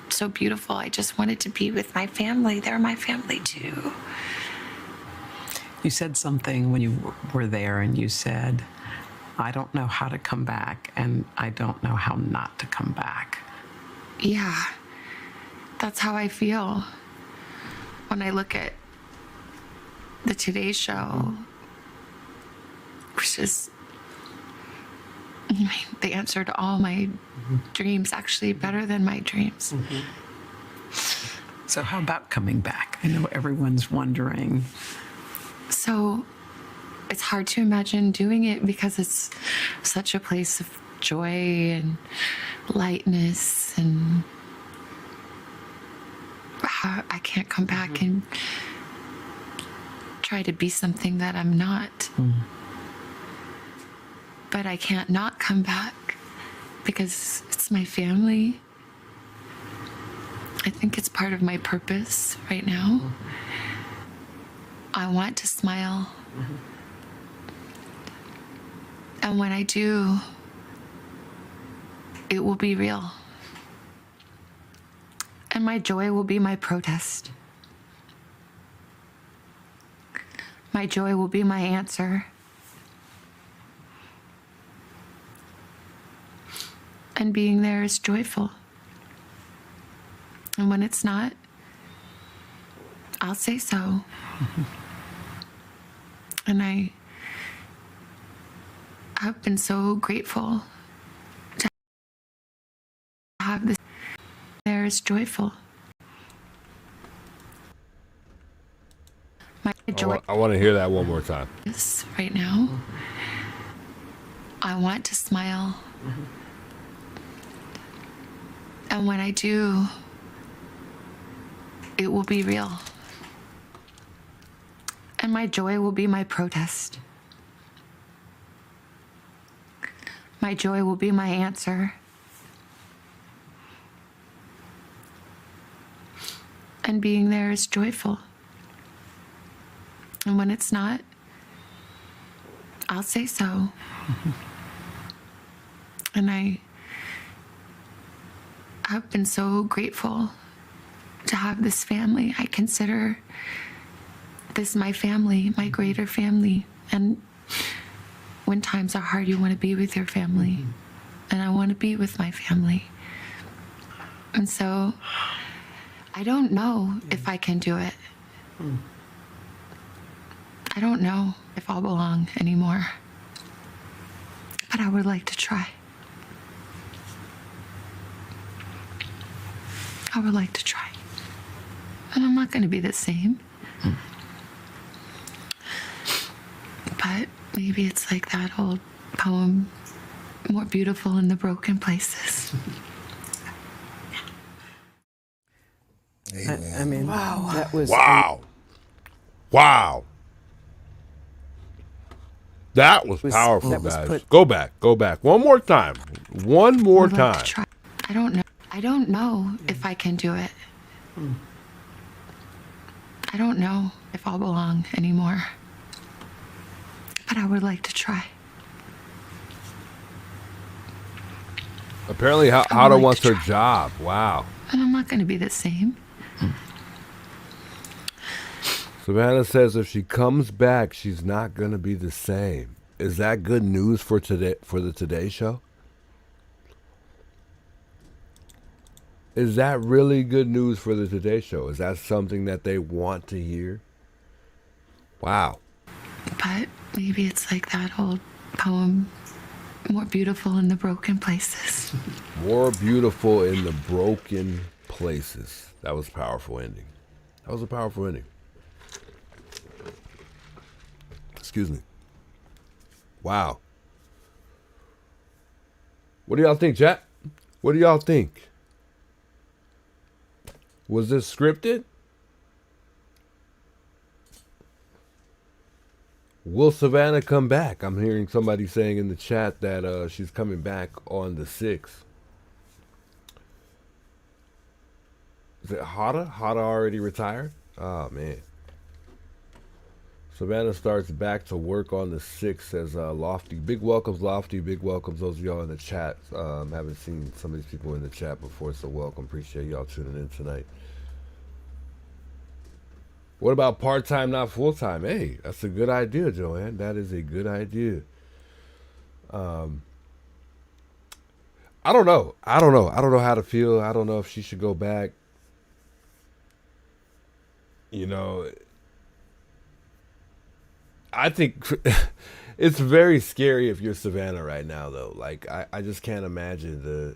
so beautiful. I just wanted to be with my family. They're my family too. You said something when you were there, and you said, I don't know how to come back, and I don't know how not to come back. Yeah, that's how I feel when I look at the Today Show, which is the answer to all my dreams, actually better than my dreams. So how about coming back? I know everyone's wondering. So it's hard to imagine doing it because it's such a place of joy and lightness, and I can't come back and try to be something that I'm not. But I can't not come back because it's my family. I think it's part of my purpose right now. I want to smile. And when I do, it will be real. And my joy will be my protest. My joy will be my answer. And being there is joyful. And when it's not, I'll say so. And I have been so grateful to have this. There is joyful. My joy I want to hear that one more time. is right now. I want to smile. And when I do, it will be real. And my joy will be my protest. My joy will be my answer. And being there is joyful. And when it's not, I'll say so. And I have been so grateful to have this family. I consider this my family, my greater family. And when times are hard, you want to be with your family. And I want to be with my family. And so I don't know if I can do it. I don't know if I'll belong anymore, but I would like to try. I would like to try. And I'm not going to be the same. But maybe it's like that old poem, more beautiful in the broken places. I mean, wow. That was Wow. Wow. That was powerful, that was guys. Go back. One more time. One more I would like time. to try. I don't know. I don't know if I can do it. I don't know if I'll belong anymore, but I would like to try. Apparently, Hada wants her job. Wow. And I'm not going to be the same. Savannah says if she comes back, she's not going to be the same. Is that good news for today, for the Today Show? Is that really good news for the Today Show? Is that something that they want to hear? Wow. But maybe it's like that old poem, more beautiful in the broken places. More beautiful in the broken places. That was a powerful ending. That was a powerful ending. Excuse me. Wow. What do y'all think, chat? What do y'all think? Was this scripted? Will Savannah come back? I'm hearing somebody saying in the chat that she's coming back on the 6th. Is it Hada? Hada already retired? Oh, man. Savannah starts back to work on the 6th, says Lofty. Big welcomes, Lofty. Big welcomes those of y'all in the chat. Haven't seen some of these people in the chat before, so welcome. Appreciate y'all tuning in tonight. What about part-time, not full-time? Hey, that's a good idea, Joanne. That is a good idea. I don't know. I don't know how to feel. I don't know if she should go back. You know, I think it's very scary if you're Savannah right now, though. Like, I just can't imagine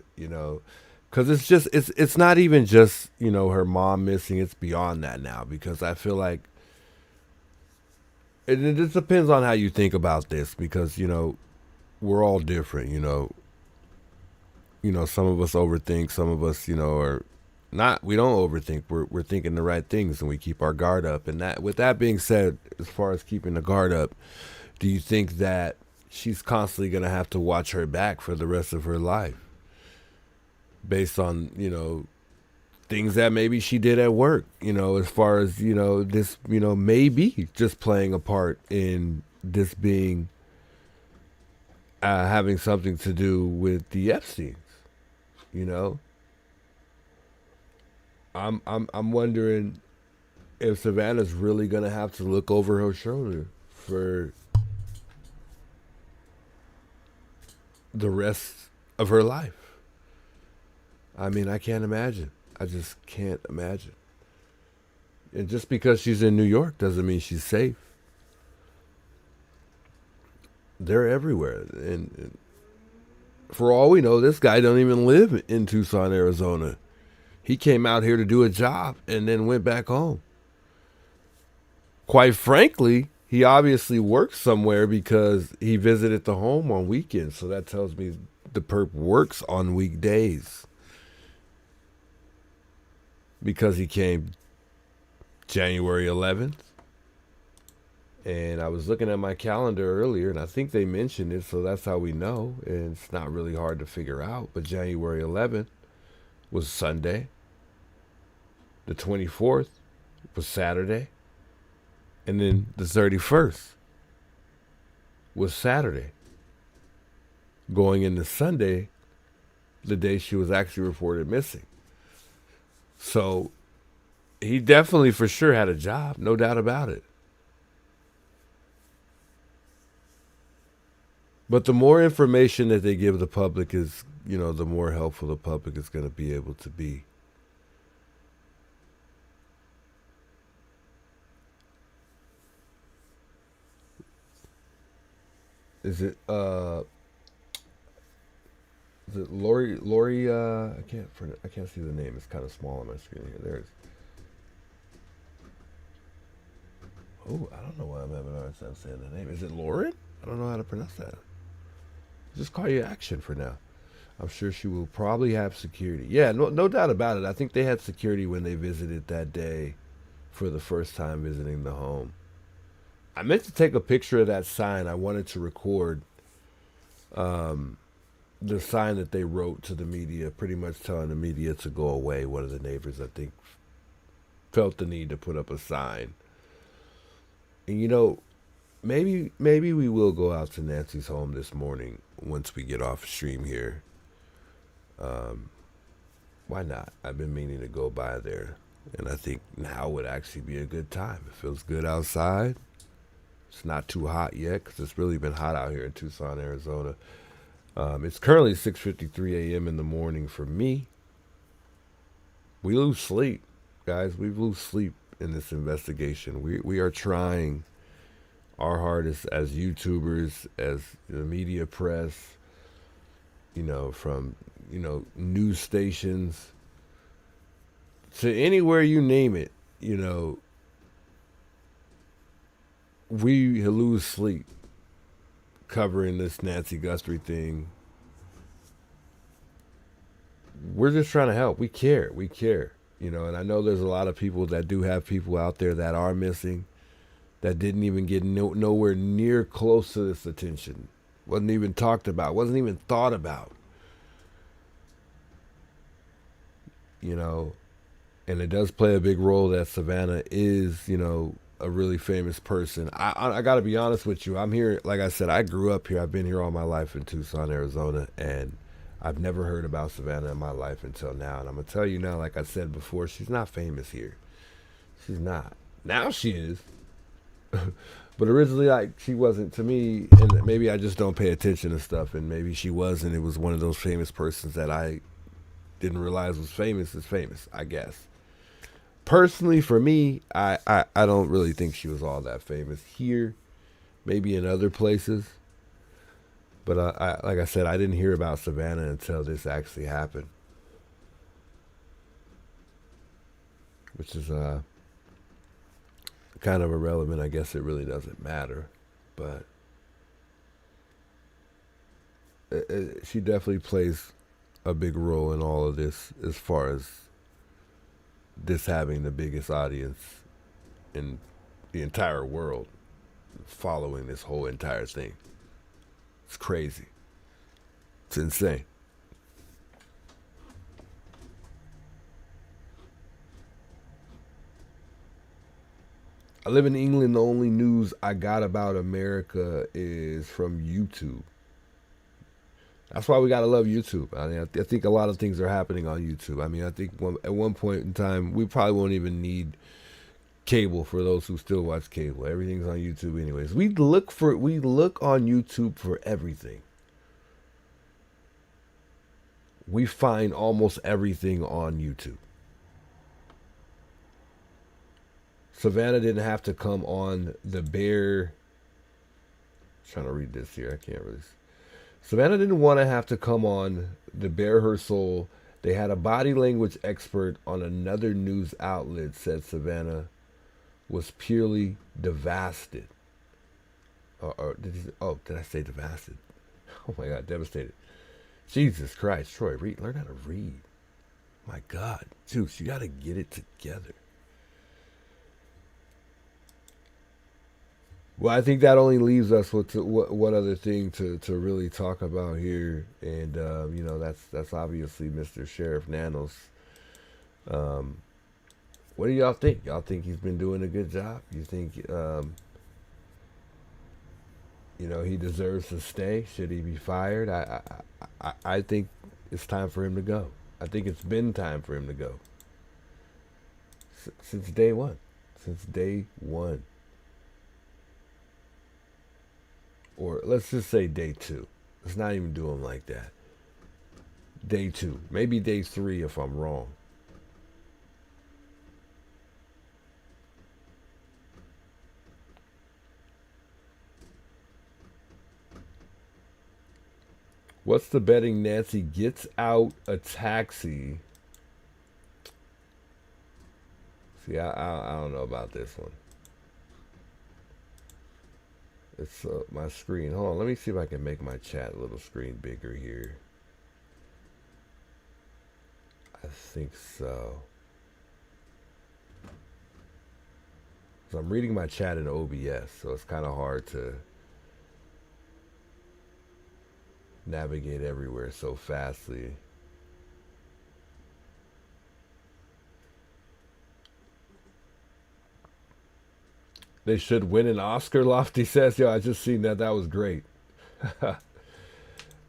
because it's not even just, her mom missing. It's beyond that now, because I feel like it just depends on how you think about this, because, we're all different, some of us overthink, some of us, are not, we don't overthink. We're thinking the right things, and we keep our guard up. And that, with that being said, as far as keeping the guard up, do you think that she's constantly going to have to watch her back for the rest of her life based on, things that maybe she did at work, as far as, this, maybe just playing a part in this being, having something to do with the Epsteins, I'm wondering if Savannah's really gonna have to look over her shoulder for the rest of her life. I mean, I can't imagine. I just can't imagine. And just because she's in New York doesn't mean she's safe. They're everywhere. And for all we know, this guy don't even live in Tucson, Arizona. He came out here to do a job and then went back home. Quite frankly, he obviously works somewhere because he visited the home on weekends. So that tells me the perp works on weekdays. Because he came January 11th. And I was looking at my calendar earlier, and I think they mentioned it, so that's how we know. And it's not really hard to figure out. But January 11th was Sunday. The 24th was Saturday. And then the 31st was Saturday. Going into Sunday, the day she was actually reported missing. So he definitely for sure had a job, no doubt about it. But the more information that they give the public is, the more helpful the public is going to be able to be. Is it Lori? I can't see the name. It's kind of small on my screen here. There's. Oh, I don't know why I'm having a hard time saying the name. Is it Lauren? I don't know how to pronounce that. Just call you Action for now. I'm sure she will probably have security. Yeah, no doubt about it. I think they had security when they visited that day for the first time visiting the home. I meant to take a picture of that sign. I wanted to record the sign that they wrote to the media, pretty much telling the media to go away. One of the neighbors, I think, felt the need to put up a sign. And you know, maybe we will go out to Nancy's home this morning once we get off stream here. Why not? I've been meaning to go by there, and I think now would actually be a good time. It feels good outside. It's not too hot yet because it's really been hot out here in Tucson, Arizona. It's currently 6:53 a.m. in the morning for me. We lose sleep, guys. We lose sleep in this investigation. We are trying our hardest as YouTubers, as the media press, from, news stations to anywhere you name it, we lose sleep covering this Nancy Guthrie thing. We're just trying to help. We care, and I know there's a lot of people that do have people out there that are missing, that didn't even get nowhere near close to this attention. Wasn't even talked about, wasn't even thought about. And it does play a big role that Savannah is, a really famous person. I got to be honest with you. I'm here, like I said, I grew up here. I've been here all my life in Tucson, Arizona, and I've never heard about Savannah in my life until now. And I'm going to tell you now, like I said before, she's not famous here. She's not. Now she is. But originally, she wasn't to me, and maybe I just don't pay attention to stuff, and maybe she was, and it was one of those famous persons that I didn't realize was famous, I guess. Personally, for me, I don't really think she was all that famous here, maybe in other places. But like I said, I didn't hear about Savannah until this actually happened, which is kind of irrelevant. I guess it really doesn't matter, but she definitely plays a big role in all of this, as far as this having the biggest audience in the entire world following this whole entire thing. It's crazy. It's insane. I live in England. The only news I got about America is from YouTube. That's why we gotta love YouTube. I mean, I think a lot of things are happening on YouTube. I mean, I think at one point in time, we probably won't even need cable for those who still watch cable. Everything's on YouTube anyways. We look on YouTube for everything. We find almost everything on YouTube. Savannah didn't have to come on the Bear. I'm trying to read this here. I can't really. Savannah didn't want to have to come on to bare her soul. They had a body language expert on another news outlet said Savannah was purely devastated. Did I say devastated? Oh my God, devastated. Jesus Christ, Troy, learn how to read. My God, Juice, you got to get it together. Well, I think that only leaves us with what other thing to really talk about here, and that's obviously Mr. Sheriff NANOS. What do y'all think? Y'all think he's been doing a good job? You think he deserves to stay? Should he be fired? I think it's time for him to go. I think it's been time for him to go since day one. Since day one. Or let's just say day 2. Let's not even do them like that. Day 2. Maybe day 3 if I'm wrong. What's the betting Nancy gets out a taxi? See, I don't know about this one. It's my screen. Hold on, let me see if I can make my chat little screen bigger here. I think so. So I'm reading my chat in OBS, so it's kind of hard to navigate everywhere so fastly. They should win an Oscar, Lofty says. Yo, I just seen that. That was great.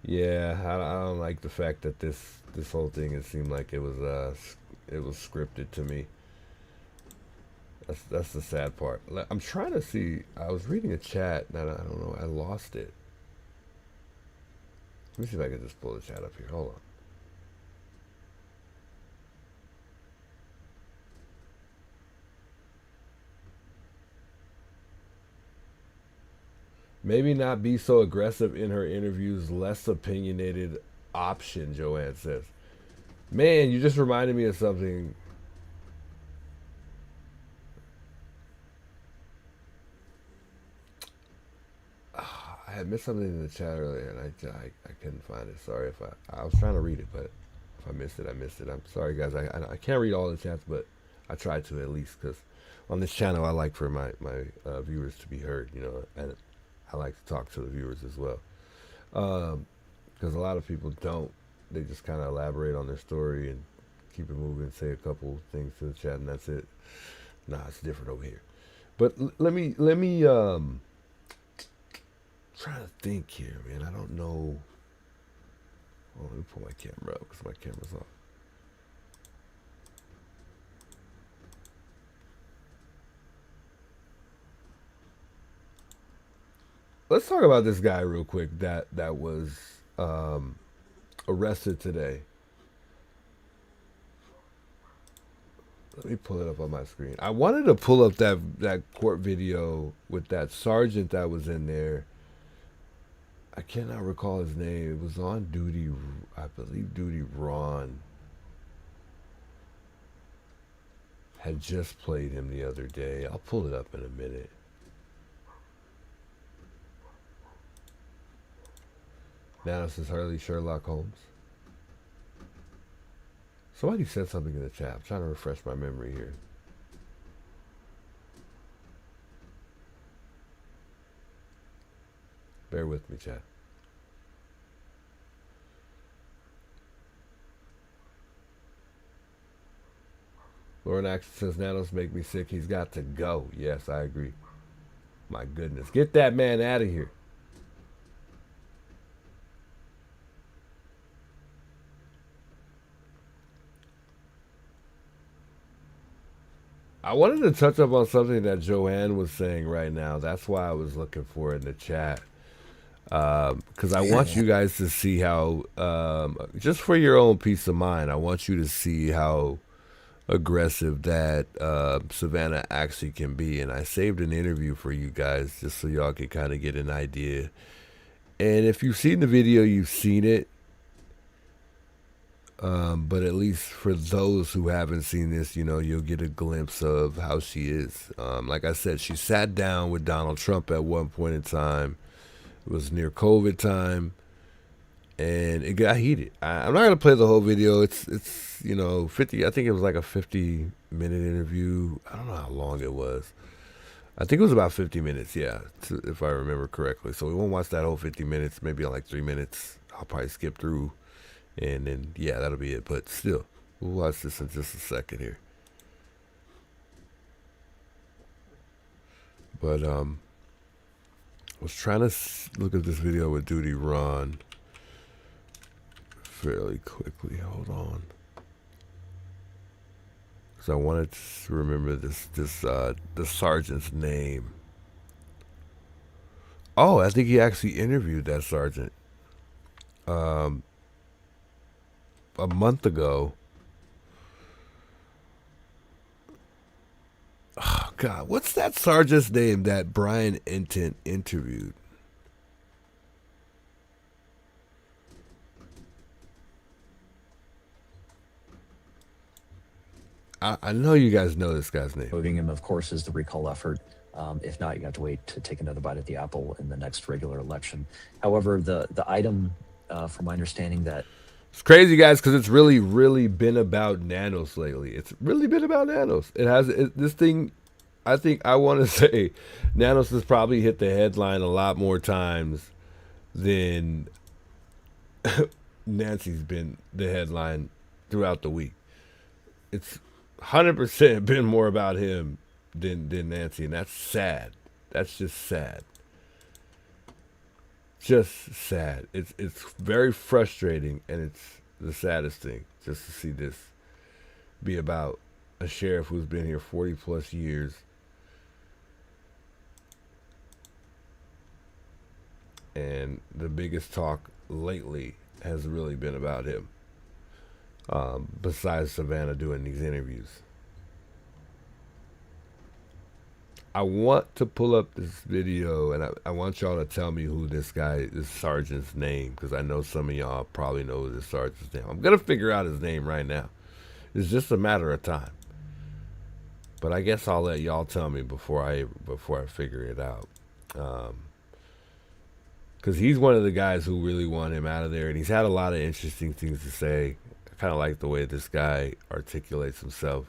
Yeah, I don't like the fact that this whole thing, it seemed like it was scripted to me. That's the sad part. I'm trying to see. I was reading a chat and I don't know. I lost it. Let me see if I can just pull the chat up here. Hold on. Maybe not be so aggressive in her interviews, less opinionated option, Joanne says. Man, you just reminded me of something. I had missed something in the chat earlier and I couldn't find it. Sorry if I was trying to read it, but if I missed it, I missed it. I'm sorry, guys. I can't read all the chats, but I try to at least, because on this channel I like for my viewers to be heard, you know, and I like to talk to the viewers as well, because a lot of people don't. They just kind of elaborate on their story and keep it moving, say a couple things to the chat, and that's it. Nah, it's different over here. But let me trying to think here, man. I don't know. Oh, let me pull my camera up because my camera's off. Let's talk about this guy real quick that was arrested today. Let me pull it up on my screen. I wanted to pull up that court video with that sergeant that was in there. I cannot recall his name. It was on duty, I believe Duty Ron had just played him the other day. I'll pull it up in a minute. NANOS is Harley Sherlock Holmes. Somebody said something in the chat. I'm trying to refresh my memory here. Bear with me, chat. Lauren Action says, NANOS make me sick. He's got to go. Yes, I agree. My goodness. Get that man out of here. I wanted to touch up on something that Joanne was saying right now. That's why I was looking for it in the chat. Because I want you guys to see how, just for your own peace of mind, I want you to see how aggressive that Savannah actually can be. And I saved an interview for you guys just so y'all can kind of get an idea. And if you've seen the video, you've seen it. But at least for those who haven't seen this, you know, you'll get a glimpse of how she is. Like I said, she sat down with Donald Trump at one point in time. It was near COVID time, and it got heated. I'm not gonna play the whole video. It's you know 50. I think it was like a 50-minute interview. I don't know how long it was. I think it was about 50 minutes. Yeah, if I remember correctly. So we won't watch that whole 50 minutes. Maybe like 3 minutes. I'll probably skip through. And then, yeah, that'll be it. But still, we'll watch this in just a second here. But I was trying to look at this video with Duty Ron fairly quickly. Hold on. Because I wanted to remember the sergeant's name. Oh, I think he actually interviewed that sergeant. A month ago. Oh God, what's that sergeant's name that Brian Entent interviewed? I know you guys know this guy's name. Moving him, of course, is the recall effort. If not, you have to wait to take another bite at the apple in the next regular election. However, the item, from my understanding, that It's crazy, guys, because it's really been about Nanos lately. It's really been about Nanos. This thing. I think I want to say Nanos has probably hit the headline a lot more times than Nancy's been the headline throughout the week. It's 100% been more about him than Nancy, and that's sad. That's just sad. Just sad. It's very frustrating, and it's the saddest thing just to see this be about a sheriff who's been here 40 plus years. And the biggest talk lately has really been about him. Besides Savannah doing these interviews. I want to pull up this video, and I want y'all to tell me who this sergeant's name, because I know some of y'all probably know this sergeant's name. I'm going to figure out his name right now. It's just a matter of time. But I guess I'll let y'all tell me before I figure it out. Because he's one of the guys who really want him out of there, and he's had a lot of interesting things to say. I kind of like the way this guy articulates himself.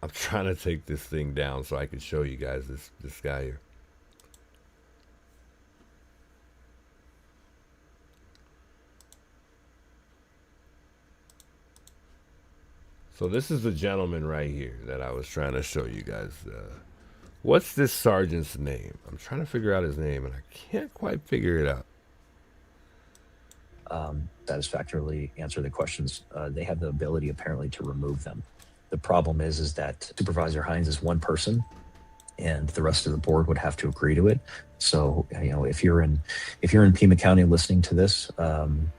I'm trying to take this thing down so I can show you guys this guy here. So this is the gentleman right here that I was trying to show you guys. What's this sergeant's name? I'm trying to figure out his name, and I can't quite figure it out. Satisfactorily answer the questions. They have the ability, apparently, to remove them. The problem is that Supervisor Hines is one person, and the rest of the board would have to agree to it. So, if you're in Pima County listening to this, an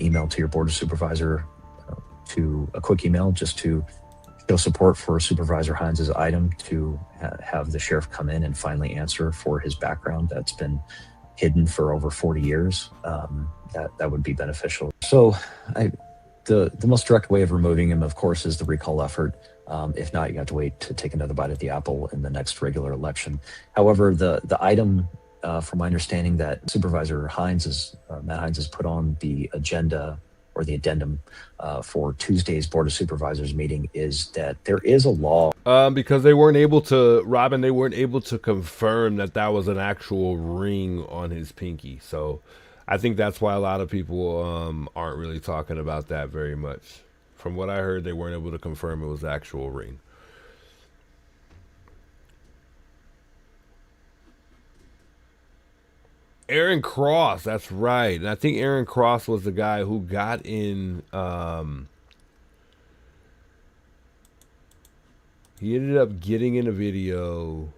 email to your board of supervisor, to a quick email just to show support for Supervisor Hines' item to have the sheriff come in and finally answer for his background that's been hidden for over 40 years. That would be beneficial. So the most direct way of removing him, of course, is the recall effort. If not, you have to wait to take another bite at the apple in the next regular election. However, the item, from my understanding, that Supervisor Matt Hines has put on the agenda or the addendum for Tuesday's Board of Supervisors meeting is that there is a law. Because they weren't able to, Robin, they weren't able to confirm that was an actual ring on his pinky. So I think that's why a lot of people aren't really talking about that very much. From what I heard, they weren't able to confirm it was the actual ring. Aaron Cross, that's right. And I think Aaron Cross was the guy who got in. He ended up getting in a video,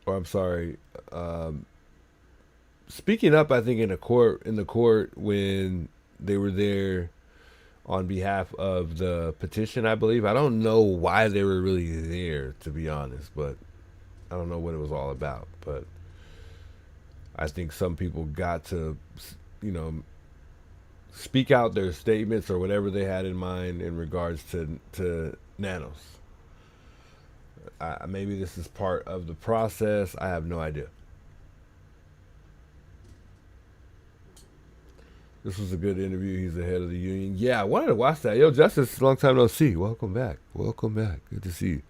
or I'm sorry, speaking up, I think, in the court when they were there on behalf of the petition, I believe. I don't know why they were really there, to be honest, but I don't know what it was all about. But I think some people got to, speak out their statements or whatever they had in mind in regards to Nanos. Maybe this is part of the process. I have no idea. This was a good interview. He's the head of the union. Yeah, I wanted to watch that. Yo, Justice, long time no see. Welcome back. Welcome back. Good to see you.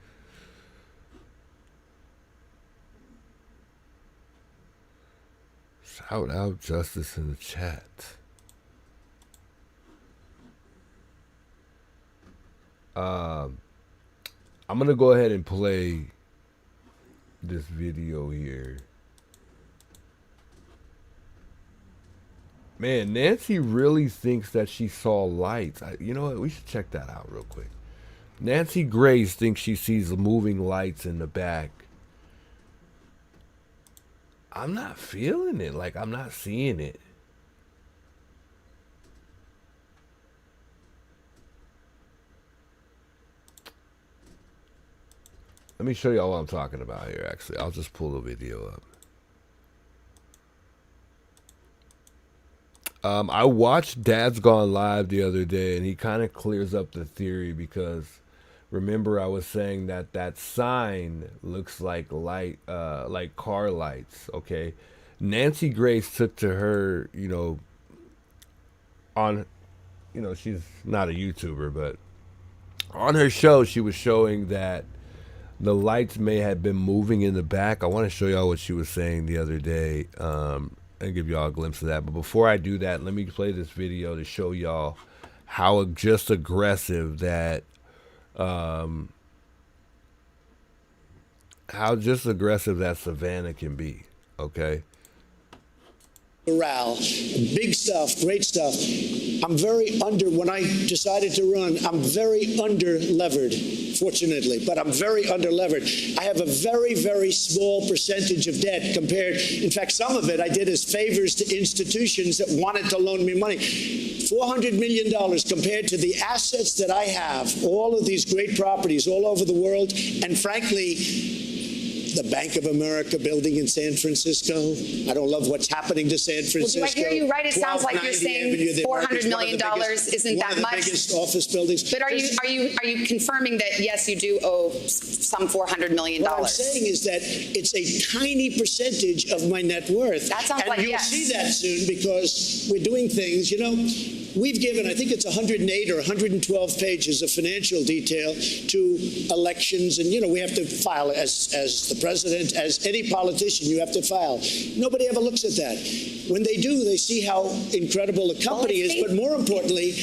Shout out Justice in the chat. I'm going to go ahead and play this video here. Man, Nancy really thinks that she saw lights. You know what? We should check that out real quick. Nancy Grace thinks she sees moving lights in the back. I'm not feeling it. Like, I'm not seeing it. Let me show y'all what I'm talking about here, actually. I'll just pull the video up. I watched Dad's Gone Live the other day, and he kind of clears up the theory because remember I was saying that that sign looks like car lights. Okay, Nancy Grace took to her, on, she's not a YouTuber, but on her show she was showing that the lights may have been moving in the back. I want to show y'all what she was saying the other day. And give y'all a glimpse of that. But before I do that, let me play this video to show y'all how just aggressive that Savannah can be. Okay. Morale, big stuff, great stuff. When I decided to run, I'm very under-levered, fortunately, but I'm very under-levered. I have a very, very small percentage of debt compared, in fact, some of it I did as favors to institutions that wanted to loan me money. $400 million compared to the assets that I have, all of these great properties all over the world, and frankly, the Bank of America building in San Francisco. I don't love what's happening to San Francisco. Well, do I hear you right? It sounds like you're saying $400 million isn't that much. One of the biggest office buildings. But are you confirming that yes, you do owe some $400 million? What I'm saying is that it's a tiny percentage of my net worth. That sounds like you'll see that soon because we're doing things. We've given, I think it's 108 or 112 pages of financial detail to elections, and we have to file as the president, as any politician, you have to file. Nobody ever looks at that. When they do, they see how incredible the company is, but more importantly,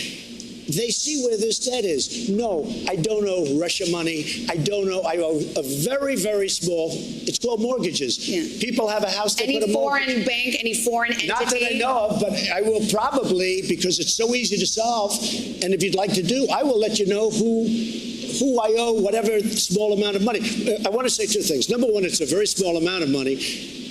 they see where this debt is. No, I don't owe Russia money. I owe a very, very small, it's called mortgages. Yeah. People have a house, they put a mortgage. Any foreign bank, any foreign entity? Not that I know of, but I will probably, because it's so easy to solve, and if you'd like to do, I will let you know who I owe whatever small amount of money. I want to say two things. Number one, it's a very small amount of money.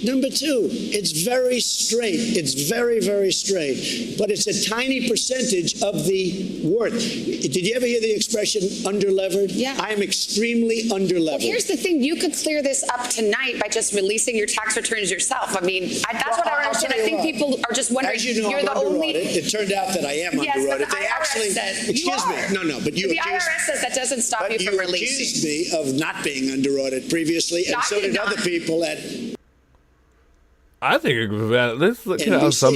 Number two, it's very straight. It's very, very straight. But it's a tiny percentage of the worth. Did you ever hear the expression under-levered? Yeah. I am extremely under-levered. Well, here's the thing. You could clear this up tonight by just releasing your tax returns yourself. I mean, that's what I don't understand. I think people are just wondering. As you know, you're the only. It turned out that I am under-audited. They actually says excuse me. No, but you the IRS says that doesn't stop you from releasing. You accused me of not being under-audited previously, and so did other people at. I think it was bad. Let's look at how let's look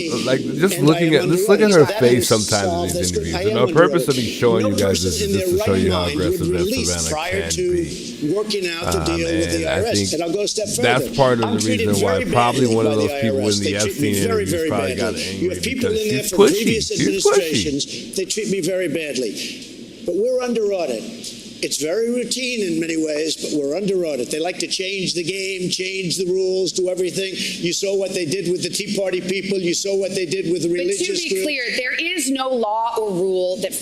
at her face sometimes in these interviews. And the purpose of me showing you guys this is just to show you how aggressive that Savannah can be. Working out the deal with the IRS. And I'll go a step further. That's part of the reason why probably one of those people in the Epstein interviews probably got angry. You have people in there from previous administrations. They treat me very badly. But we're under audit. It's very routine in many ways, but we're under audit. They like to change the game, change the rules, do everything. You saw what they did with the Tea Party people. You saw what they did with the religious groups. But to be clear, there is no law or rule that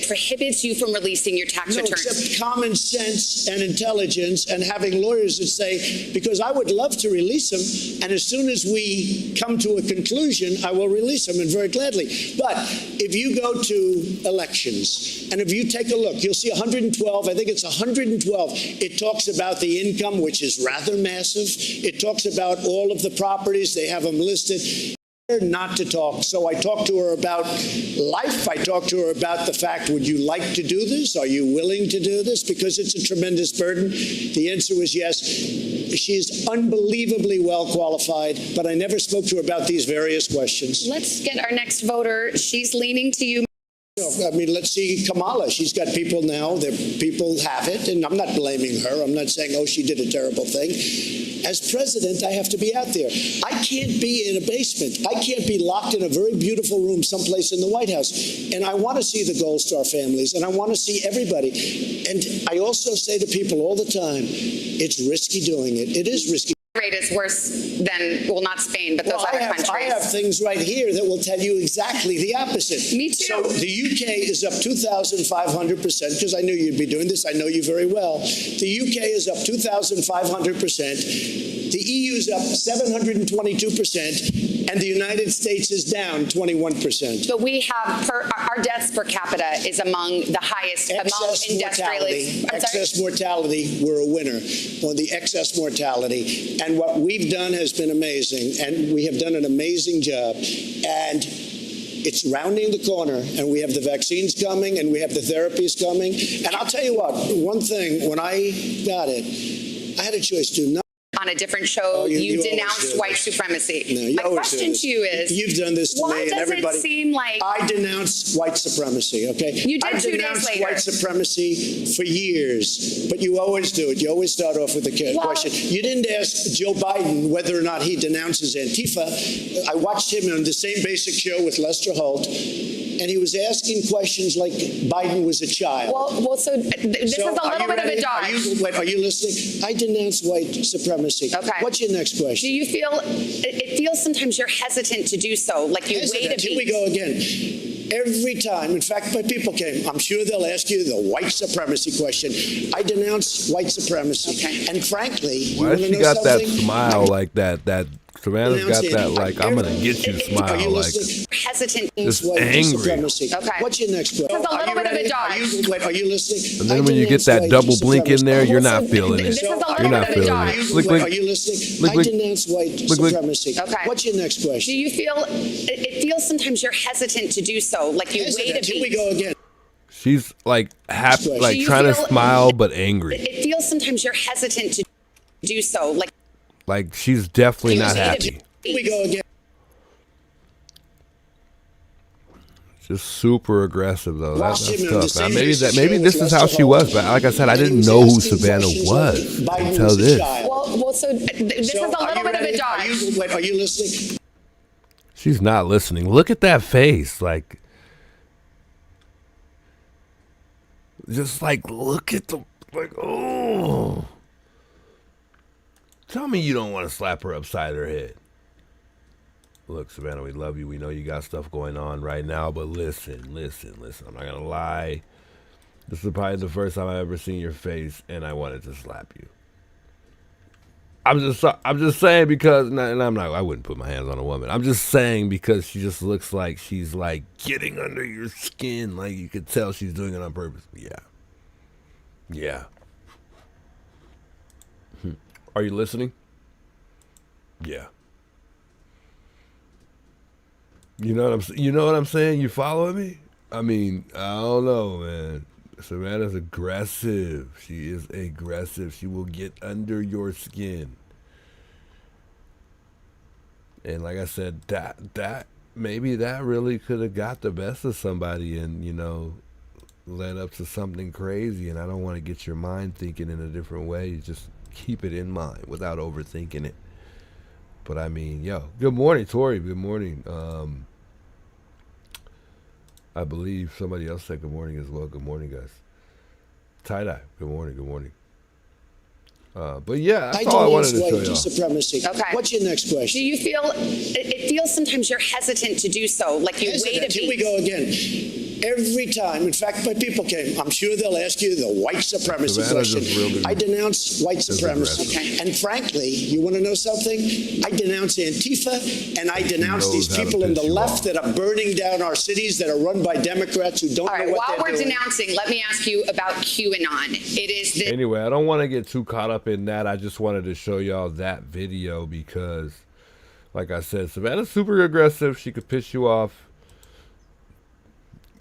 prohibits you from releasing your tax returns. Except common sense and intelligence and having lawyers that say, because I would love to release them, and as soon as we come to a conclusion, I will release them, and very gladly. But if you go to elections, and if you take a look, you'll see 112, I think it's 112. It talks about the income, which is rather massive. It talks about all of the properties. They have them listed. Not to talk. So I talked to her about life. I talked to her about the fact, would you like to do this? Are you willing to do this? Because it's a tremendous burden. The answer was yes. She's unbelievably well qualified, but I never spoke to her about these various questions. Let's get our next voter. She's leaning to you. I mean, let's see Kamala. She's got people now. People have it, and I'm not blaming her. I'm not saying, oh, she did a terrible thing. As president, I have to be out there. I can't be in a basement. I can't be locked in a very beautiful room someplace in the White House. And I want to see the Gold Star families, and I want to see everybody. And I also say to people all the time, it's risky doing it. It is risky. Rate is worse than, well, not Spain, but those other countries. I have things right here that will tell you exactly the opposite. Me too. So the UK is up 2,500%, because I knew you'd be doing this. I know you very well. The UK is up 2,500%. The EU is up 722%, and the United States is down 21%. But we have, our deaths per capita is among the highest among industrialists. Excess mortality, we're a winner on the excess mortality. And what we've done has been amazing, and we have done an amazing job. And It's rounding the corner, and we have the vaccines coming, and we have the therapies coming. And I'll tell you what, one thing, when I got it, I had a choice to not. On a different show, you denounced white supremacy. My question to you is, you've done this to why me and does everybody. it seem like I denounce white supremacy, okay? You did I 2 days denounced later. white supremacy for years, but you always do it. You always start off with a question. You didn't ask Joe Biden whether or not he denounces Antifa. I watched him on the same basic show with Lester Holt, and he was asking questions like Biden was a child. So this is a little bit of a dodge. Are you listening? I denounce white supremacy. Okay. What's your next question? Do you feel, it feels sometimes you're hesitant to do so, like you wait a beat. Here we go again. Every time, in fact, my people came, I'm sure they'll ask you the white supremacy question. I denounce white supremacy. Okay. And frankly, why she got that smile like that? Savannah's got that like I'm gonna get you smile like hesitant, just angry. Okay. What's your next question? This is a little bit of a dodge. Are you listening? And then when you get that double blink in there, you're not feeling it. You're not feeling it. Blink, blink. Are you listening? Blink, blink. I denounce white Blink. supremacy. Okay. What's your next question? Do you feel, it feels sometimes you're hesitant to do so, like you wait a beat. Here we go again. She's like happy, like you trying to feel- smile but angry. It feels sometimes you're hesitant to do so, Like she's definitely not happy. Here we go again. Just super aggressive though. That's Watch him on tough. the same Now, maybe basis maybe show this with is how Lester she was, Holt. but like I said, I And he didn't was know who asking Savannah questions was like Biden until was a this. child. so this is a little bit of a dodge. Are you listening? She's not listening. Look at that face, like just like look at the like oh. Tell me you don't want to slap her upside her head. Look, Savannah, we love you. We know you got stuff going on right now, but listen. I'm not gonna lie. This is probably the first time I've ever seen your face, and I wanted to slap you. I'm just saying because, and I wouldn't put my hands on a woman. I'm just saying because she just looks like she's like getting under your skin, like you could tell she's doing it on purpose. Yeah. Are you listening? Yeah. You know what I'm saying? You following me? I mean, I don't know, man. Savannah's aggressive. She is aggressive. She will get under your skin. And like I said, that maybe that really could have got the best of somebody and, led up to something crazy. And I don't want to get your mind thinking in a different way. Just keep it in mind without overthinking it. But I mean, good morning, Tori. Good morning. I believe somebody else said good morning as well. Good morning, guys. Tie-dye. Good morning. But yeah, that's all I wanted to show y'all. Supremacy. Okay. What's your next question? Do you feel, it feels sometimes you're hesitant to do so, like you wait a beat. Here we go again. Every time, in fact, my people came, I'm sure they'll ask you the white supremacy question. I denounce white supremacy. Okay. And frankly, you want to know something? I denounce Antifa, and I denounce these people in the left that are burning down our cities that are run by Democrats who don't know what they're doing. While we're denouncing, let me ask you about QAnon. It is the Anyway, I don't want to get too caught up in that. I just wanted to show y'all that video because, like I said, Savannah's super aggressive. She could piss you off.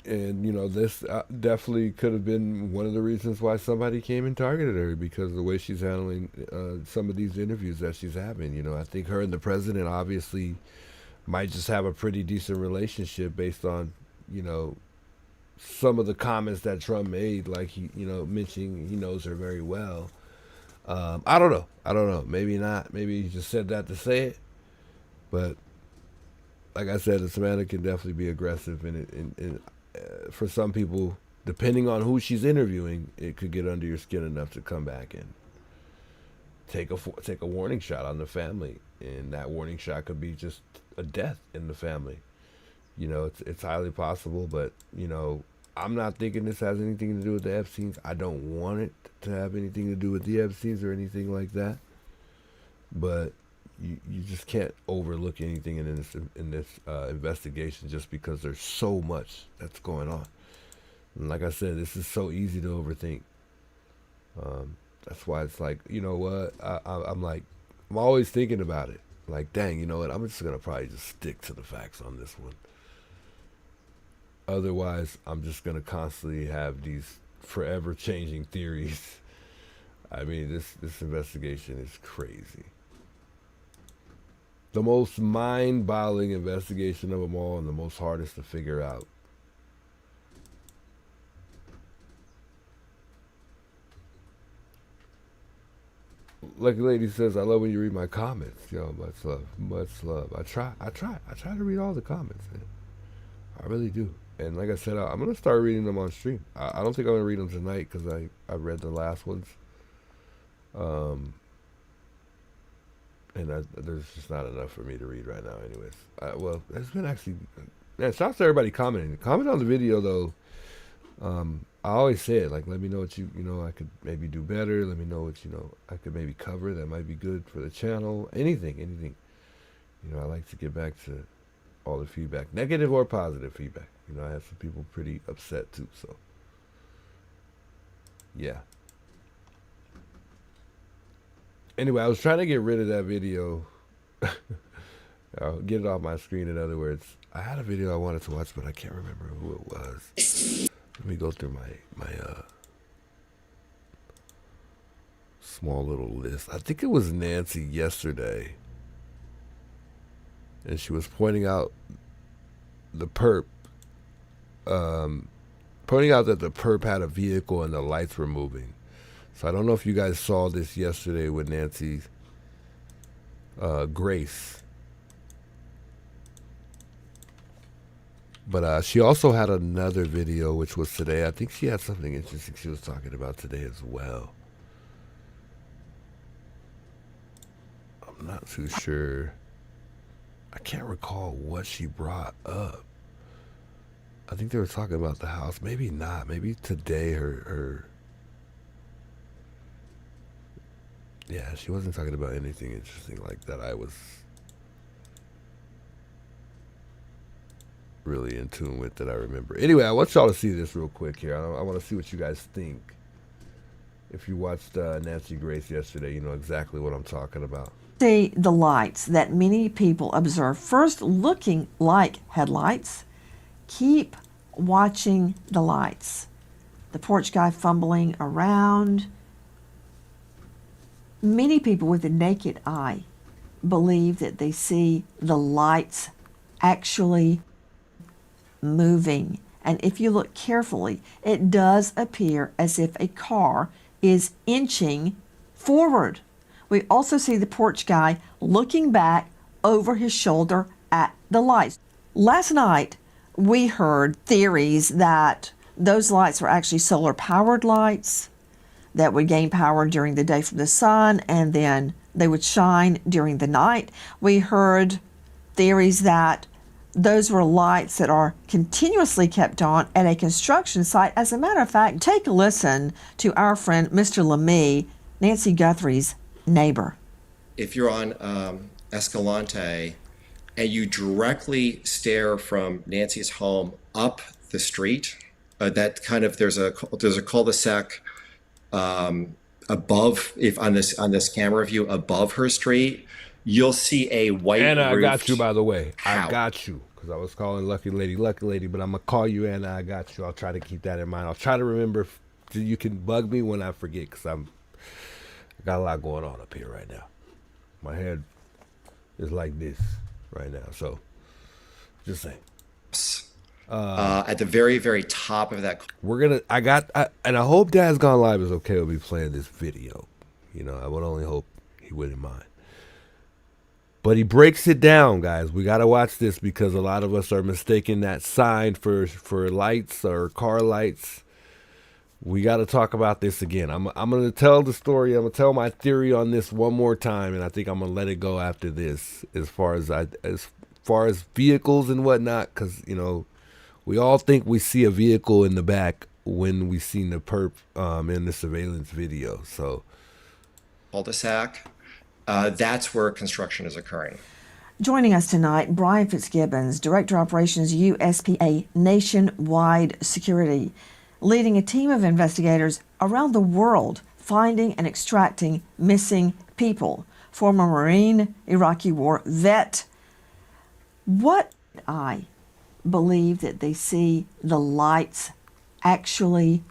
And, this definitely could have been one of the reasons why somebody came and targeted her because of the way she's handling some of these interviews that she's having. I think her and the president obviously might just have a pretty decent relationship based on, some of the comments that Trump made, like he, mentioning he knows her very well. I don't know. Maybe not. Maybe he just said that to say it. But like I said, Savannah can definitely be aggressive and for some people, depending on who she's interviewing, it could get under your skin enough to come back and take a warning shot on the family, and that warning shot could be just a death in the family. It's highly possible, but I'm not thinking this has anything to do with the Epsteins. I don't want it to have anything to do with the Epsteins or anything like that. But you just can't overlook anything in this investigation just because there's so much that's going on. And like I said, this is so easy to overthink. That's why it's like, you know what? I'm always thinking about it. Like, dang, you know what? I'm just gonna probably just stick to the facts on this one. Otherwise, I'm just going to constantly have these forever changing theories. I mean, this investigation is crazy. The most mind-boggling investigation of them all, and the most hardest to figure out. Lucky Lady says, I love when you read my comments. Yo, much love, much love. I try to read all the comments, man. I really do. And like I said, I'm going to start reading them on stream. I don't think I'm going to read them tonight because I read the last ones. And there's just not enough for me to read right now anyways. Well, there's been actually... Man, shouts to everybody commenting. Comment on the video, though. I always say it, like, let me know what I could maybe do better. Let me know what, I could maybe cover that might be good for the channel. Anything. I like to get back to all the feedback, negative or positive feedback. I have some people pretty upset too, so yeah. Anyway, I was trying to get rid of that video. I'll get it off my screen, in other words. I had a video I wanted to watch, but I can't remember who it was. Let me go through my small little list. I think it was Nancy yesterday. And she was pointing out the perp. Pointing out that the perp had a vehicle and the lights were moving. So I don't know if you guys saw this yesterday with Nancy Grace. But she also had another video, which was today. I think she had something interesting she was talking about today as well. I'm not too sure. I can't recall what she brought up. I think they were talking about the house. Maybe not. Maybe today her yeah, she wasn't talking about anything interesting like that. I was really in tune with that I remember. Anyway, I want y'all to see this real quick here. I want to see what you guys think. If you watched Nancy Grace yesterday, you know exactly what I'm talking about. See the lights that many people observe, first looking like headlights. Keep watching the lights. The porch guy fumbling around. Many people with the naked eye believe that they see the lights actually moving. And if you look carefully, it does appear as if a car is inching forward. We also see the porch guy looking back over his shoulder at the lights. Last night, we heard theories that those lights were actually solar-powered lights that would gain power during the day from the sun, and then they would shine during the night. We heard theories that those were lights that are continuously kept on at a construction site. As a matter of fact, take a listen to our friend Mr. Lemay, Nancy Guthrie's neighbor. If you're on Escalante and you directly stare from Nancy's home up the street, that kind of there's a cul-de-sac above, if on this camera view above her street, you'll see a white Anna, roofed I got you, by the way. house. I got you. Because I was calling Lucky Lady, but I'm going to call you Anna, I got you. I'll try to keep that in mind. I'll try to remember. You can bug me when I forget, because I got a lot going on up here right now. My head is like this right now. So, just saying. At the very, very top of that. And I hope Dad's Gone Live is okay with me playing this video. I would only hope he wouldn't mind. But he breaks it down, guys. We got to watch this because a lot of us are mistaking that sign for lights or car lights. We got to talk about this again. I'm going to tell the story. I'm going to tell my theory on this one more time, and I think I'm going to let it go after this as far as vehicles and whatnot, because, we all think we see a vehicle in the back when we seen the perp in the surveillance video. So, Cul-de-sac. That's where construction is occurring. Joining us tonight, Brian Fitzgibbons, Director Operations USPA Nationwide Security, leading a team of investigators around the world finding and extracting missing people. Former Marine, Iraqi war vet. What believe that they see the lights actually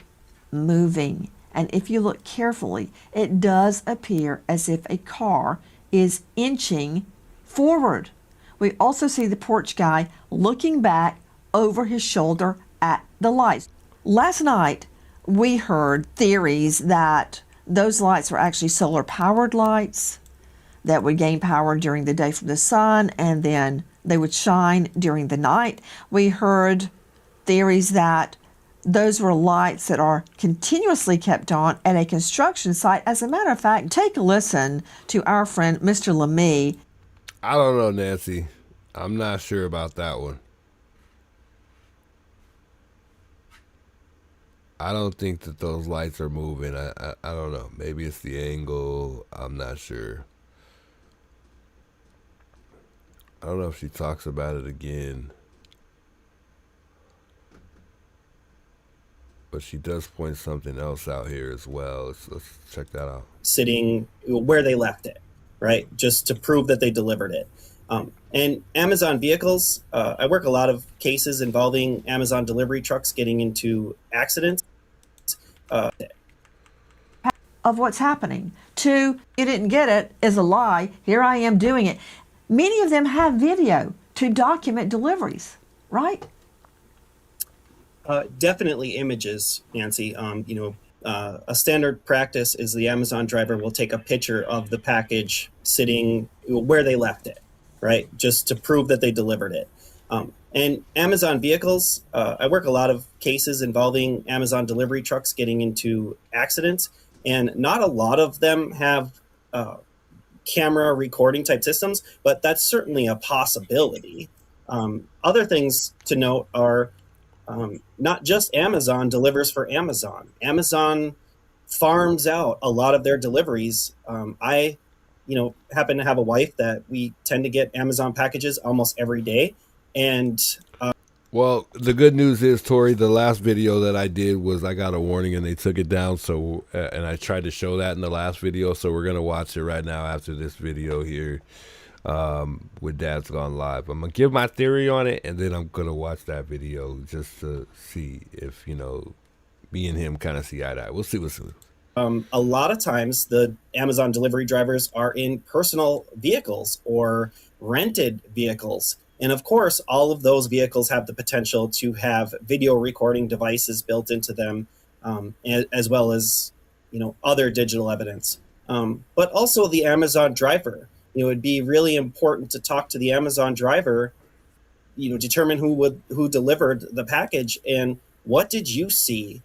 moving. And if you look carefully, it does appear as if a car is inching forward. We also see the porch guy looking back over his shoulder at the lights. Last night, we heard theories that those lights were actually solar-powered lights that would gain power during the day from the sun, and then they would shine during the night. We heard theories that those were lights that are continuously kept on at a construction site. As a matter of fact, take a listen to our friend Mr. Lemie. I don't know, Nancy. I'm not sure about that one. I don't think that those lights are moving. I don't know. Maybe it's the angle. I'm not sure. I don't know if she talks about it again. But she does point something else out here as well. Let's check that out. Sitting where they left it, right? Just to prove that they delivered it. And Amazon vehicles, I work a lot of cases involving Amazon delivery trucks getting into accidents. Of what's happening. 2, you didn't get it is a lie. Here I am doing it. Many of them have video to document deliveries, right? Definitely images, Nancy. A standard practice is the Amazon driver will take a picture of the package sitting where they left it, right? Just to prove that they delivered it. And Amazon vehicles, I work a lot of cases involving Amazon delivery trucks getting into accidents, and not a lot of them have camera recording type systems, but that's certainly a possibility. Other things to note are not just Amazon delivers for Amazon. Amazon farms out a lot of their deliveries. I happen to have a wife that we tend to get Amazon packages almost every day. And well, the good news is, Tori, the last video that I did was I got a warning and they took it down. So, and I tried to show that in the last video. So we're going to watch it right now after this video here. With Dad's Gone Live. I'm gonna give my theory on it, and then I'm gonna watch that video just to see if me and him kind of see eye to eye. We'll see what's a lot of times the Amazon delivery drivers are in personal vehicles or rented vehicles, and of course all of those vehicles have the potential to have video recording devices built into them, as well as other digital evidence, but also the Amazon driver. It'd be really important to talk to the Amazon driver, determine who delivered the package and what did you see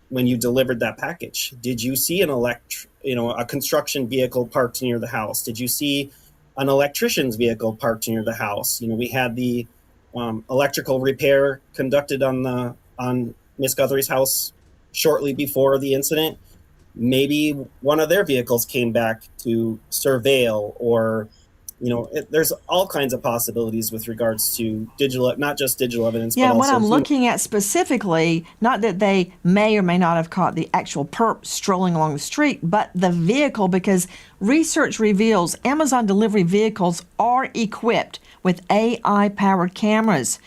when you delivered that package. Did you see a construction vehicle parked near the house? Did you see an electrician's vehicle parked near the house? We had the electrical repair conducted on Miss Guthrie's house shortly before the incident. Maybe one of their vehicles came back to surveil, or there's all kinds of possibilities with regards to digital, not just digital evidence. Yeah, but what also I'm looking at specifically, not that they may or may not have caught the actual perp strolling along the street, but the vehicle, because research reveals Amazon delivery vehicles are equipped with AI-powered cameras.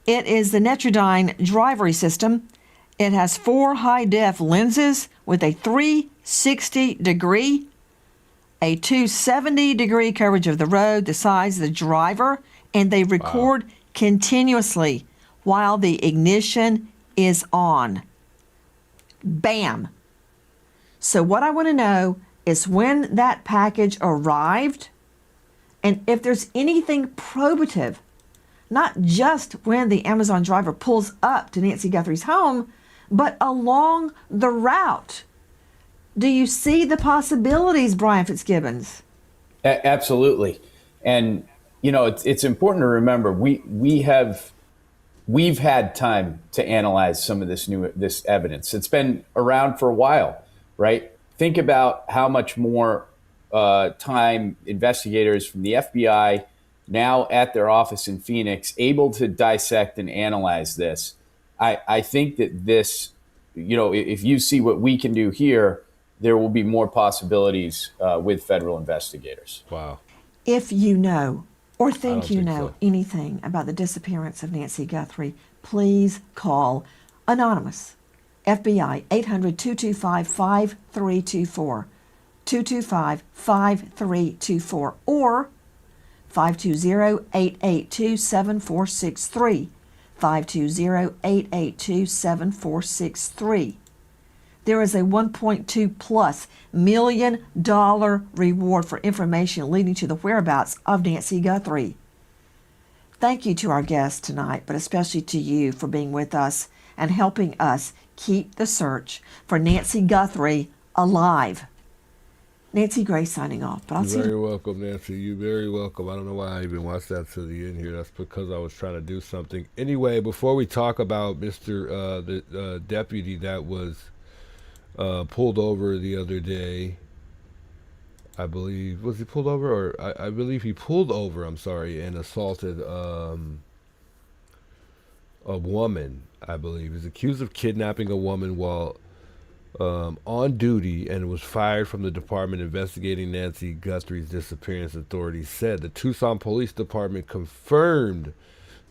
It is the Netrodyne drivery system. It has 4 high-def lenses with a 360-degree, a 270-degree coverage of the road, the size of the driver, and they record continuously while the ignition is on. Bam. So what I want to know is when that package arrived and if there's anything probative, not just when the Amazon driver pulls up to Nancy Guthrie's home, but along the route. Do you see the possibilities, Brian Fitzgibbons? Absolutely. And, it's important to remember we've had time to analyze some of this evidence. It's been around for a while, right? Think about how much more time investigators from the FBI now at their office in Phoenix able to dissect and analyze this. I think that this, if you see what we can do here, there will be more possibilities with federal investigators. Wow. If you know or I think don't you think know so. anything about the disappearance of Nancy Guthrie, please call Anonymous, FBI, 800-225-5324, 225-5324, or 520-882-7463, 520-882-7463. There is a $1.2 plus million reward for information leading to the whereabouts of Nancy Guthrie. Thank you to our guests tonight, but especially to you for being with us and helping us keep the search for Nancy Guthrie alive. Nancy Gray signing off. But I'll see You're you. very welcome, Nancy. You're very welcome. I don't know why I even watched that to the end here. That's because I was trying to do something. Anyway, before we talk about the deputy that was pulled over the other day, I believe, was he pulled over? Or I believe he pulled over, I'm sorry, and assaulted a woman, I believe. He's accused of kidnapping a woman while on duty and was fired from the department investigating Nancy Guthrie's disappearance. Authorities said the Tucson Police Department confirmed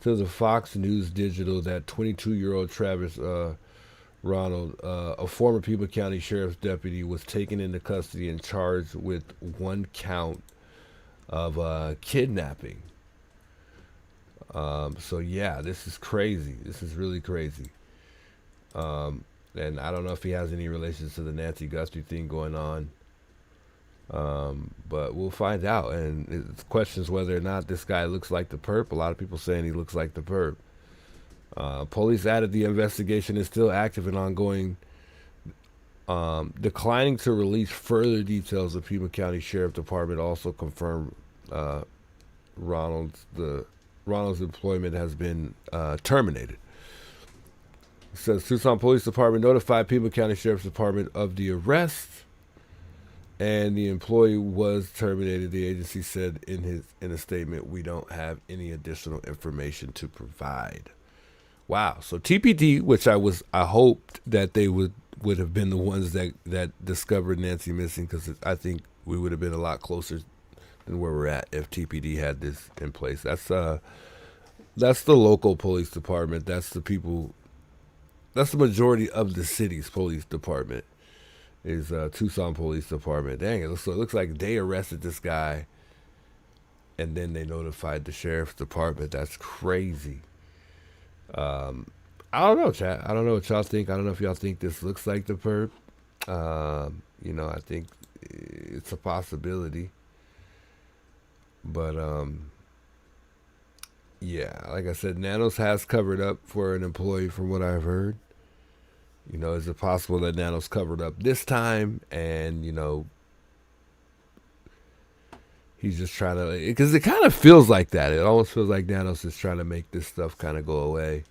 to the Fox News Digital that 22-year-old Travis Ronald, a former Pima County Sheriff's deputy, was taken into custody and charged with one count of kidnapping. So yeah, this is crazy. This is really crazy. And I don't know if he has any relations to the Nancy Guthrie thing going on. But we'll find out. And it questions whether or not this guy looks like the perp. A lot of people saying he looks like the perp. Police added the investigation is still active and ongoing, declining to release further details. The Pima County Sheriff Department also confirmed Ronald's employment has been terminated. It says Tucson Police Department notified Pima County Sheriff's Department of the arrest, and the employee was terminated. The agency said in a statement, "We don't have any additional information to provide." Wow. So TPD, which I hoped that they would have been the ones that discovered Nancy missing, because I think we would have been a lot closer than where we're at if TPD had this in place. That's the local police department. That's the people. That's the majority of the city's police department is Tucson Police Department. Dang, it looks like they arrested this guy and then they notified the sheriff's department. That's crazy. I don't know, chat. I don't know what y'all think. I don't know if y'all think this looks like the perp. I think it's a possibility. But yeah, like I said, NANOS has covered up for an employee from what I've heard. Is it possible that NANOS covered up this time and, he's just trying to, because it kind of feels like that. It almost feels like NANOS is trying to make this stuff kind of go away.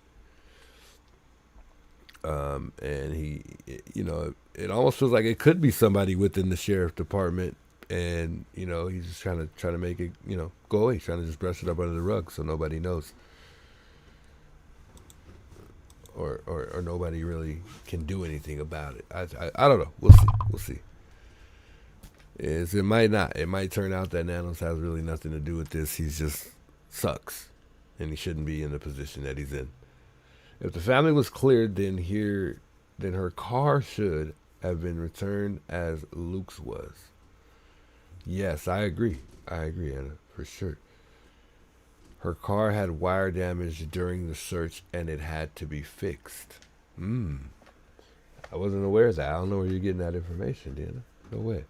And he, it almost feels like it could be somebody within the sheriff department. And, he's just trying to make it, go away. He's trying to just brush it up under the rug so nobody knows. Or nobody really can do anything about it. I don't know. We'll see. It might not. It might turn out that NANOS has really nothing to do with this. He just sucks. And he shouldn't be in the position that he's in. If the family was cleared, then her car should have been returned as Luke's was. Yes, I agree, Anna, for sure. Her car had wire damage during the search, and it had to be fixed. I wasn't aware of that. I don't know where you're getting that information, Deanna. No way.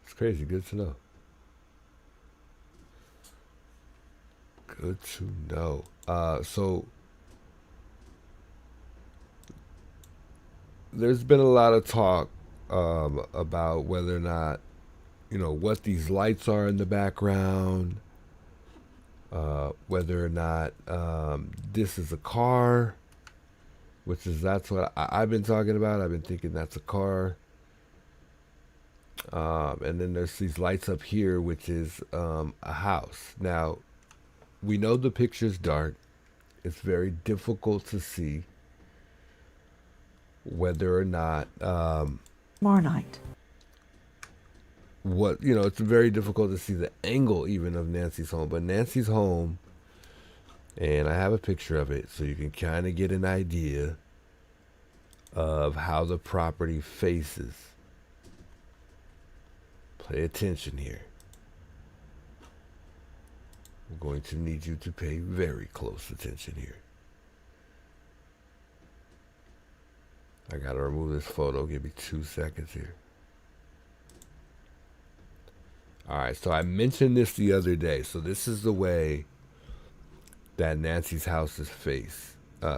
It's crazy. Good to know. Good to know. So there's been a lot of talk about whether or not, what these lights are in the background, whether or not this is a car, that's what I've been talking about. I've been thinking that's a car. And then there's these lights up here, which is a house. Now, we know the picture's dark. It's very difficult to see whether or not... Tomorrow night. what, it's very difficult to see the angle even of Nancy's home. But Nancy's home, and I have a picture of it so you can kind of get an idea of how the property faces. Pay attention here. I'm going to need you to pay very close attention here. I gotta remove this photo. Give me 2 seconds here. Alright, so I mentioned this the other day. So this is the way that Nancy's house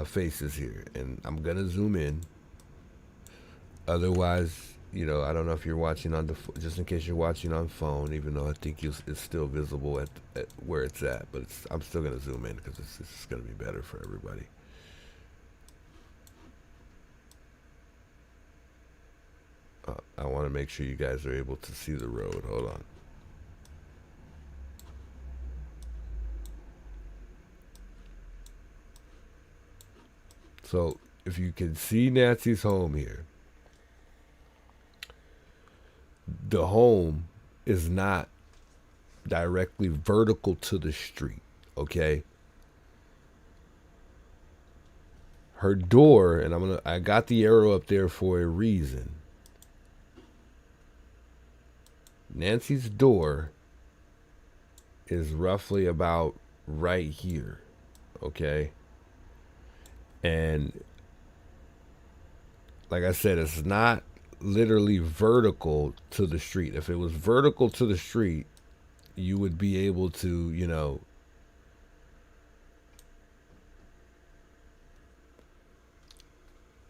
faces here. And I'm gonna zoom in. Otherwise, I don't know if you're watching on just in case you're watching on phone, even though I think it's still visible at where it's at. But I'm still gonna zoom in because it's just gonna be better for everybody. I want to make sure you guys are able to see the road. Hold on. So if you can see Nancy's home here, the home is not directly vertical to the street, okay? Her door, and I got the arrow up there for a reason. Nancy's door is roughly about right here, okay? And like I said, it's not literally vertical to the street. If it was vertical to the street, you would be able to,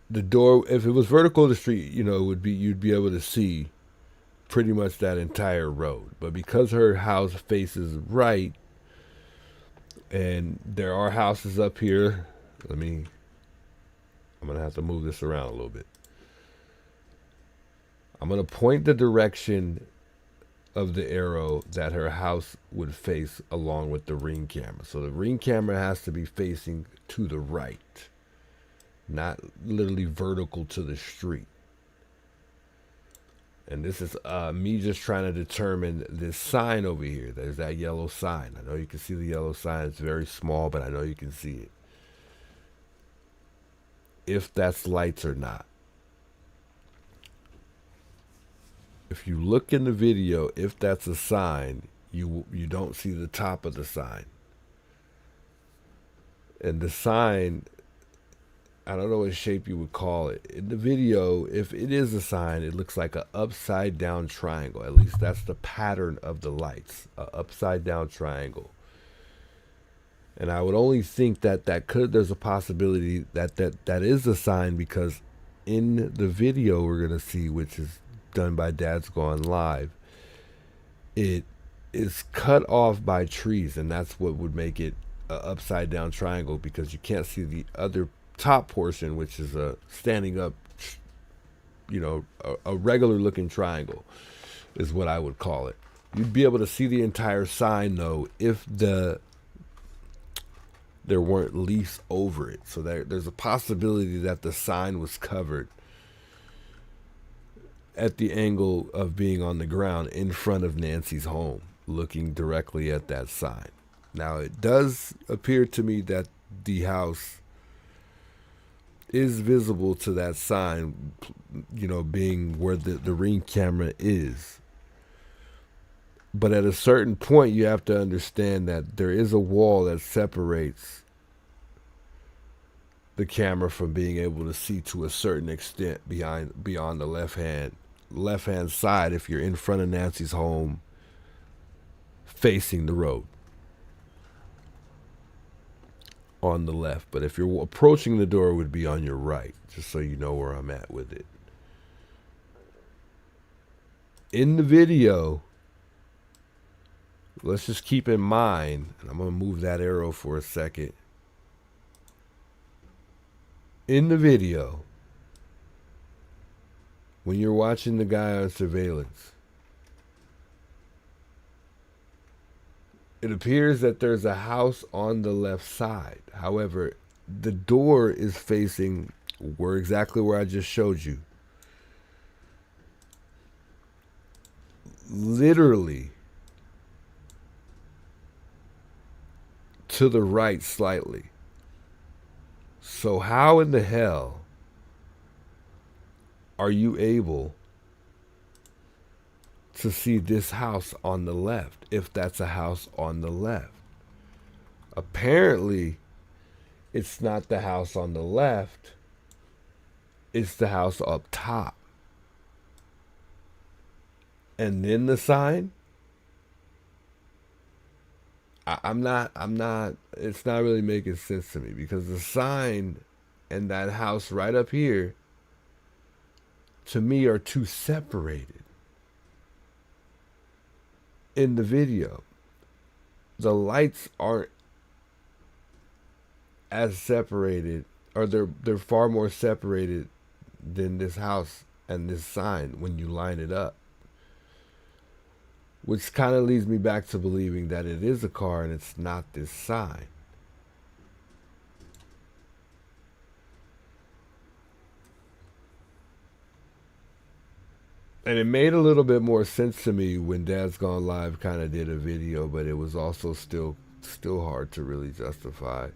the door, if it was vertical to the street, you'd be able to see pretty much that entire road. But because her house faces right, and there are houses up here, I'm gonna have to move this around a little bit. I'm gonna point the direction of the arrow that her house would face along with the ring camera. So the ring camera has to be facing to the right, not literally vertical to the street. And this is me just trying to determine this sign over here. There's that yellow sign. I know you can see the yellow sign. It's very small, but I know you can see it. If that's lights or not. If you look in the video, if that's a sign, you don't see the top of the sign. And the sign, I don't know what shape you would call it. In the video, if it is a sign, it looks like an upside down triangle. At least that's the pattern of the lights, an upside down triangle. And I would only think that there's a possibility that is a sign, because in the video we're going to see, which is done by Dad's Gone Live, it is cut off by trees, and that's what would make it an upside down triangle, because you can't see the other top portion, which is a standing up, a regular looking triangle is what I would call it. You'd be able to see the entire sign though if there weren't leaves over it. So there's a possibility that the sign was covered at the angle of being on the ground in front of Nancy's home, looking directly at that sign. Now, it does appear to me that the house is visible to that sign, being where the ring camera is. But at a certain point, you have to understand that there is a wall that separates the camera from being able to see to a certain extent beyond the left hand side if you're in front of Nancy's home facing the road on the left. But if you're approaching the door, it would be on your right, just so you know where I'm at with it. In the video, let's just keep in mind, and I'm going to move that arrow for a second. In the video, when you're watching the guy on surveillance, it appears that there's a house on the left side. However, the door is facing exactly where I just showed you. literally to the right slightly. So how in the hell are you able to see this house on the left, if that's a house on the left? Apparently, it's not the house on the left, it's the house up top. And then the sign? I'm not, it's not really making sense to me, because the sign and that house right up here, to me, are too separated in the video. The lights aren't as separated, or they're far more separated than this house and this sign when you line it up. Which kind of leads me back to believing that it is a car and it's not this sign. And it made a little bit more sense to me when Dad's Gone Live kind of did a video, but it was also still hard to really justify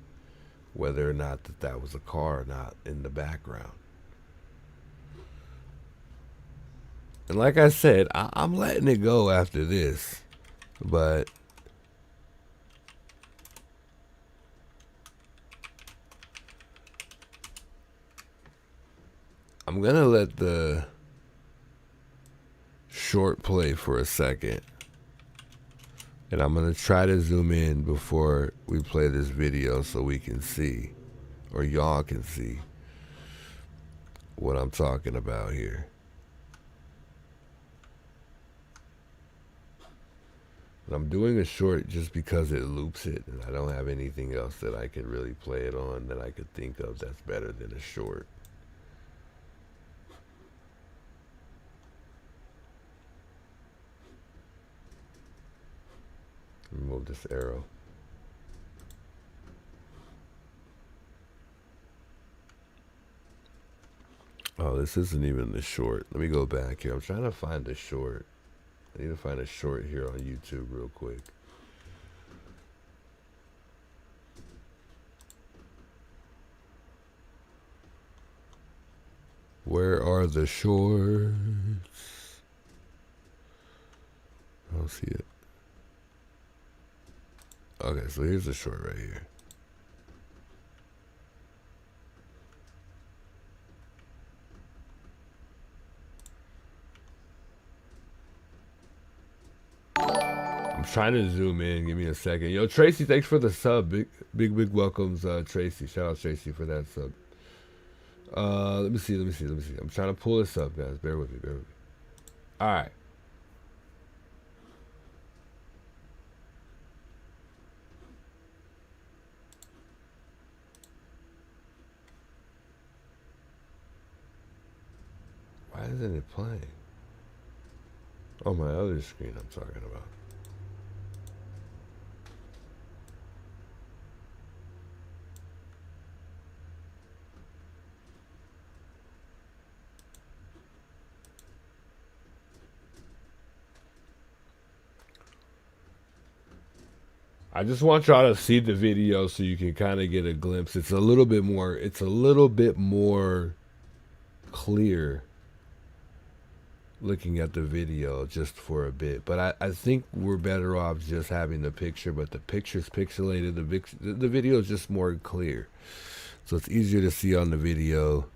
whether or not that was a car or not in the background. And like I said, I'm letting it go after this, but I'm gonna let the short play for a second, and I'm gonna try to zoom in before we play this video so we can see, or y'all can see, what I'm talking about here. And I'm doing a short just because it loops it, and I don't have anything else that I could really play it on that I could think of that's better than a short. Remove this arrow. Oh, this isn't even the short. Let me go back here. I'm trying to find the short. I need to find a short here on YouTube real quick. Where are the shorts? I don't see it. Okay, so here's the short right here. I'm trying to zoom in. Give me a second. Yo, Tracy, thanks for the sub. Big welcomes, Tracy. Shout out Tracy for that sub. Let me see. I'm trying to pull this up, guys. Bear with me. All right. Why isn't it playing? Oh, my other screen I'm talking about. I just want y'all to see the video so you can kind of get a glimpse. It's a little bit more clear looking at the video just for a bit. But I think we're better off just having the picture, but the picture's pixelated. The video is just more clear. So it's easier to see on the video.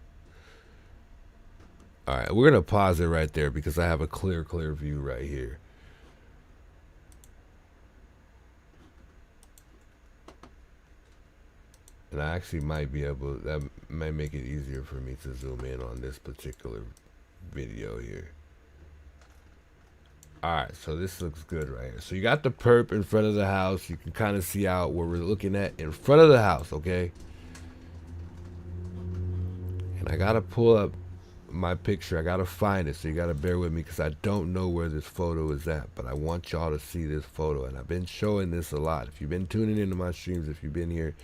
All right, we're going to pause it right there because I have a clear view right here. And I actually might be able, that might make it easier for me to zoom in on this particular video here. Alright, so this looks good right here. So you got the perp in front of the house. You can kind of see out where we're looking at in front of the house, okay? And I got to pull up my picture. I got to find it, so you got to bear with me because I don't know where this photo is at. But I want y'all to see this photo, and I've been showing this a lot. If you've been tuning into my streams, if you've been here,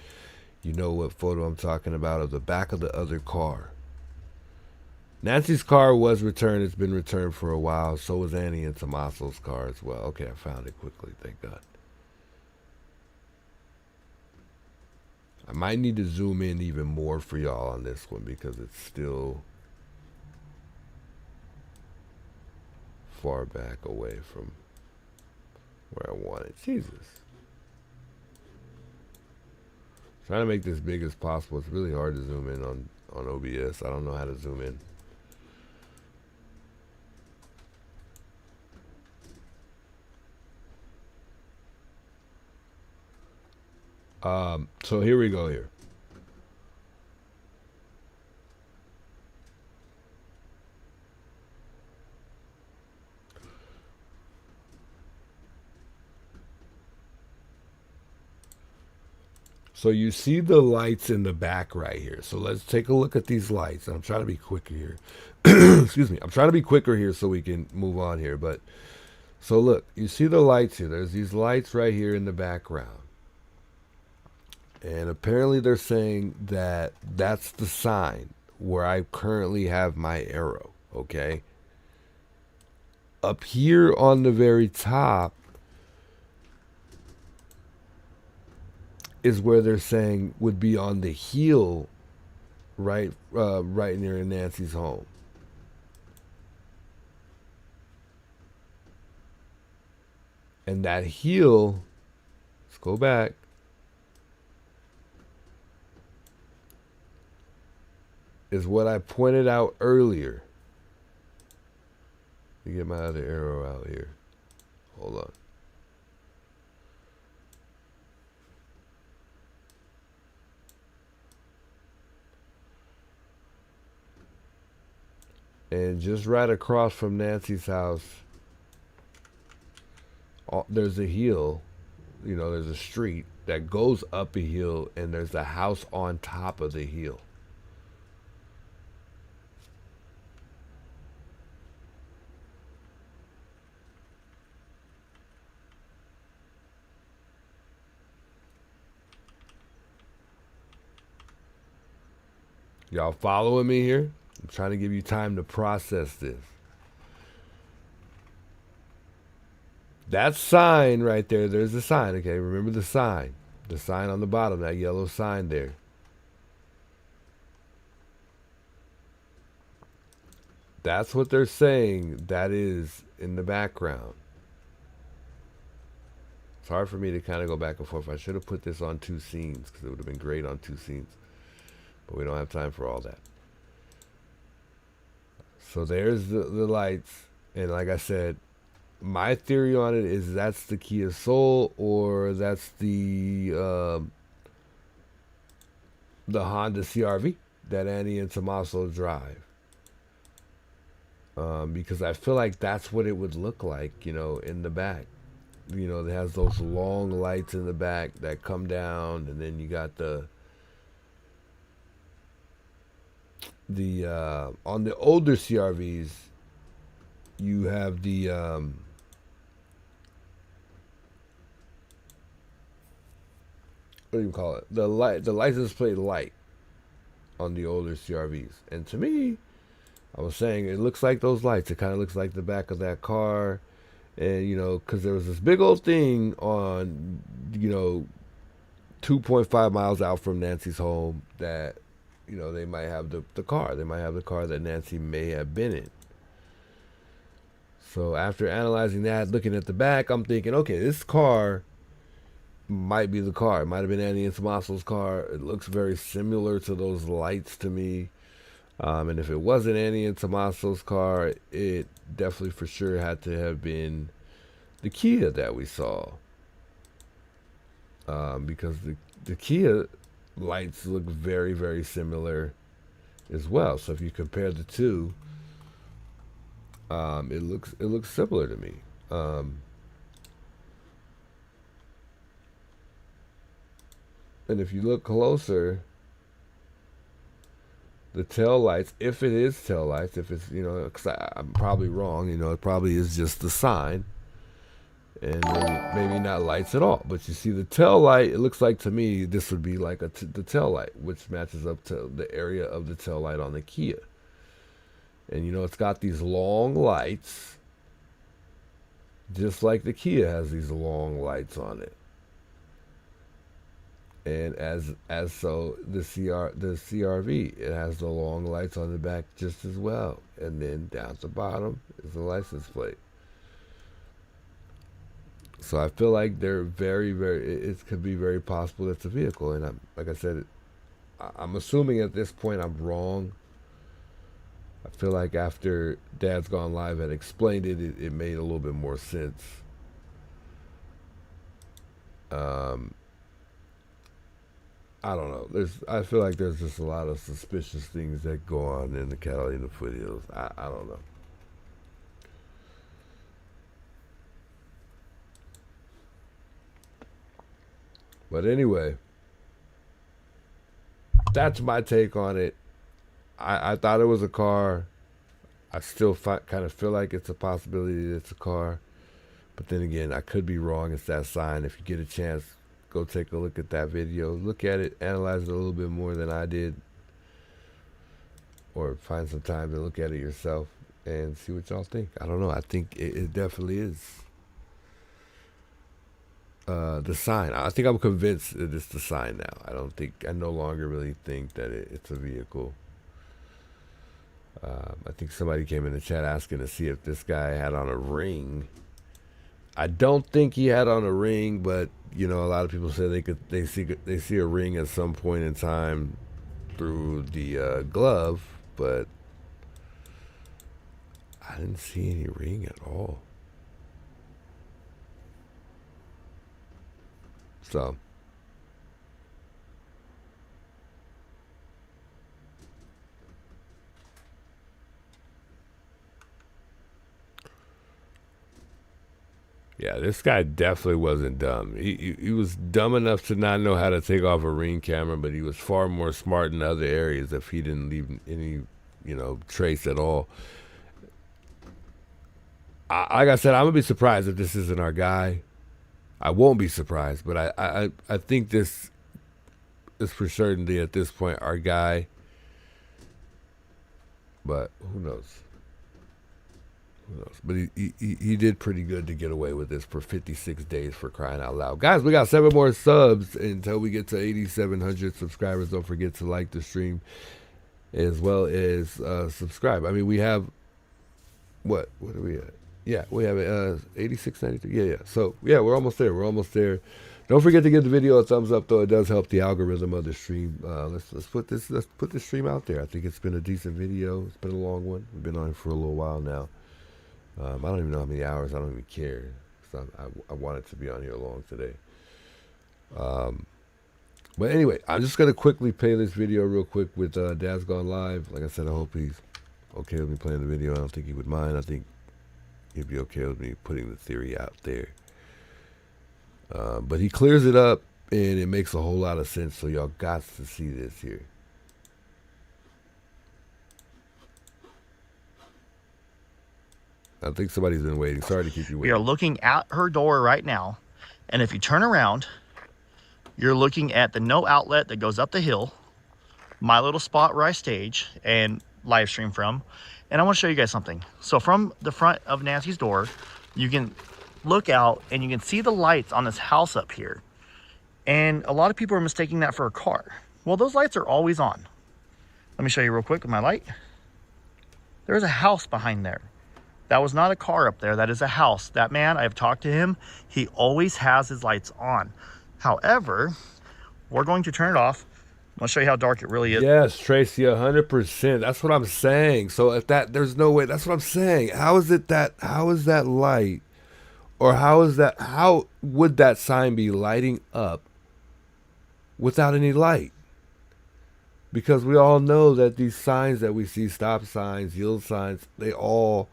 you know what photo I'm talking about of the back of the other car. Nancy's car was returned. It's been returned for a while. So was Annie and Tommaso's car as well. Okay, I found it quickly. Thank God. I might need to zoom in even more for y'all on this one because it's still far back away from where I want it. Jesus. Trying to make this big as possible. It's really hard to zoom in on OBS. I don't know how to zoom in. So here we go here. So you see the lights in the back right here. So let's take a look at these lights. I'm trying to be quicker here. Excuse me. I'm trying to be quicker here so we can move on here. But so look, you see the lights here. There's these lights right here in the background. And apparently they're saying that that's the sign where I currently have my arrow, okay? Up here on the very top is where they're saying would be on the heel right near Nancy's home. And that heel, let's go back. Is what I pointed out earlier. Let me get my other arrow out here. Hold on. And just right across from Nancy's house, there's a hill, you know, there's a street that goes up a hill, and there's a house on top of the hill. Y'all following me here? I'm trying to give you time to process this. That sign right there, there's the sign, okay? Remember the sign. The sign on the bottom, that yellow sign there. That's what they're saying that is in the background. It's hard for me to kind of go back and forth. I should have put this on 2 scenes because it would have been great on 2 scenes. But we don't have time for all that. So there's the lights. And like I said, my theory on it is that's the Kia Soul, or that's the Honda CR-V that Annie and Tommaso drive. Because I feel like that's what it would look like, you know, in the back. You know, it has those long lights in the back that come down, and then you got the on the older CRVs, you have the what do you call it? The license plate light on the older CRVs. And to me, I was saying it looks like those lights. It kind of looks like the back of that car. And, you know, because there was this big old thing on, you know, 2.5 miles out from Nancy's home that, you know, they might have the car. They might have the car that Nancy may have been in. So after analyzing that, looking at the back, I'm thinking, okay, this car might be the car. It might have been Annie and Tommaso's car. It looks very similar to those lights to me. And if it wasn't Annie and Tommaso's car, it definitely for sure had to have been the Kia that we saw. Because the Kia lights look very, very similar as well. So if you compare the two, it looks similar to me. And if you look closer, the tail lights, if it is tail lights, if it's, you know, because I'm probably wrong, you know, it probably is just the sign, and maybe not lights at all. But you see the tail light, it looks like to me this would be like the tail light, which matches up to the area of the tail light on the Kia. And you know, it's got these long lights, just like the Kia has these long lights on it. And as so the CRV, it has the long lights on the back just as well. And then down at the bottom is the license plate. So I feel like they're very, it could be very possible it's a vehicle. And like I said, I'm assuming at this point I'm wrong. I feel like after Dad's Gone Live had explained it, it made a little bit more sense. I don't know. I feel like there's just a lot of suspicious things that go on in the Catalina foothills. I don't know. But anyway, that's my take on it. I thought it was a car. I still kind of feel like it's a possibility that it's a car. But then again, I could be wrong. It's that sign. If you get a chance, go take a look at that video. Look at it, analyze it a little bit more than I did. Or find some time to look at it yourself and see what y'all think. I don't know. I think it definitely is the sign. I think I'm convinced that it's the sign now. I no longer really think that it's a vehicle. I think somebody came in the chat asking to see if this guy had on a ring. I don't think he had on a ring, but you know, a lot of people say they see a ring at some point in time through the glove, but I didn't see any ring at all. So yeah, this guy definitely wasn't dumb. He was dumb enough to not know how to take off a Ring camera, but he was far more smart in other areas if he didn't leave any, trace at all. Like I said, I'm going to be surprised if this isn't our guy. I won't be surprised, but I think this is for certainty at this point our guy. But who knows? Who knows? But he did pretty good to get away with this for 56 days, for crying out loud. Guys, we got 7 more subs until we get to 8,700 subscribers. Don't forget to like the stream as well as subscribe. I mean, we have, what are we at? Yeah, we have 8693. Yeah. So, yeah, we're almost there. Don't forget to give the video a thumbs up, though. It does help the algorithm of the stream. Let's put this stream out there. I think it's been a decent video. It's been a long one. We've been on it for a little while now. I don't even know how many hours. I don't even care. So I wanted to be on here long today. But anyway, I'm just going to quickly play this video real quick with Dad's Gone Live. Like I said, I hope he's okay with me playing the video. I don't think he would mind. I think he'd be okay with me putting the theory out there. But he clears it up, and it makes a whole lot of sense. So y'all got to see this here. I think somebody's been waiting. Sorry to keep you waiting. We are looking at her door right now. And if you turn around, you're looking at the no outlet that goes up the hill, my little spot where I stage and live stream from. And I want to show you guys something. So from the front of Nancy's door, you can look out and you can see the lights on this house up here. And a lot of people are mistaking that for a car. Well, those lights are always on. Let me show you real quick with my light. There's a house behind there. That was not a car up there. That is a house. That man, I've talked to him. He always has his lights on. However, we're going to turn it off. I'm going to show you how dark it really is. Yes, Tracy, 100%. That's what I'm saying. So if there's no way. That's what I'm saying. How is that light, or how would that sign be lighting up without any light? Because we all know that these signs that we see, stop signs, yield signs, they all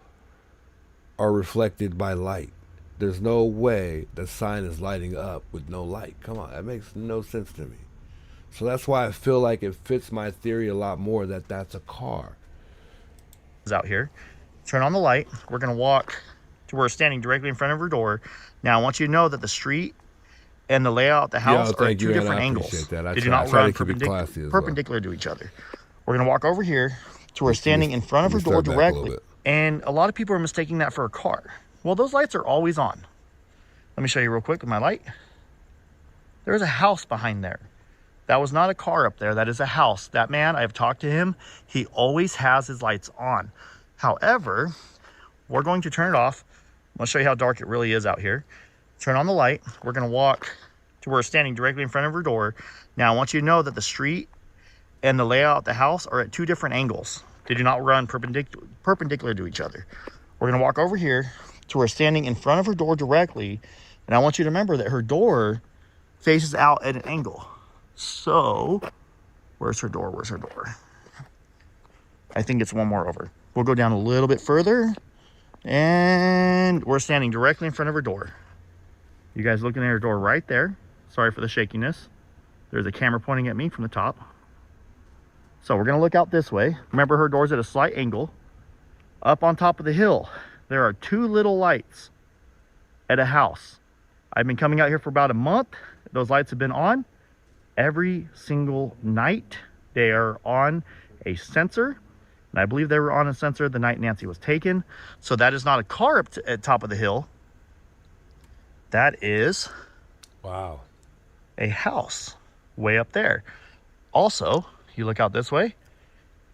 are reflected by light. There's no way the sign is lighting up with no light. Come on, that makes no sense to me. So that's why I feel like it fits my theory a lot more that that's a car. Out here, turn on the light. We're going to walk to where we're standing directly in front of her door. Now, I want you to know that the street and the layout of the house are at 2 different angles. They do not run perpendicular to each other. We're going to walk over here to her standing in front of her door start back a little directly. bit. And a lot of people are mistaking that for a car. Well, those lights are always on. Let me show you real quick with my light. There's a house behind there. That was not a car up there. That is a house. That man, I've talked to him. He always has his lights on. However, we're going to turn it off. I'm going to show you how dark it really is out here. Turn on the light. We're going to walk to where we're standing directly in front of her door. Now, I want you to know that the street and the layout of the house are at two different angles. They do not run perpendicular to each other. We're going to walk over here to where we're standing in front of her door directly. And I want you to remember that her door faces out at an angle. So, where's her door? Where's her door? I think it's one more over. We'll go down a little bit further. And we're standing directly in front of her door. You guys looking at her door right there. Sorry for the shakiness. There's a camera pointing at me from the top. So we're going to look out this way. Remember, her door's at a slight angle. Up on top of the hill, there are two little lights at a house. I've been coming out here for about a month. Those lights have been on every single night. They are on a sensor. And I believe they were on a sensor the night Nancy was taken. So that is not a car up at top of the hill. That is wow, a house way up there. Also, you look out this way,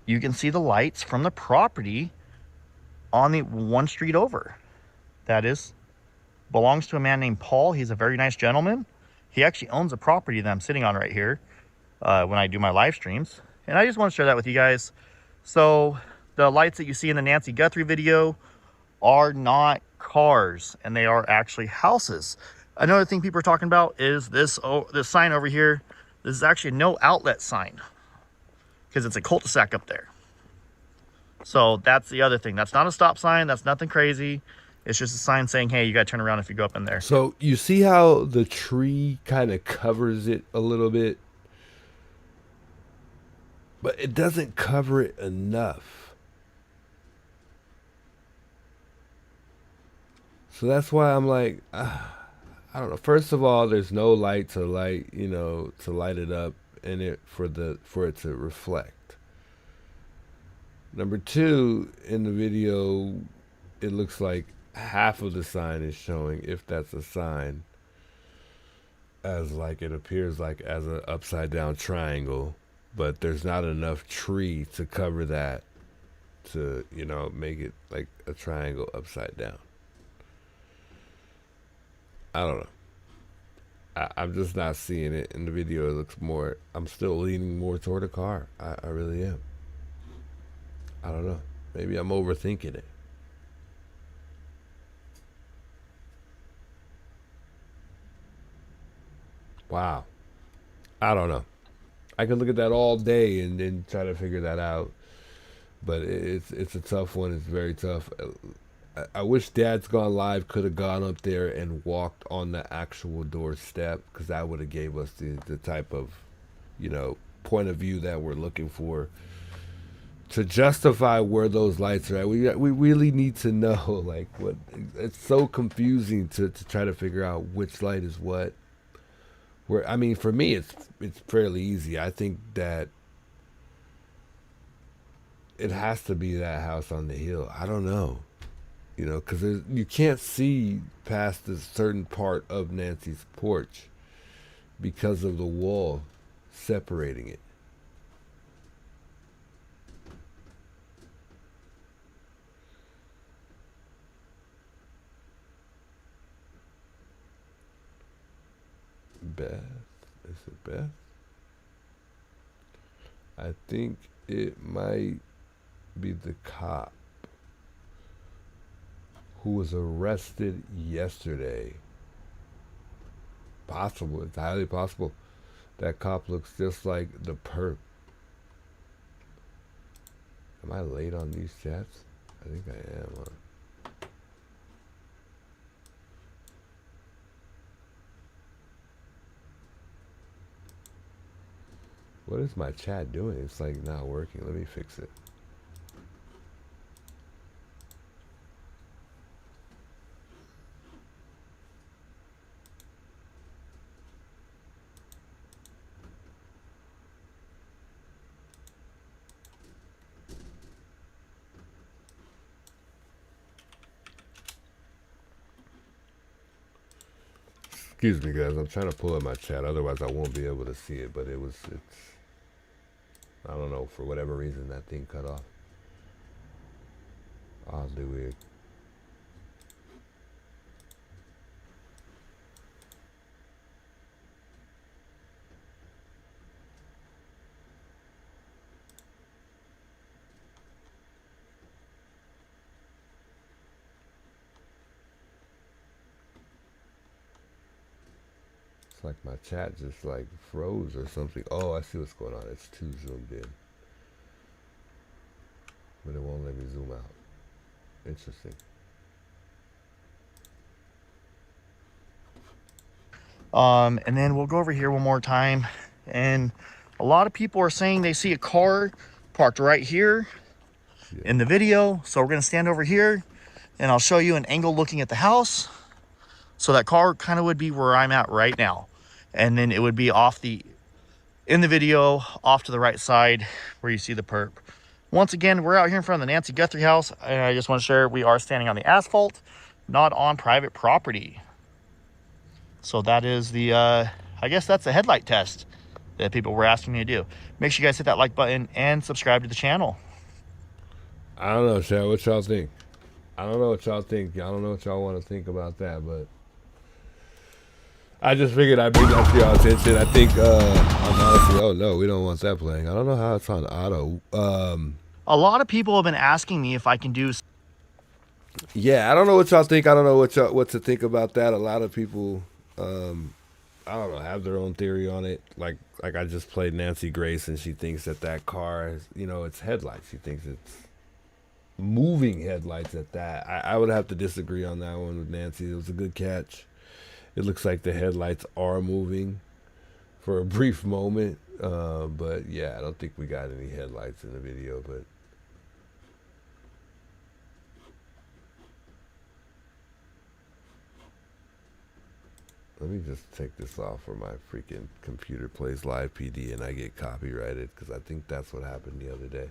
you can see the lights from the property on the one street over. That belongs to a man named Paul. He's a very nice gentleman. He actually owns a property that I'm sitting on right here when I do my live streams. And I just want to share that with you guys. So the lights that you see in the Nancy Guthrie video are not cars, and they are actually houses. Another thing people are talking about is this sign over here. This is actually a no outlet sign because it's a cul-de-sac up there. So that's the other thing. That's not a stop sign. That's nothing crazy. It's just a sign saying, hey, you got to turn around if you go up in there. So you see how the tree kind of covers it a little bit, but it doesn't cover it enough. So that's why I'm like, I don't know. First of all, there's no light to light it up in it for it to reflect. Number two, in the video, it looks like half of the sign is showing, if that's a sign, as like it appears like as an upside down triangle, but there's not enough tree to cover that to, make it like a triangle upside down. I don't know. I'm just not seeing it in the video. It looks more, I'm still leaning more toward a car. I really am. I don't know. Maybe I'm overthinking it. Wow. I don't know. I could look at that all day and then try to figure that out. But it's a tough one. It's very tough. I wish Dad's Gone Live could have gone up there and walked on the actual doorstep, because that would have gave us the type of, point of view that we're looking for to justify where those lights are at. We really need to know, like, what. It's so confusing to try to figure out which light is what. I mean, for me, it's fairly easy. I think that it has to be that house on the hill. I don't know. Because you can't see past a certain part of Nancy's porch because of the wall separating it. Beth? Is it Beth? I think it might be the cop who was arrested yesterday. Possible. It's highly possible. That cop looks just like the perp. Am I late on these chats? I think I am. What is my chat doing? It's like not working. Let me fix it. Excuse me, guys. I'm trying to pull up my chat. Otherwise, I won't be able to see it. But it's. I don't know. For whatever reason, that thing cut off. Oddly weird. It's like my chat just like froze or something. Oh, I see what's going on. It's too zoomed in. But it won't let me zoom out. Interesting. And then we'll go over here one more time. And a lot of people are saying they see a car parked right here in the video. So we're going to stand over here and I'll show you an angle looking at the house. So that car kind of would be where I'm at right now. And then it would be in the video, off to the right side where you see the perp. Once again, we're out here in front of the Nancy Guthrie house. And I just want to share, we are standing on the asphalt, not on private property. So that is the, I guess that's the headlight test that people were asking me to do. Make sure you guys hit that like button and subscribe to the channel. I don't know, Chad. What y'all think? I don't know what y'all think. I don't know what y'all want to think about that, but I just figured I'd bring that to y'all attention. I think, I'm honestly, oh no, we don't want that playing. I don't know how it's on auto. A lot of people have been asking me if I can do. Yeah, I don't know what y'all think. I don't know what to think about that. A lot of people, I don't know, have their own theory on it. Like I just played Nancy Grace, and she thinks that car is, it's headlights. She thinks it's moving headlights at that. I would have to disagree on that one with Nancy. It was a good catch. It looks like the headlights are moving for a brief moment. But yeah, I don't think we got any headlights in the video, but let me just take this off where my freaking computer plays live PD and I get copyrighted, because I think that's what happened the other day.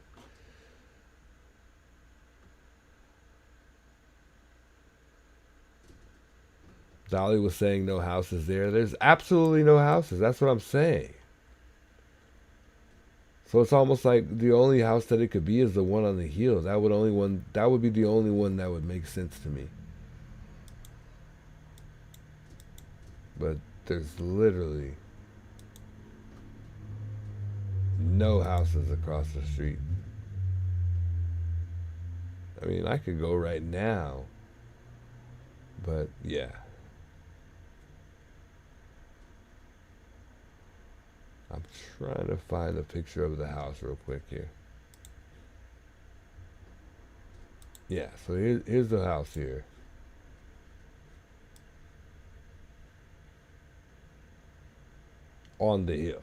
Dolly was saying no houses there. There's absolutely no houses. That's what I'm saying. So it's almost like the only house that it could be is the one on the hill. That would be the only one that would make sense to me. But there's literally no houses across the street. I mean, I could go right now, but yeah. I'm trying to find a picture of the house real quick here. Yeah, so here's the house here. On the hill.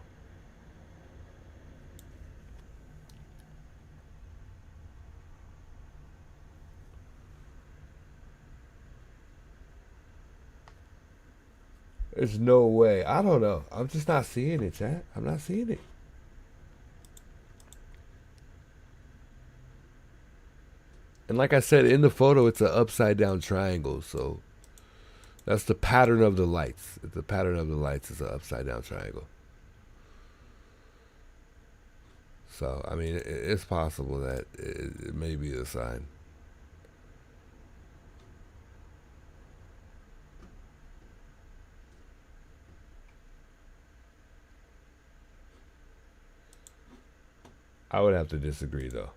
There's no way. I don't know. I'm just not seeing it, chat. I'm not seeing it. And like I said, in the photo, it's an upside down triangle. So that's the pattern of the lights. The pattern of the lights is an upside down triangle. So, I mean, it's possible that it may be a sign. I would have to disagree, though.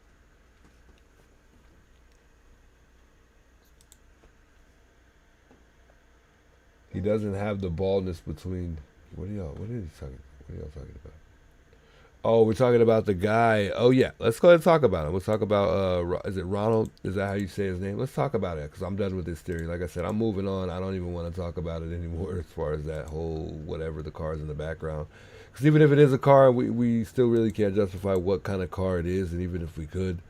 He doesn't have the baldness between. What are y'all talking about? Oh, we're talking about the guy. Oh yeah, let's go ahead and talk about him. Let's talk about. Is it Ronald? Is that how you say his name? Let's talk about it, because I'm done with this theory. Like I said, I'm moving on. I don't even want to talk about it anymore as far as that whole whatever the car's in the background. Because even if it is a car, we still really can't justify what kind of car it is, and even if we could,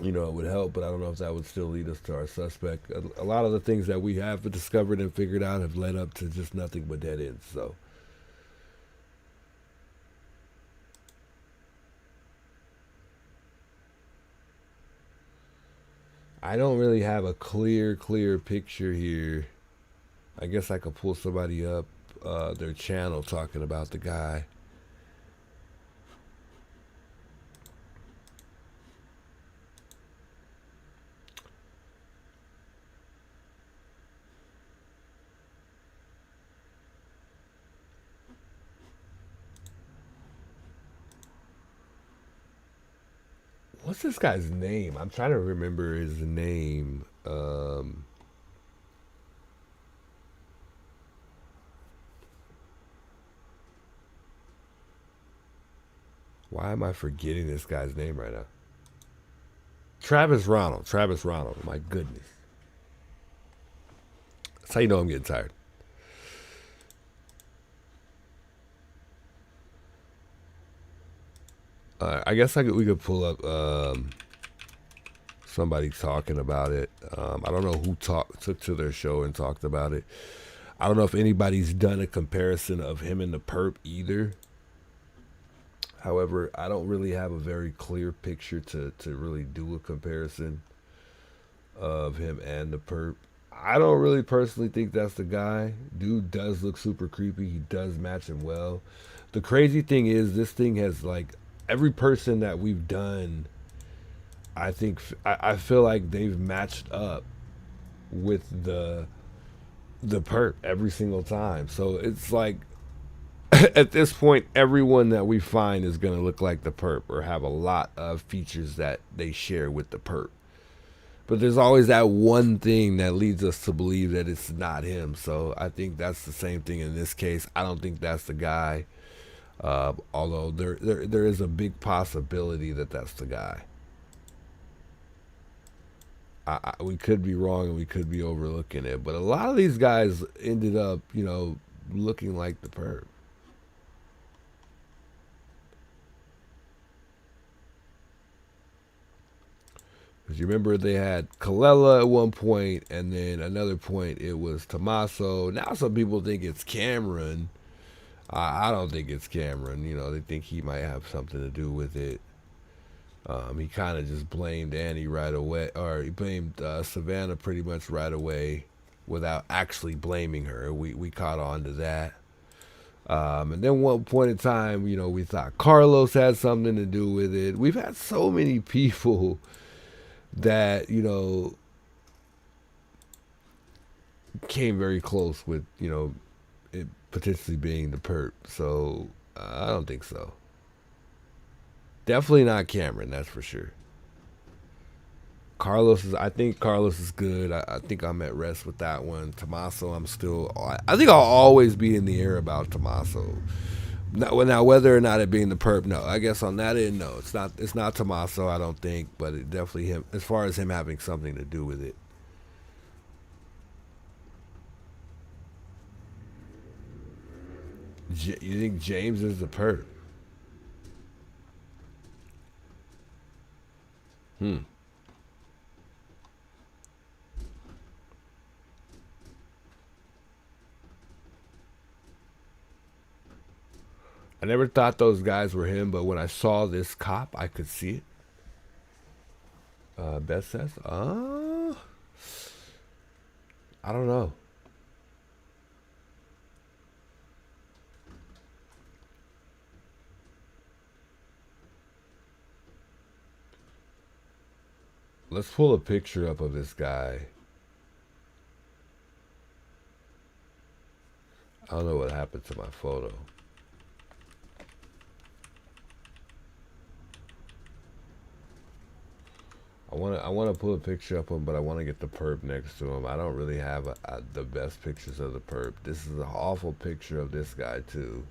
it would help, but I don't know if that would still lead us to our suspect. A lot of the things that we have discovered and figured out have led up to just nothing but dead ends. So I don't really have a clear picture here I guess I could pull somebody up, their channel talking about the guy. What's this guy's name? I'm trying to remember his name. Why am I forgetting this guy's name right now? Travis Ronald. Travis Ronald. My goodness. That's how you know I'm getting tired. I guess we could pull up somebody talking about it. I don't know who took to their show and talked about it. I don't know if anybody's done a comparison of him and the perp either. However, I don't really have a very clear picture to really do a comparison of him and the perp. I don't really personally think that's the guy. Dude does look super creepy. He does match him well. The crazy thing is, this thing has, like, every person that we've done, I feel like they've matched up with the perp every single time. So it's like, at this point, everyone that we find is going to look like the perp or have a lot of features that they share with the perp. But there's always that one thing that leads us to believe that it's not him. So I think that's the same thing in this case. I don't think that's the guy. Although there is a big possibility that that's the guy. We could be wrong and we could be overlooking it. But a lot of these guys ended up, looking like the perp. Because you remember they had Kalela at one point, and then another point it was Tommaso. Now some people think it's Cameron. I don't think it's Cameron. They think he might have something to do with it. He kind of just blamed Annie right away, or he blamed Savannah pretty much right away without actually blaming her. We caught on to that. And then one point in time, we thought Carlos had something to do with it. We've had so many people that, came very close with, it potentially being the perp. So I don't think so. Definitely not Cameron, that's for sure. I think Carlos is good. I think I'm at rest with that one. Tommaso, I think I'll always be in the air about Tommaso. Now, whether or not it being the perp, no. I guess on that end, no. It's not Tommaso, I don't think, but it definitely him, as far as him having something to do with it. You think James is the perp? I never thought those guys were him, but when I saw this cop, I could see it. Beth says, I don't know. Let's pull a picture up of this guy. I don't know what happened to my photo. I want to pull a picture up of him, but I want to get the perp next to him. I don't really have the best pictures of the perp. This is an awful picture of this guy too,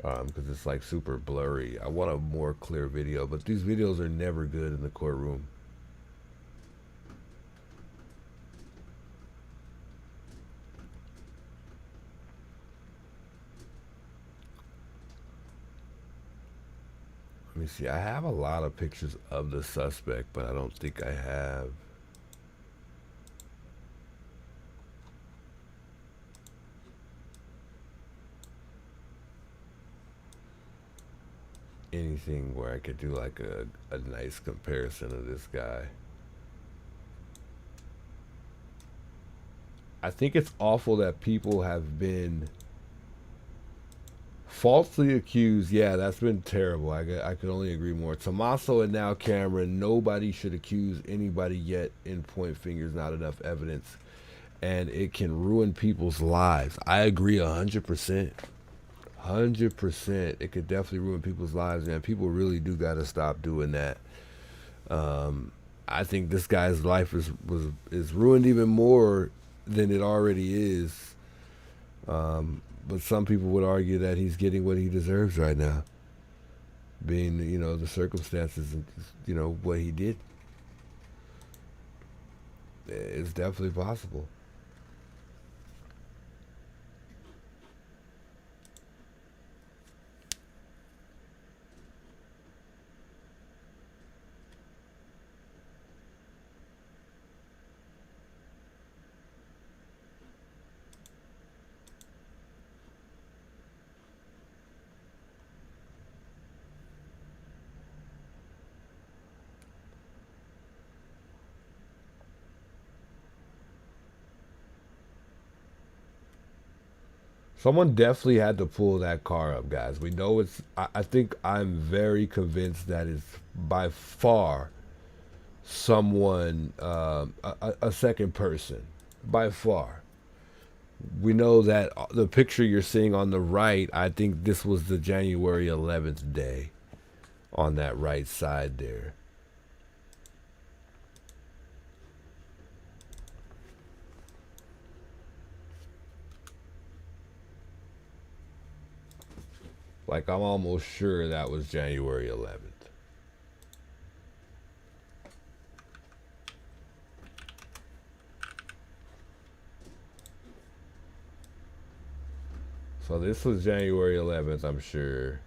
because it's like super blurry. I want a more clear video, but these videos are never good in the courtroom. Let me see. I have a lot of pictures of the suspect, but I don't think I have anything where I could do like a nice comparison of this guy. I think it's awful that people have been falsely accused. Yeah, that's been terrible. I could only agree more. Tommaso and now Cameron, nobody should accuse anybody yet and point fingers, not enough evidence. And it can ruin people's lives. I agree 100%. 100%. It could definitely ruin people's lives, man. People really do got to stop doing that. I think this guy's life is ruined even more than it already is. But some people would argue that he's getting what he deserves right now, being, you know, the circumstances and, you know, what he did. It's definitely possible. Someone definitely had to pull that car up, guys. We know it's, I think I'm very convinced that it's by far someone, a second person, by far. We know that the picture you're seeing on the right, I think this was the January 11th day on that right side there. Like, I'm almost sure that was January 11th. So this was January 11th, I'm sure.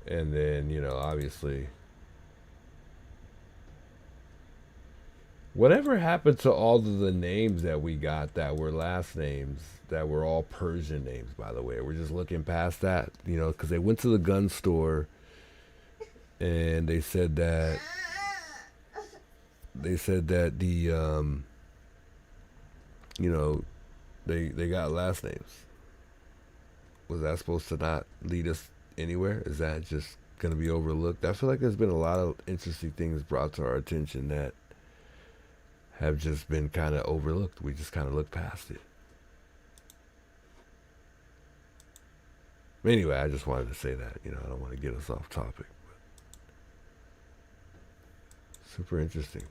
And then, you know, obviously, whatever happened to all of the names that we got that were last names, that were all Persian names, by the way? We're just looking past that, you know, because they went to the gun store and they said that the, you know, they got last names. Was that supposed to not lead us anywhere? Is that just going to be overlooked? I feel like there's been a lot of interesting things brought to our attention that have just been kind of overlooked. We just kind of look past it. Anyway, I just wanted to say that, you know, I don't want to get us off topic. But super interesting.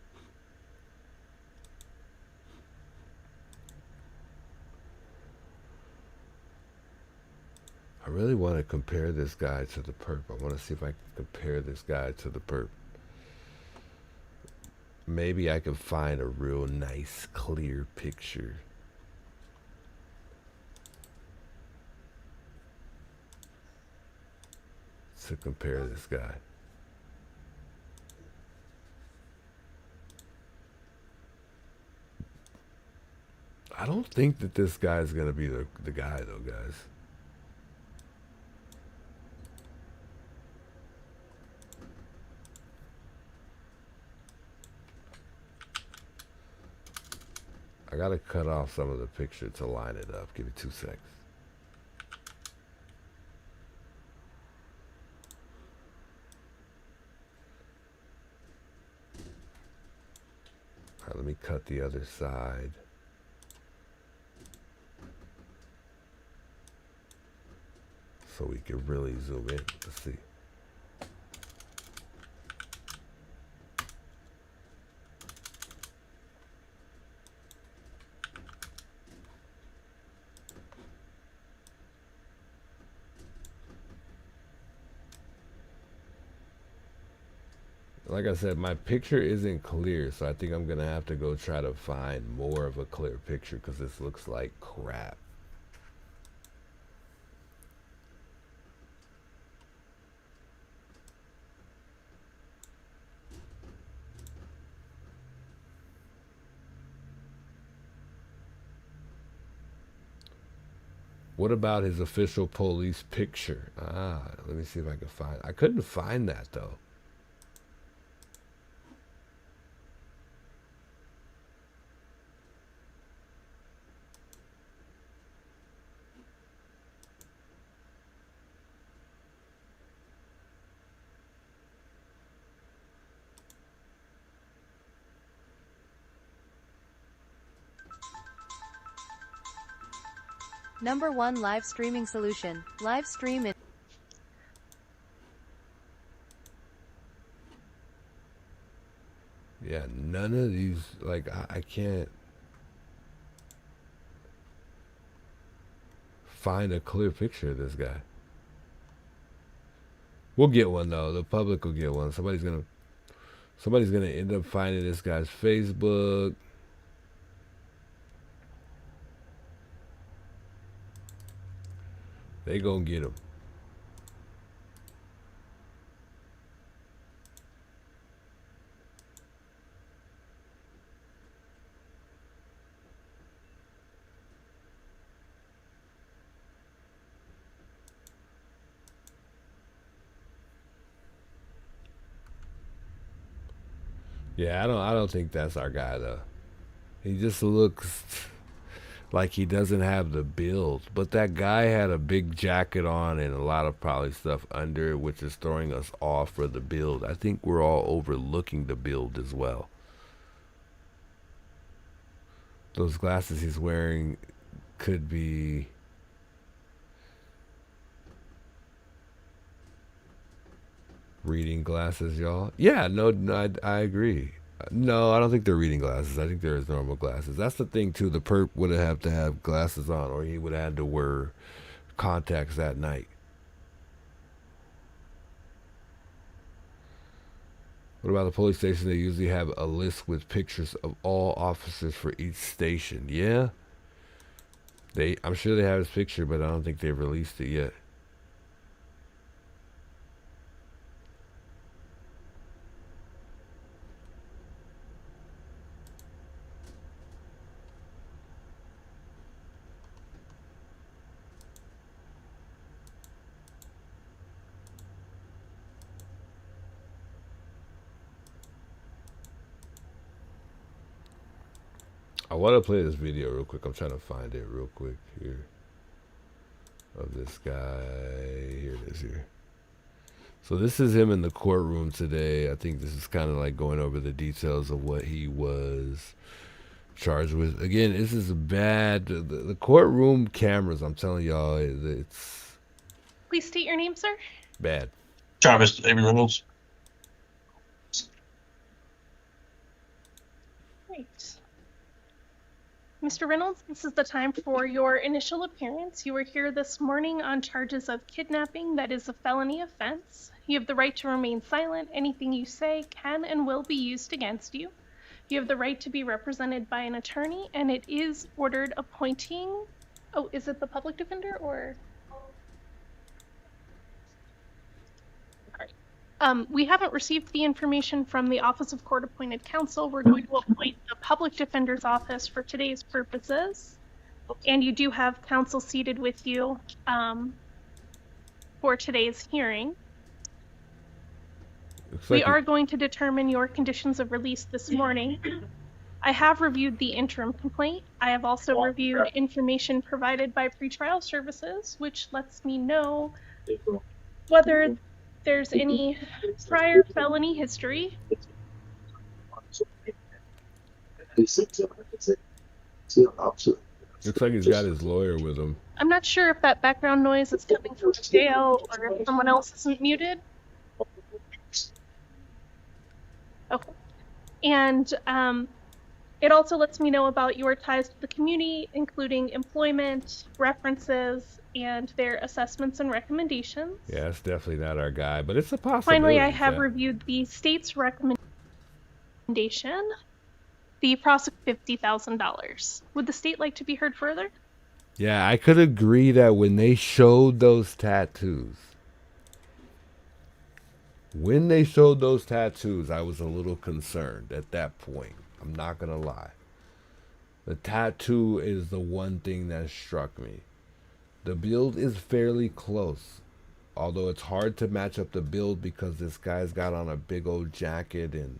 I really want to compare this guy to the perp. I want to see if I can compare this guy to the perp. Maybe I can find a real nice, clear picture. To compare this guy. I don't think that this guy is going to be the guy, though, guys. I got to cut off some of the picture to line it up. Give me 2 seconds. All right, let me cut the other side. So we can really zoom in. Let's see. Like I said, my picture isn't clear, so I think I'm gonna have to go try to find more of a clear picture because this looks like crap. What about his official police picture? Let me see if I can find. I couldn't find that though. 'Cause, #1 live streaming solution. Live stream in. Yeah, none of these, like, I can't find a clear picture of this guy. We'll get one though. The public will get one. Somebody's gonna end up finding this guy's Facebook. They gonna get him. Yeah, I don't think that's our guy though. He just looks like he doesn't have the build. But that guy had a big jacket on and a lot of probably stuff under it, which is throwing us off for the build. I think we're all overlooking the build as well. Those glasses he's wearing could be reading glasses, y'all. Yeah, no, I agree. No, I don't think they're reading glasses. I think they're his normal glasses. That's the thing too. The perp would have to have glasses on, or he would have had to wear contacts that night. What about the police station? They usually have a list with pictures of all officers for each station. Yeah, I'm sure they have his picture, but I don't think they've released it yet. I want to play this video real quick. I'm trying to find it real quick here. Of this guy. Here it is here. So this is him in the courtroom today. I think this is kind of like going over the details of what he was charged with. Again, this is bad. The courtroom cameras, I'm telling y'all, it's Please state your name, sir. bad. Travis Avery Reynolds. Great. Mr. Reynolds, this is the time for your initial appearance. You were here this morning on charges of kidnapping. That is a felony offense. You have the right to remain silent. Anything you say can and will be used against you. You have the right to be represented by an attorney, and it is ordered appointing... Oh, is it the public defender or... We haven't received the information from the Office of Court Appointed Counsel. We're going to appoint the Public Defender's Office for today's purposes. And you do have counsel seated with you for today's hearing. We are going to determine your conditions of release this morning. I have reviewed the interim complaint. I have also reviewed information provided by pretrial services, which lets me know whether there's any prior felony history. Looks like he's got his lawyer with him. I'm not sure if that background noise is coming from jail or if someone else isn't muted. Okay. And it also lets me know about your ties to the community, including employment, references, and their assessments and recommendations. Yeah, it's definitely not our guy, but it's a possibility. Finally, I have reviewed the state's recommendation. The prosecute $50,000. Would the state like to be heard further? Yeah, I could agree that when they showed those tattoos, I was a little concerned at that point. I'm not going to lie. The tattoo is the one thing that struck me. The build is fairly close, although it's hard to match up the build because this guy's got on a big old jacket and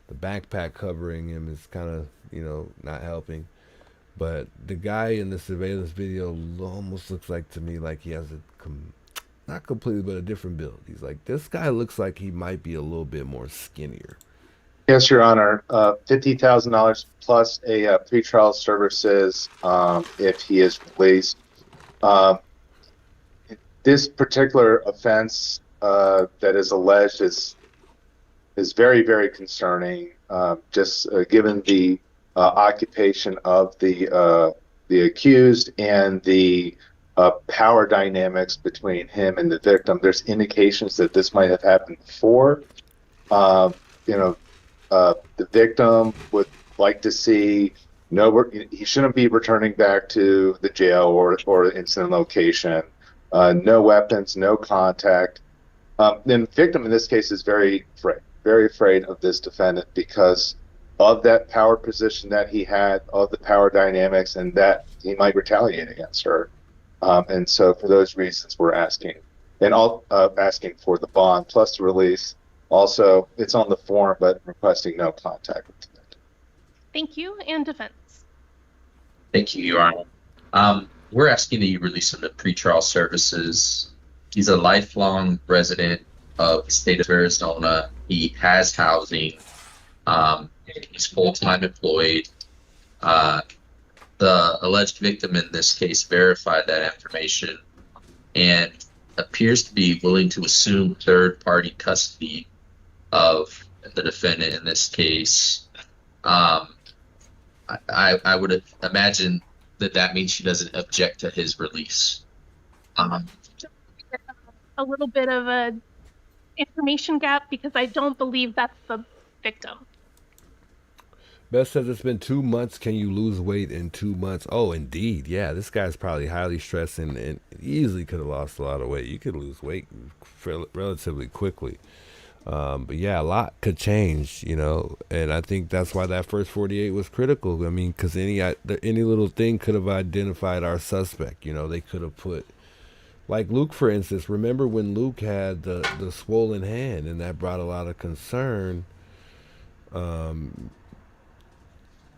the backpack covering him is kind of, not helping. But the guy in the surveillance video almost looks like to me like he has not completely, but a different build. He's like, this guy looks like he might be a little bit more skinnier. Yes, Your Honor. $50,000 plus a pretrial services if he is released. Um, this particular offense that is alleged is very, very concerning. Just given the occupation of the accused and the power dynamics between him and the victim, there's indications that this might have happened before. You know, the victim would like to see he shouldn't be returning back to the jail or incident location. No weapons, no contact. The victim in this case is very afraid of this defendant because of that power position that he had, of the power dynamics, and that he might retaliate against her. And so for those reasons, we're asking for the bond plus the release. Also, it's on the form, but requesting no contact with the victim. Thank you. And defense. Thank you, Your Honor. We're asking that you release him to pretrial services. He's a lifelong resident of the state of Arizona. He has housing. He's full-time employed. The alleged victim in this case verified that information and appears to be willing to assume third-party custody of the defendant in this case. I would imagine that means she doesn't object to his release. A little bit of a information gap because I don't believe that's the victim. Beth says it's been 2 months. Can you lose weight in 2 months? Oh, indeed. Yeah, this guy's probably highly stressed and easily could have lost a lot of weight. You could lose weight relatively quickly. But yeah, a lot could change, you know, and I think that's why that first 48 was critical. I mean, because any little thing could have identified our suspect. You know, they could have put, like Luke, for instance. Remember when Luke had the swollen hand, and that brought a lot of concern.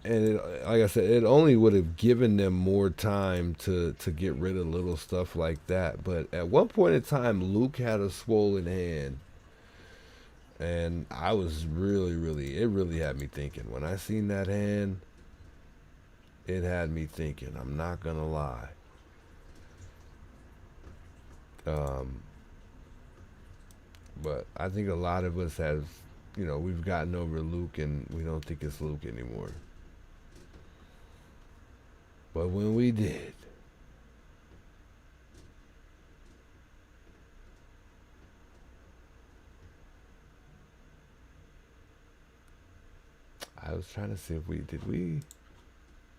And like I said, it only would have given them more time to get rid of little stuff like that. But at one point in time, Luke had a swollen hand. And I was it really had me thinking. When I seen that hand, it had me thinking. I'm not going to lie. But I think a lot of us have, you know, we've gotten over Luke and we don't think it's Luke anymore. But when we did, I was trying to see if did we?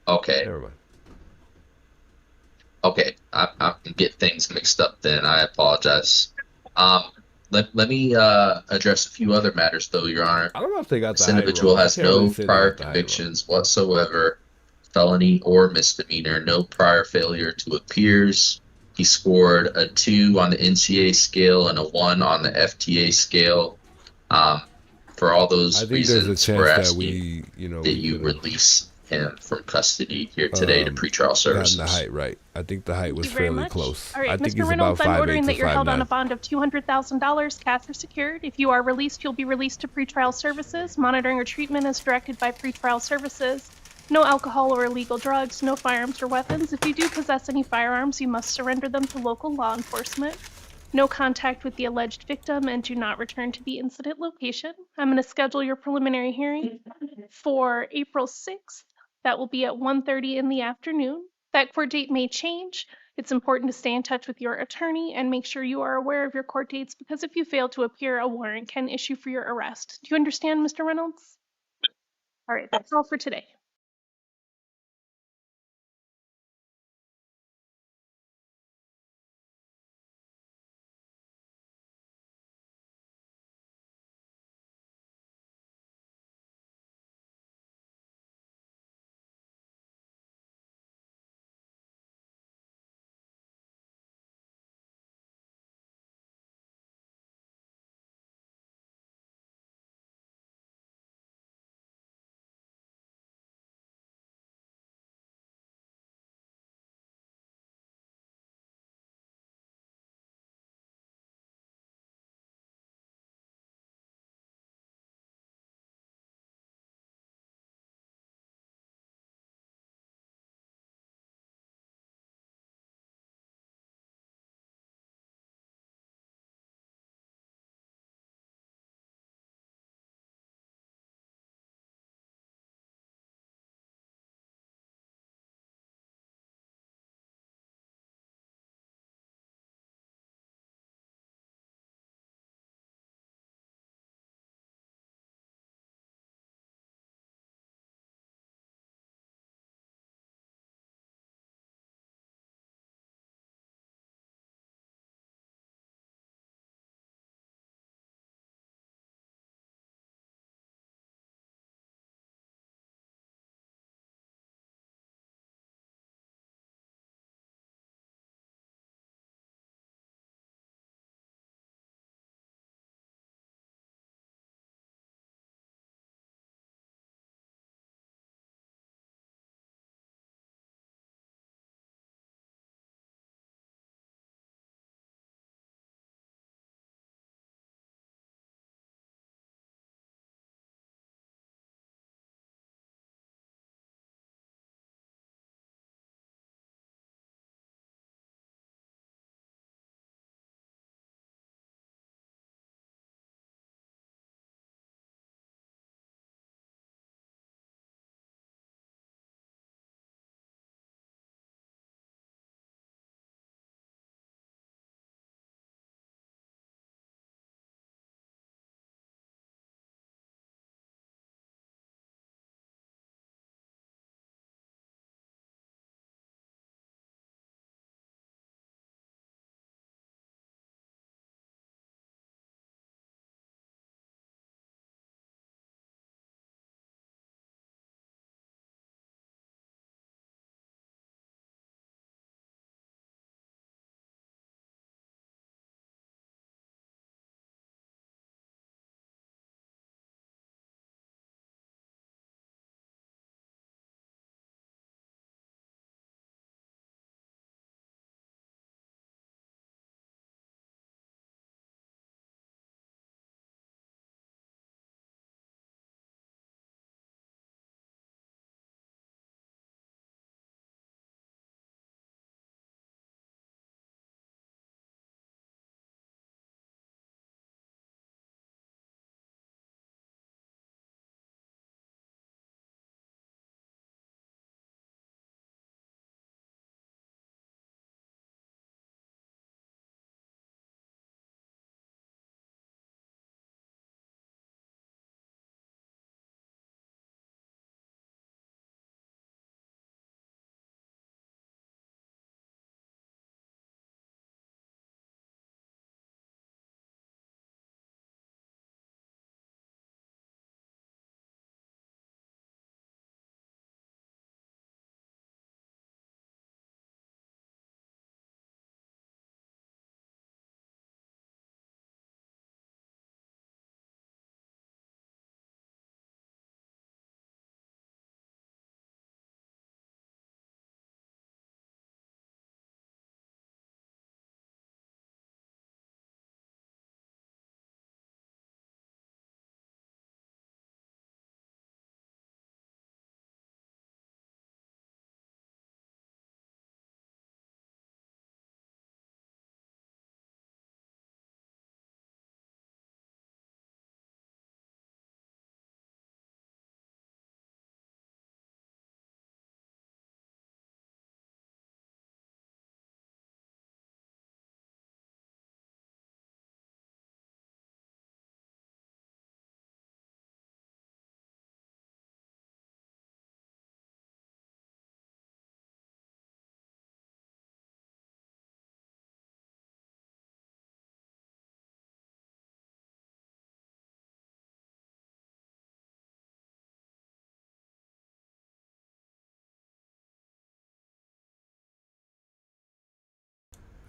Okay. Never mind. Okay, I get things mixed up then. I apologize. Let me address a few other matters, though, Your Honor. I don't know if they got this the individual has no really prior convictions whatsoever, felony or misdemeanor, no prior failure to appears. He scored a 2 on the NCA scale and a 1 on the FTA scale. For all those reasons, we're asking that you release him from custody here today to pretrial services. Gotten the height right. I think the height was Thank you very fairly much. close. All right, I think Mr. he's Reynolds, about I'm 5'8" ordering to that you're held on a 5'9". bond of $200,000, cash or secured. If you are released, you'll be released to pretrial services. Monitoring or treatment is directed by pretrial services. No alcohol or illegal drugs, no firearms or weapons. If you do possess any firearms, you must surrender them to local law enforcement. No contact with the alleged victim and do not return to the incident location. I'm going to schedule your preliminary hearing for April 6th. That will be at 1:30 in the afternoon. That court date may change. It's important to stay in touch with your attorney and make sure you are aware of your court dates because if you fail to appear, a warrant can issue for your arrest. Do you understand, Mr. Reynolds? All right, that's all for today.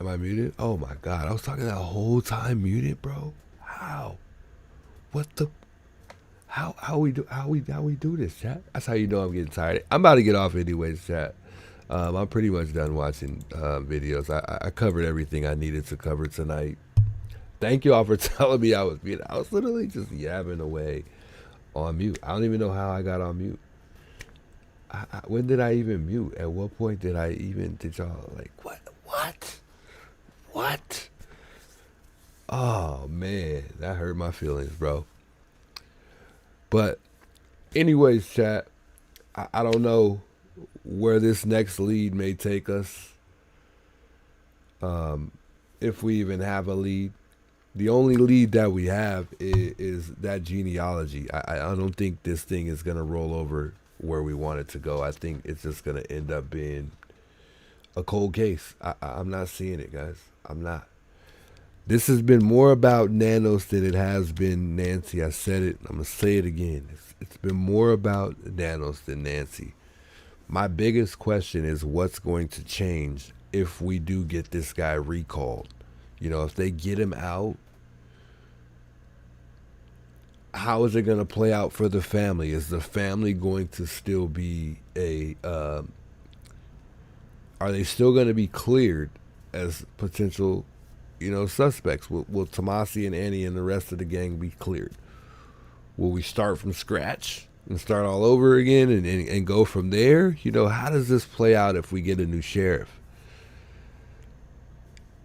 Am I muted? Oh my God. I was talking that whole time muted, bro. How? What the? How we do this, chat? That's how you know I'm getting tired. I'm about to get off anyways, chat. I'm pretty much done watching videos. I covered everything I needed to cover tonight. Thank you all for telling me I was muted. I was literally just yabbing away on mute. I don't even know how I got on mute. When did I even mute? At what point did y'all like, what? Oh man, that hurt my feelings, bro. But anyways, chat, I don't know where this next lead may take us. If we even have a lead. The only lead that we have is that genealogy. I don't think this thing is going to roll over where we want it to go. I think it's just going to end up being a cold case. I'm not seeing it, guys. I'm not. This has been more about Nanos than it has been Nancy. I said it. I'm going to say it again. It's been more about Nanos than Nancy. My biggest question is what's going to change if we do get this guy recalled. You know, if they get him out, how is it going to play out for the family? Is the family going to still be are they still going to be cleared as potential, suspects? Will Tomasi and Annie and the rest of the gang be cleared? Will we start from scratch and start all over again and go from there? How does this play out if we get a new sheriff?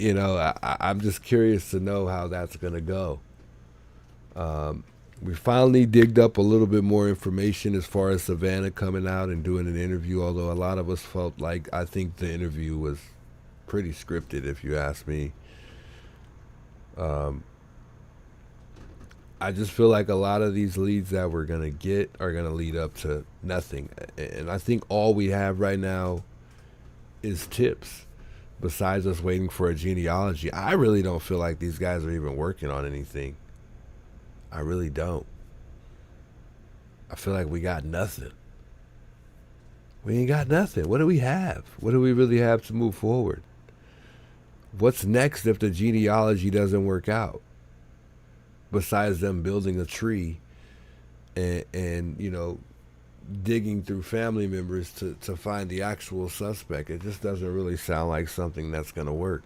I'm just curious to know how that's going to go. We finally digged up a little bit more information as far as Savannah coming out and doing an interview, although a lot of us felt like I think the interview was pretty scripted, if you ask me. I just feel like a lot of these leads that we're going to get are going to lead up to nothing. And I think all we have right now is tips. Besides us waiting for a genealogy, I really don't feel like these guys are even working on anything. I really don't. I feel like we got nothing. We ain't got nothing. What do we have? What do we really have to move forward? What's next if the genealogy doesn't work out? Besides them building a tree and digging through family members to find the actual suspect. It just doesn't really sound like something that's going to work.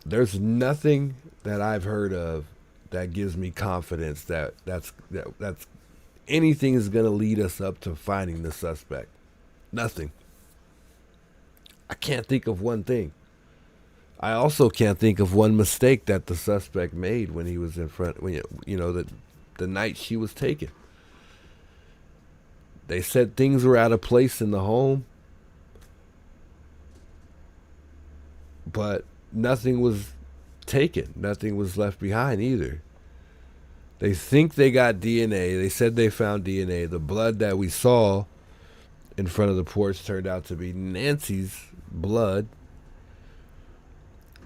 There's nothing that I've heard of that gives me confidence that that's anything is going to lead us up to finding the suspect. Nothing. I can't think of one thing. I also can't think of one mistake that the suspect made when he was in front, the night she was taken. They said things were out of place in the home, but nothing was taken. Nothing was left behind either. They think they got DNA. They said they found DNA. The blood that we saw in front of the porch turned out to be Nancy's blood.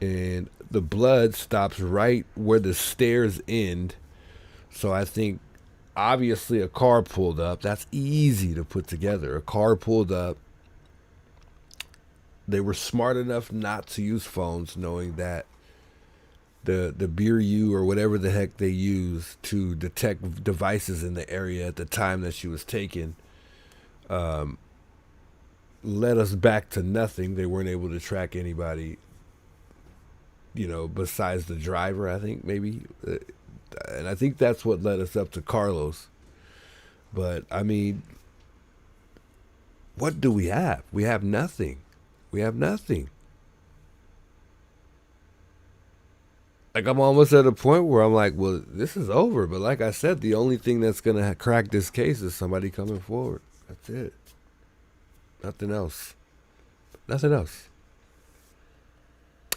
And the blood stops right where the stairs end. So I think obviously a car pulled up. That's easy to put together. A car pulled up. They were smart enough not to use phones, knowing that the BRU or whatever the heck they use to detect devices in the area at the time that she was taken led us back to nothing. They weren't able to track anybody, besides the driver, I think, maybe. And I think that's what led us up to Carlos. But, I mean, what do we have? We have nothing. We have nothing. Like, I'm almost at a point where I'm like, well, this is over. But like I said, the only thing that's going to crack this case is somebody coming forward. That's it. Nothing else. Nothing else.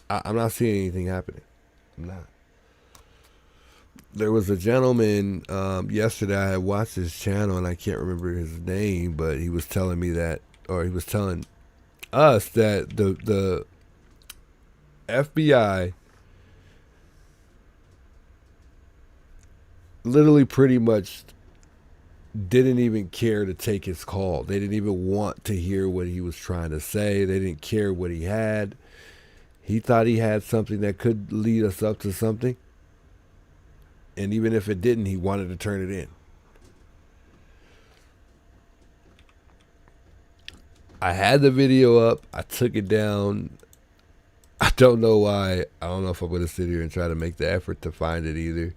I'm not seeing anything happening. I'm not. There was a gentleman yesterday. I had watched his channel, and I can't remember his name, but he was telling me that, or he was telling us that the FBI literally pretty much didn't even care to take his call. They didn't even want to hear what he was trying to say. They didn't care what he had. He thought he had something that could lead us up to something. And even if it didn't, he wanted to turn it in. I had the video up. I took it down. I don't know why. I don't know if I'm going to sit here and try to make the effort to find it either.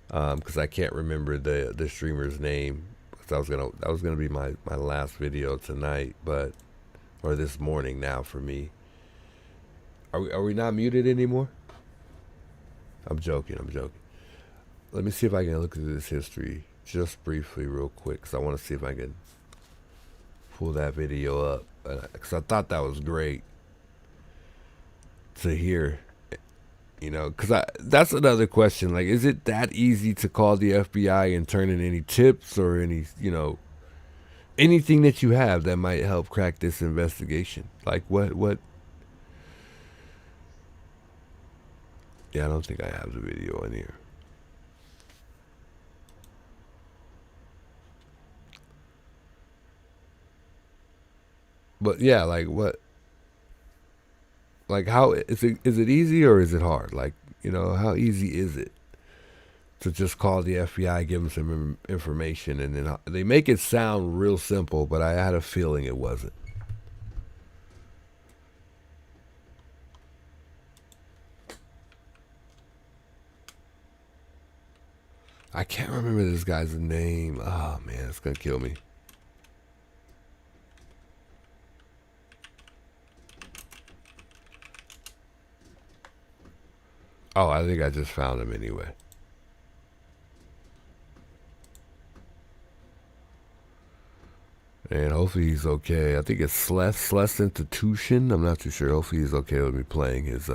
Because I can't remember the streamer's name. That was gonna be my last video tonight, or this morning now for me. Are we not muted anymore? I'm joking. Let me see if I can look at this history just briefly, real quick, because I want to see if I can pull that video up. Because I thought that was great to hear. You know, because that's another question. Like, is it that easy to call the FBI and turn in any tips or any, anything that you have that might help crack this investigation? Like, what? Yeah, I don't think I have the video in here. But yeah, like what? Like, how is it easy or is it hard? Like, how easy is it to just call the FBI, give them some information, and then they make it sound real simple, but I had a feeling it wasn't. I can't remember this guy's name. Oh man, it's gonna kill me. Oh, I think I just found him anyway. And hopefully he's okay. I think it's Sless Institution. I'm not too sure. Hopefully he's okay with me playing his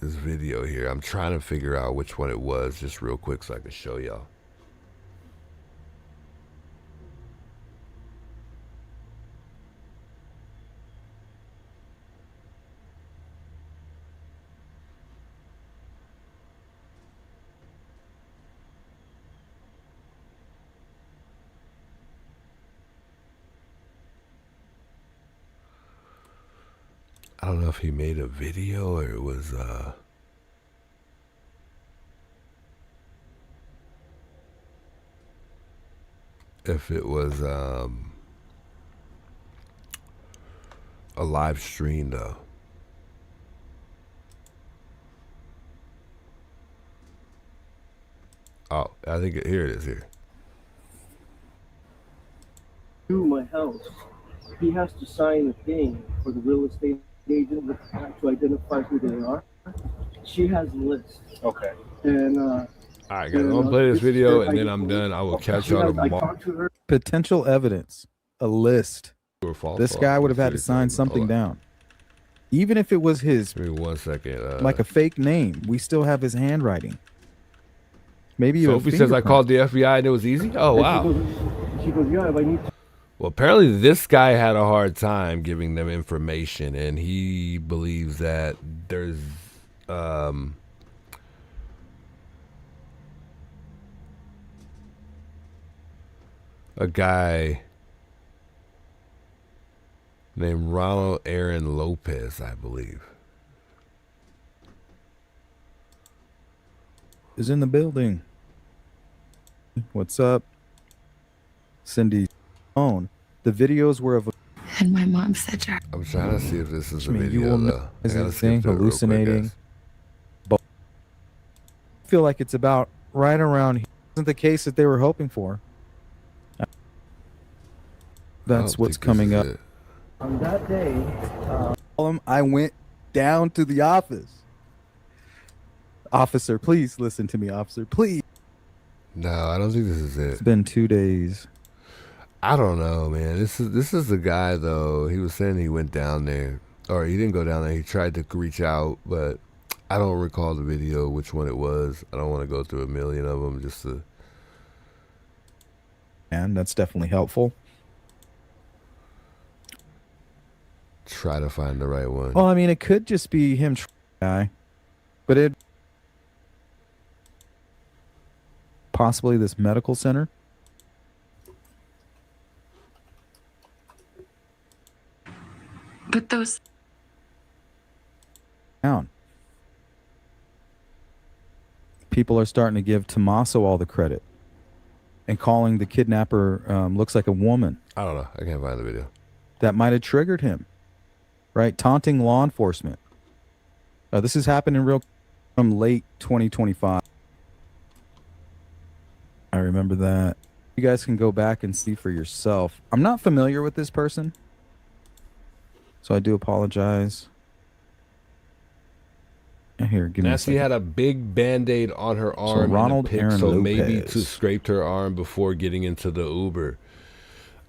video here. I'm trying to figure out which one it was just real quick so I can show y'all. I don't know if he made a video or it was if it was a live stream though. Oh, I think here it is here. To my house, he has to sign a thing for the real estate agent to identify who they are. She has a list. Okay. And all right, guys, I'm gonna play this video and then I'm done. I will catch y'all tomorrow. Potential evidence, a list. This guy would have had to sign something down. Even if it was his, give me 1 second, like a fake name, we still have his handwriting. Maybe Sophie says I called the FBI and it was easy. Oh wow. She goes, yeah, if I need to. Well, apparently this guy had a hard time giving them information, and he believes that there's a guy named Ronald Aaron Lopez, I believe, is in the building. What's up? Cindy's phone. The videos were of. And my mom said, I'm trying to see if this is a You video, will though. is I gotta anything skip through it real quick, hallucinating. guys. But I feel like it's about right around here. Isn't the case that they were hoping for. That's what's coming up. On that day, I went down to the office. Officer, please listen to me, officer, please. No, I don't think this is it. It's been 2 days. I don't know, man. This is the guy though. He was saying he went down there, or he didn't go down there. He tried to reach out, but I don't recall the video which one it was. I don't want to go through a million of them just to. And that's definitely helpful. Try to find the right one. Well, I mean, it could just be him guy, but possibly this medical center. But those Down. People are starting to give Tommaso all the credit and calling the kidnapper looks like a woman. I don't know. I can't find the video. That might have triggered him, right? Taunting law enforcement. This has happened in real from late 2025. I remember that. You guys can go back and see for yourself. I'm not familiar with this person, so I do apologize. Here, give me a Nancy second. had a big Band-Aid on her arm. Ronald in the pic, Aaron so Lopez. maybe to scraped her arm before getting into the Uber.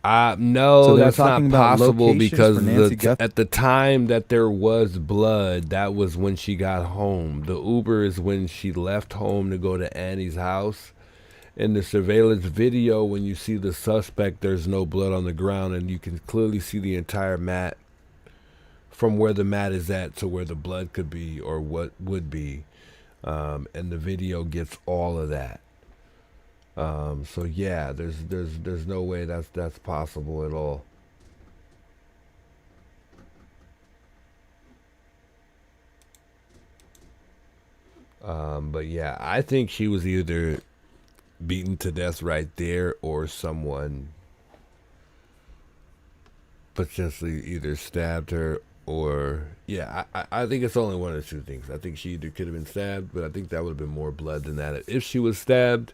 No, So they were that's not talking about possible locations because for Nancy Guthrie. at the time that there was blood, that was when she got home. The Uber is when she left home to go to Annie's house. In the surveillance video, when you see the suspect, there's no blood on the ground, and you can clearly see the entire mat from where the mat is at to where the blood could be or what would be. And the video gets all of that. So yeah, there's no way that's possible at all. But yeah, I think she was either beaten to death right there or someone potentially either stabbed her or I think it's only one of the two things. I think she either could have been stabbed, but I think that would have been more blood than that. If she was stabbed,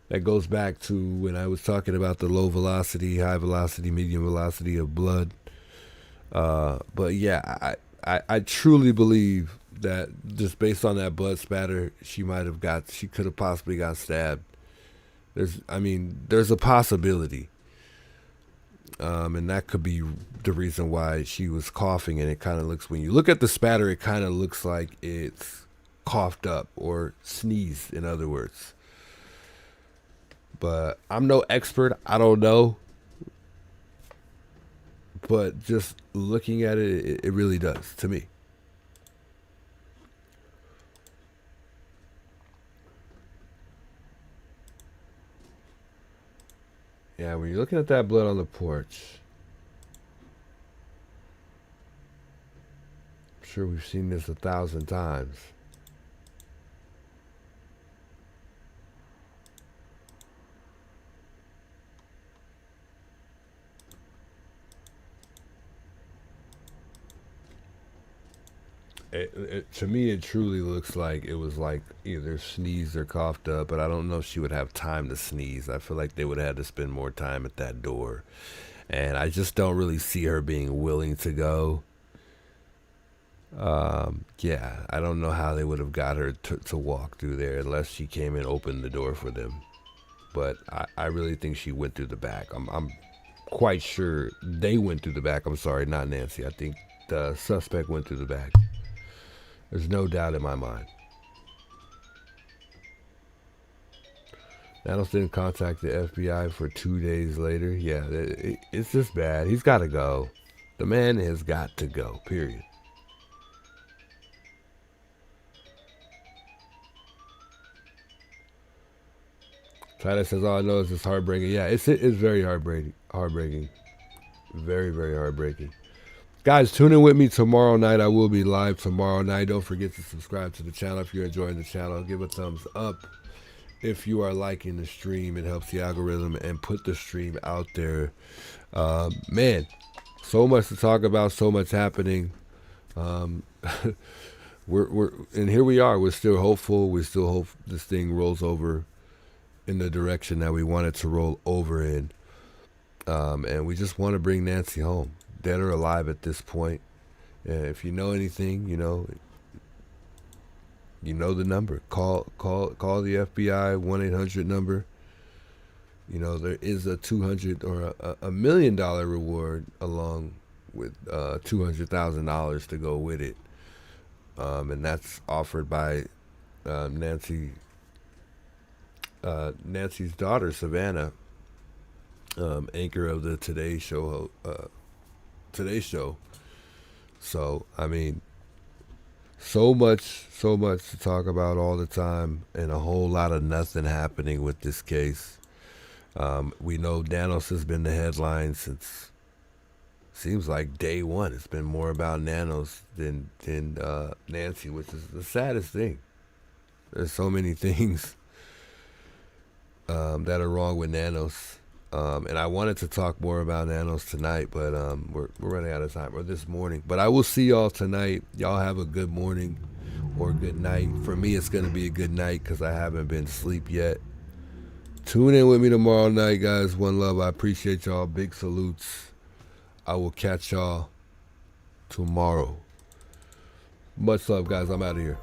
that goes back to when I was talking about the low velocity, high velocity, medium velocity of blood. But yeah, I truly believe that just based on that blood spatter, she could have possibly got stabbed. There's a possibility. And that could be the reason why she was coughing, and it kind of looks, when you look at the spatter, it kind of looks like it's coughed up or sneezed, in other words. But I'm no expert. I don't know. But just looking at it, it really does to me. Yeah, when you're looking at that blood on the porch, I'm sure we've seen this 1,000 times. To me, it truly looks like it was like either sneezed or coughed up, but I don't know if she would have time to sneeze. I feel like they would have had to spend more time at that door. And I just don't really see her being willing to go. Yeah, I don't know how they would have got her to walk through there unless she came and opened the door for them. But I really think she went through the back. I'm quite sure they went through the back. I'm sorry, not Nancy. I think the suspect went through the back. There's no doubt in my mind. NANOS didn't contact the FBI for 2 days later. Yeah, it's just bad. He's got to go. The man has got to go, period. Tyler says, all I know is it's heartbreaking. Yeah, it's very heartbreaking. Very, very heartbreaking. Guys, tune in with me tomorrow night. I will be live tomorrow night. Don't forget to subscribe to the channel if you're enjoying the channel. Give a thumbs up if you are liking the stream. It helps the algorithm and put the stream out there. Man, so much to talk about, so much happening. We're and here we are. We're still hopeful. We still hope this thing rolls over in the direction that we want it to roll over in. And we just want to bring Nancy home, dead or alive at this point. If you know anything, you know the number. Call the FBI 1-800 number. You know, there is a $200 or a $1 million reward along with $200,000 to go with it. And that's offered by Nancy's daughter, Savannah, anchor of the Today Show. So, I mean, So much to talk about all the time, and a whole lot of nothing happening with this case. We know NANOS has been the headline since, seems like day one. It's been more about NANOS than Nancy, which is the saddest thing. There's so many things that are wrong with NANOS. And I wanted to talk more about NANOS tonight, but we're running out of time, or this morning. But I will see y'all tonight. Y'all have a good morning or good night. For me, it's going to be a good night because I haven't been asleep yet. Tune in with me tomorrow night, guys. One love. I appreciate y'all. Big salutes. I will catch y'all tomorrow. Much love, guys. I'm out of here.